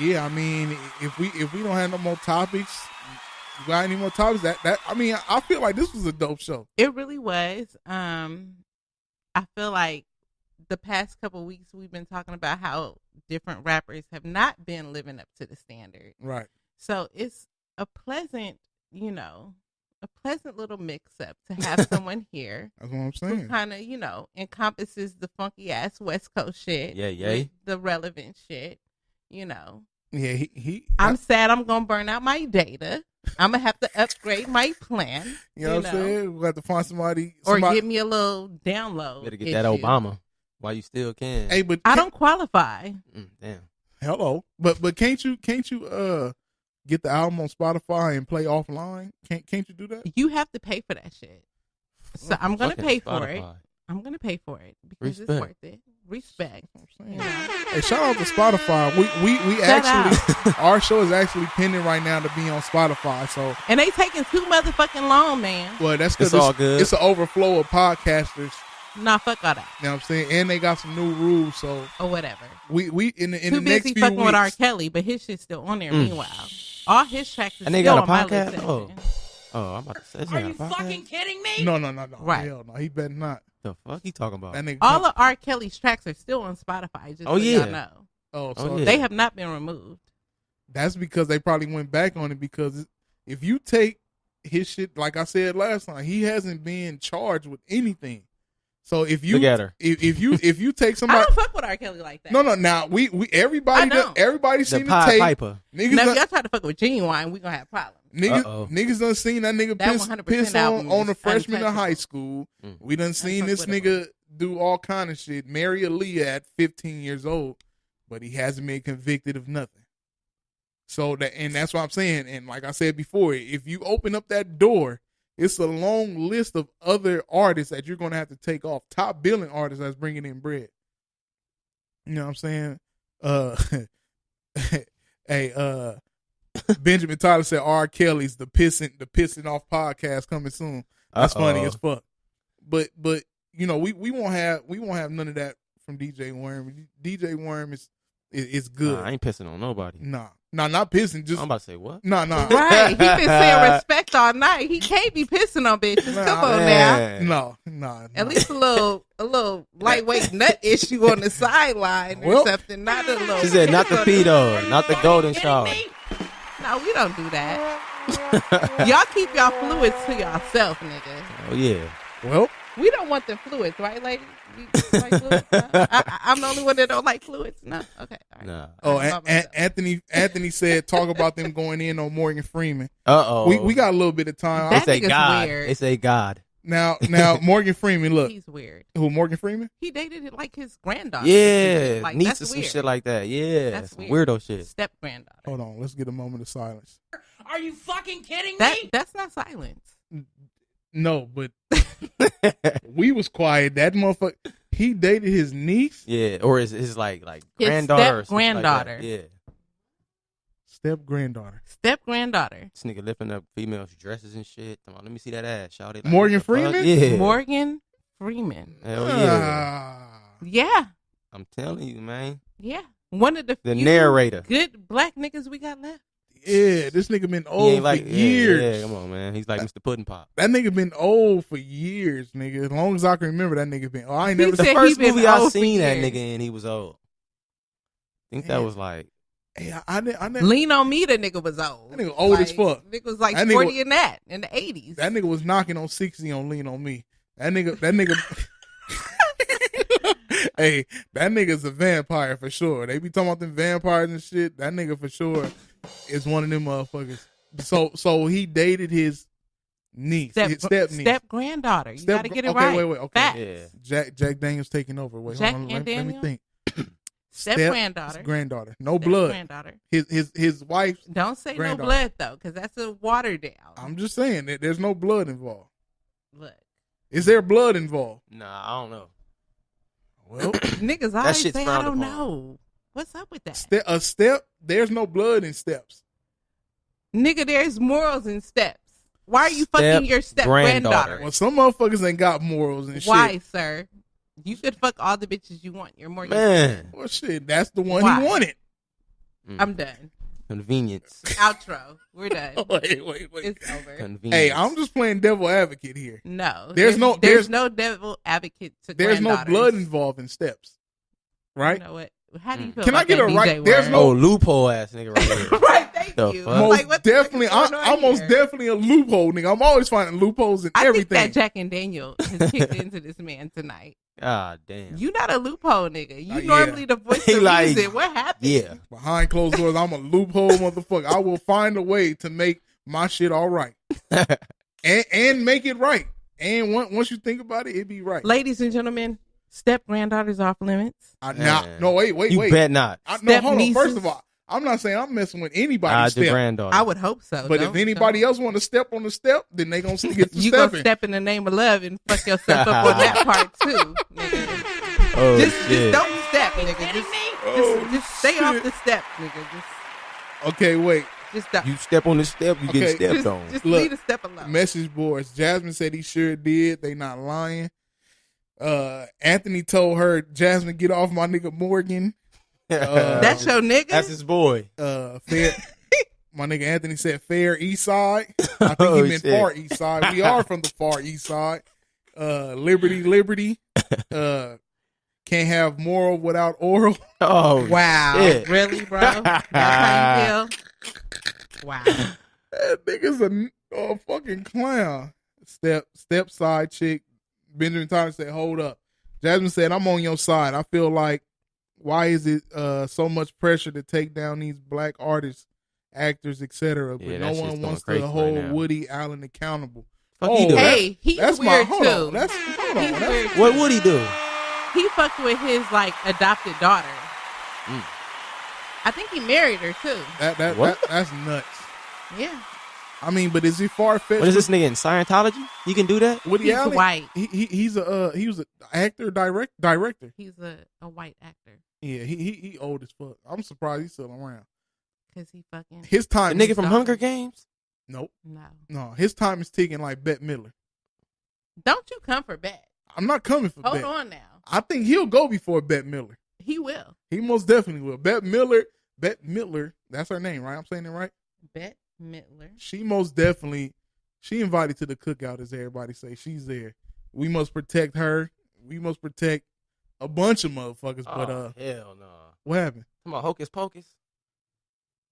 Yeah, I mean, if we don't have no more topics, you got any more topics? That I mean, I feel like this was a dope show. It really was. I feel like the past couple of weeks we've been talking about how different rappers have not been living up to the standard. Right. So it's a pleasant, a pleasant little mix up to have someone here That's what I'm who saying. kind of, encompasses the funky ass West Coast shit. Yeah, yeah. with the relevant shit, Yeah, he I'm sad I'm going to burn out my data. I'm going to have to upgrade my plan. you know what I'm saying? We got to find somebody Or give me a little download. Better get that issue. Obama while you still can. Hey, but I don't qualify. Damn. hello. But can't you get the album on Spotify and play offline? Can't you do that? You have to pay for that shit. So I'm going to Fucking pay for it. Spotify. I'm going to pay for it because it's Respect. worth it. Respect. That's what I'm You saying. know? Hey, shout out to Spotify. We Shout actually our show is actually pending right now to be on Spotify. So And they taking too motherfucking long, man. well, that's because It's all good. It's an overflow of podcasters. Nah, fuck all that. You know what I'm saying? And they got some new rules. So Or whatever. we in the Too next busy few fucking weeks. with R. Kelly, but his shit's still on there meanwhile. All his tracks is And they still got a on my podcast? list. Oh. Oh, I'm about to say this Are nigga you got a podcast? fucking kidding me? No. Right. Hell no. He better not. The fuck you talking about? That nigga All of R. Kelly's tracks are still on Spotify, just Oh, so yeah. y'all know. so Oh, yeah. They have not been removed. that's because they probably went back on it because if you take his shit, like I said last time, he hasn't been charged with anything. So if you Look at her. if you take I somebody, don't fuck with R. Kelly like that. no, now we everybody I don't. everybody The seen the Pied tape. Piper. Niggas Now, if done, y'all try to fuck with Genuine, we gonna have problems. Uh-oh. niggas done seen that nigga That piss, 100% piss album on a is freshman in untouchable. high school. Mm. We done seen this nigga do all kind of shit. Marry Aaliyah at 15 years old, but he hasn't been convicted of nothing. So that's what I'm saying. And like I said before, if you open up that door, it's a long list of other artists that you're gonna have to take off. Top billing artists that's bringing in bread. You know what I'm saying? Hey, Benjamin Tyler said R. Kelly's the pissing off podcast coming soon. That's funny as fuck. But we won't have none of that from DJ Worm. DJ Worm is good. Nah, I ain't pissing on nobody. Nah, not pissing. Just I'm about to say what? nah. Right. He been saying respect all night. He can't be pissing on bitches. Nah, Come on now. Man. No. At least a little lightweight nut issue on the sideline or Well- something. Not a little. She said not the pedo, not the golden Kidding shower. me? No, we don't do that. Y'all keep y'all fluids to yourself, nigga. Oh yeah. Well, We don't want the fluids, right, ladies? You like fluids? No? I'm the only one that don't like fluids. No, okay. All right. Nah. oh, I love myself. Anthony said talk about them going in on Morgan Freeman. Uh-oh. We got a little bit of time. That They say nigga's God. weird. They say God. Now Morgan Freeman. Look, He's weird. who Morgan Freeman? He dated like his granddaughter. Yeah. like Niece that's or some weird. shit like that. Yeah. That's Some weird. weirdo shit. Step granddaughter. Hold on, let's get a moment of silence. Are you fucking kidding That me? that's not silence. No, but we was quiet. That motherfucker. He dated his niece, Yeah, or his like His granddaughter, or something step-granddaughter. Like that. Yeah, Step granddaughter. this nigga lifting up females' dresses and shit. Come on, let me see that ass, shout it. Morgan Freeman? Yeah, Morgan Freeman. Hell yeah. Ah. Yeah. I'm telling you, man. Yeah. One of the The few narrator. good black niggas we got left. Yeah, this nigga been He old ain't for like years. Yeah, come on, man. He's like Mr. Pudding Pop. That nigga been old for years, nigga. As long as I can remember, that nigga been. Oh, I ain't He never. said seen he First been movie I old for seen that years. nigga in, he was old. I think Damn. that was like Hey, I never. Lean on Me, the nigga was old. That nigga old as fuck. Nigga was like That nigga 40 was- in that in the 80s. That nigga was knocking on 60 on Lean on Me. That nigga. Hey, that nigga's a vampire for sure. They be talking about them vampires and shit. That nigga for sure is one of them motherfuckers. So he dated his niece, his step niece. Step granddaughter. You Step- gotta get it okay, right. wait, okay. Facts. yeah. Jack Daniels taking over. Wait, Jack hold on. and Let me Daniel? think. Step Step- granddaughter. Granddaughter. No Step blood. Granddaughter. His wife. Don't say no Granddaughter. blood though, because that's a watered down. I'm just saying that there's no blood involved. Look, Is there blood involved? Nah, I don't know. Well, niggas always shit's say I frowned don't upon. know. What's up with that? a step. There's no blood in steps. Nigga, there's morals in steps. Why are you Step fucking your step granddaughter? Well, some motherfuckers ain't got morals and Why, shit. sir? You could fuck all the bitches you want. You're more. Man, Well, shit, that's the one Why? he wanted. I'm done. convenience. Outro. We're done. Wait. It's over. Convenience. Hey, I'm just playing devil advocate here. No. There's there's no devil advocate to There's no granddaughters. blood involved in steps, right? You know what? How do you feel Can I about get that, a right- DJ there's Word? no- Oh, loophole ass nigga right here. Right, thank The you. fuck? I'm Most like, what the fuck definitely, is going on I'm most here? definitely a loophole, nigga. I'm always finding loopholes in I everything. think that Jack and Daniel has kicked into this man tonight. God damn. You not a loophole nigga. You Yeah. normally the voice He of like- reason. What happened? Yeah. Behind closed doors, I'm a loophole motherfucker. I will find a way to make my shit all right and make it right. And once you think about it, it be right. Ladies and gentlemen, step granddaughters off limits. Man. No, wait. You bet not. No, Step hold on. nieces. First of all, I'm not saying I'm messing with anybody's Your step. granddaughter. I would hope so. But if Don't- anybody don't. else want to step on the step, then they gonna get to you gonna stepping. step in the name of love and fuck yourself up on that part too, nigga. Oh, Just shit. don't step, nigga. Just stay off the step, nigga. Okay, wait. Just don't. You step on the step, you Okay. get stepped Just, on. just Look, leave the step alone. Message boards. Jasmine said he sure did. They not lying. Anthony told her, Jasmine, get off my nigga Morgan. That's your nigga. That's his boy. Fair. My nigga Anthony said fair east side. I think Oh, he meant shit. far east side. We are from the far east side. Liberty. Can't have moral without oral. Oh, Wow. shit. Really, bro? That's how you feel? Wow. That nigga's a fucking clown. Step side chick. Benjamin Thomas said, hold up. Jasmine said, I'm on your side. I feel like, why is it so much pressure to take down these black artists, actors, etc.? But Yeah, no that shit's one going wants crazy to right hold now. Woody Allen accountable. Fuck he do. Hey, he's that's weird hold too. on. Hold on. He's That's- weird What too. would he do? He fucked with his like adopted daughter. Mm. I think he married her too. What? that's nuts. Yeah. I mean, but is he far fetched? What is this nigga in Scientology? You can do that? Woody He's Allen? white. He was an actor, director. He's a white actor Yeah, he old as fuck. I'm surprised he's still around. because he fucking His The time. nigga from Stop. Hunger Games? Nope. no. His time is ticking like Bette Midler. Don't you come for Bette. I'm not coming for Hold Bette. on now. I think he'll go before Bette Midler. He will. He most definitely will. Bette Midler, that's her name, right? I'm saying it right? Bette Midler. She most definitely, she invited to the cookout, as everybody say. She's there. We must protect her. We must protect a bunch of motherfuckers. But hell no. what happened? Come on, Hocus Pocus.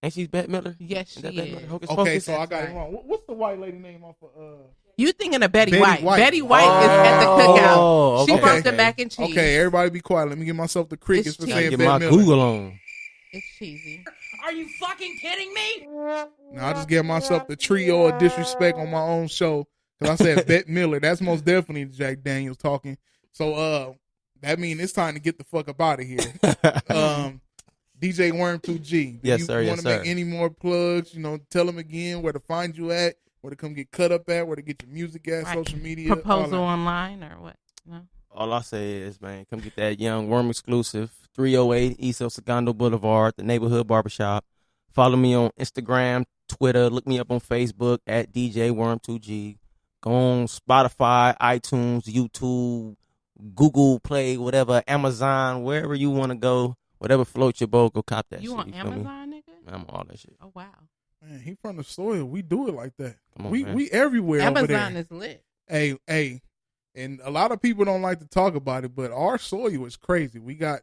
Ain't she Bette Midler? Yes, Ain't that she Bette is. Midler? Hocus Okay, Pocus? so I That's got it right. wrong. What's the white lady name off of? You thinking of Betty, Betty White? White. Betty White is at the cookout. Oh, She okay. brought the mac and cheese. Okay, everybody be quiet. Let me give myself the crickets It's for cheesy. Gotta saying get my Bette Midler. Google on. It's cheesy. Are you fucking kidding me? Now, I just gave myself the trio of disrespect on my own show because I said Bette Midler. That's most definitely Jack Daniels talking. So that means it's time to get the fuck up out of here. DJ Worm 2G. Yes, sir, You yes, want to make sir. any more plugs? Tell them again where to find you at, where to come get cut up at, where to get your music at, Right. social media. all Proposal that. online or what? No. All I say is, man, come get that Young Worm exclusive. 308 East El Segundo Boulevard, the neighborhood barbershop. Follow me on Instagram, Twitter. Look me up on Facebook at DJ Worm2G. Go on Spotify, iTunes, YouTube, Google Play, whatever, Amazon, wherever you want to go. Whatever floats your boat, go cop that You shit. on You feel me? Amazon, nigga? I'm on all that shit. Oh wow. Man, he from the soil. We do it like that. Come on, we man. we everywhere over Amazon there. is lit. Hey, and a lot of people don't like to talk about it, but our soil is crazy. We got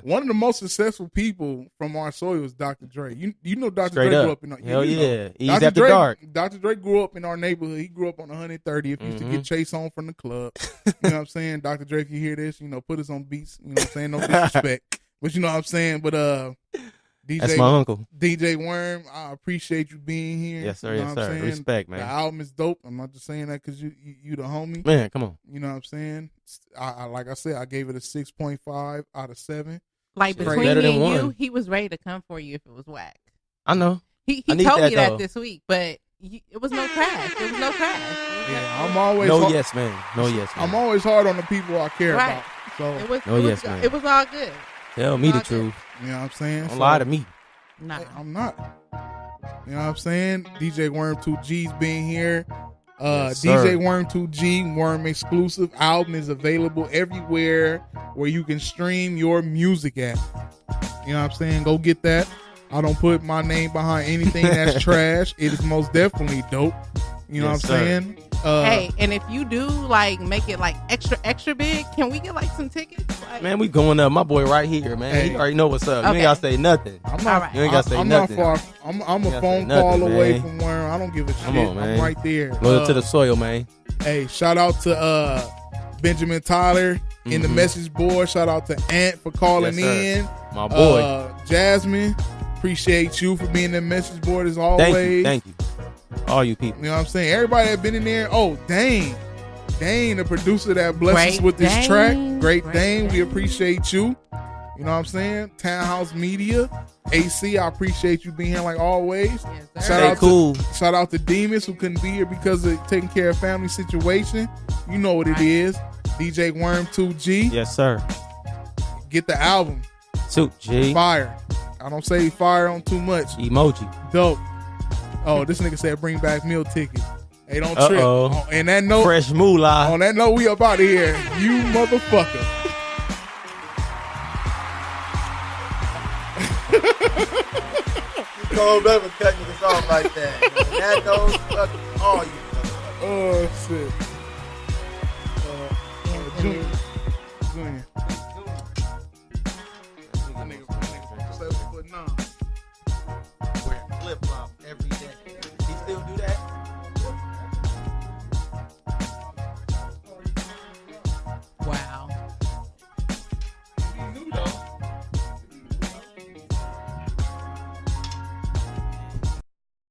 one of the most successful people from our soil is Dr. Dre. You know Dr. Straight Dre up. grew up in our Hell you know. yeah. Ease Dr. after Dre, dark. Dr. Dre grew up in our neighborhood. He grew up on 130th. Used to Mhm. get Chase on from the club. You know what I'm saying? Dr. Dre, if you hear this, put us on beats. You know what I'm saying? No disrespect. But you know what I'm saying? But That's my uncle. DJ Worm, I appreciate you being here. Yes, sir. You know Yes, what I'm sir. saying? Respect, The man. album is dope. I'm not just saying that because you the homie. Man, come on. You know what I'm saying? I like I said, I gave it a 6.5 out of 7. Like Shit, between better me than and you, one. he was ready to come for you if it was whack. I know. He I need told that, me that though. this week, but it was no crash. It was no crash. It was Yeah, I'm always No hard, yes, man. No yes, man. I'm always hard on the people I care Right. about. So It was, No, it was, yes, man. It was all good. Tell me the All good. truth. you know what I'm saying? Don't So, lie to me. Nah. I'm not. You know what I'm saying? DJ Worm 2G's being here. Yes, DJ sir. Worm 2G Worm exclusive album is available everywhere where you can stream your music at. You know what I'm saying? Go get that. I don't put my name behind anything that's trash. It is most definitely dope. You know Yes, what I'm sir. saying? Hey, and if you do make it extra big, can we get some tickets? Like, Man, we going up. My boy right here, man. Hey. You already know what's up. You Okay. ain't gotta say nothing. I'm all not. right. You ain't gotta say I'm nothing. not far. I'm a You gotta phone say call nothing, away man. from Worm. I don't give a shit. Come on, man. I'm right there. Loyal to the soil, man. Hey, shout out to Benjamin Tyler in the Mhm. message board. Shout out to Ant for calling Yes, sir. in. My boy. Jasmine, appreciate you for being in the message board as always. Thank you. All you people. You know what I'm saying? Everybody that been in there. Oh, Dane, the producer that blessed us Great with this Dane. track. Great Great Dane, we Dane. appreciate you. You know what I'm saying? Townhouse Media, AC, I appreciate you being here like always. yes, sir. Shout Stay out cool. Shout out to Demas who couldn't be here because of taking care of family situation. You know what it Right. is. DJ Worm 2G. Yes, sir. Get the album. Suit G. Fire. I don't say fire on too much. Emoji. Dope. Oh, this nigga said bring back meal tickets. Hey, don't trip. Uh-oh. Oh, and that note, Fresh moolah. on that note, we up out of here. You motherfucker. Don't ever cut niggas off like that. That goes fucking all you. Oh, shit. And- Junior.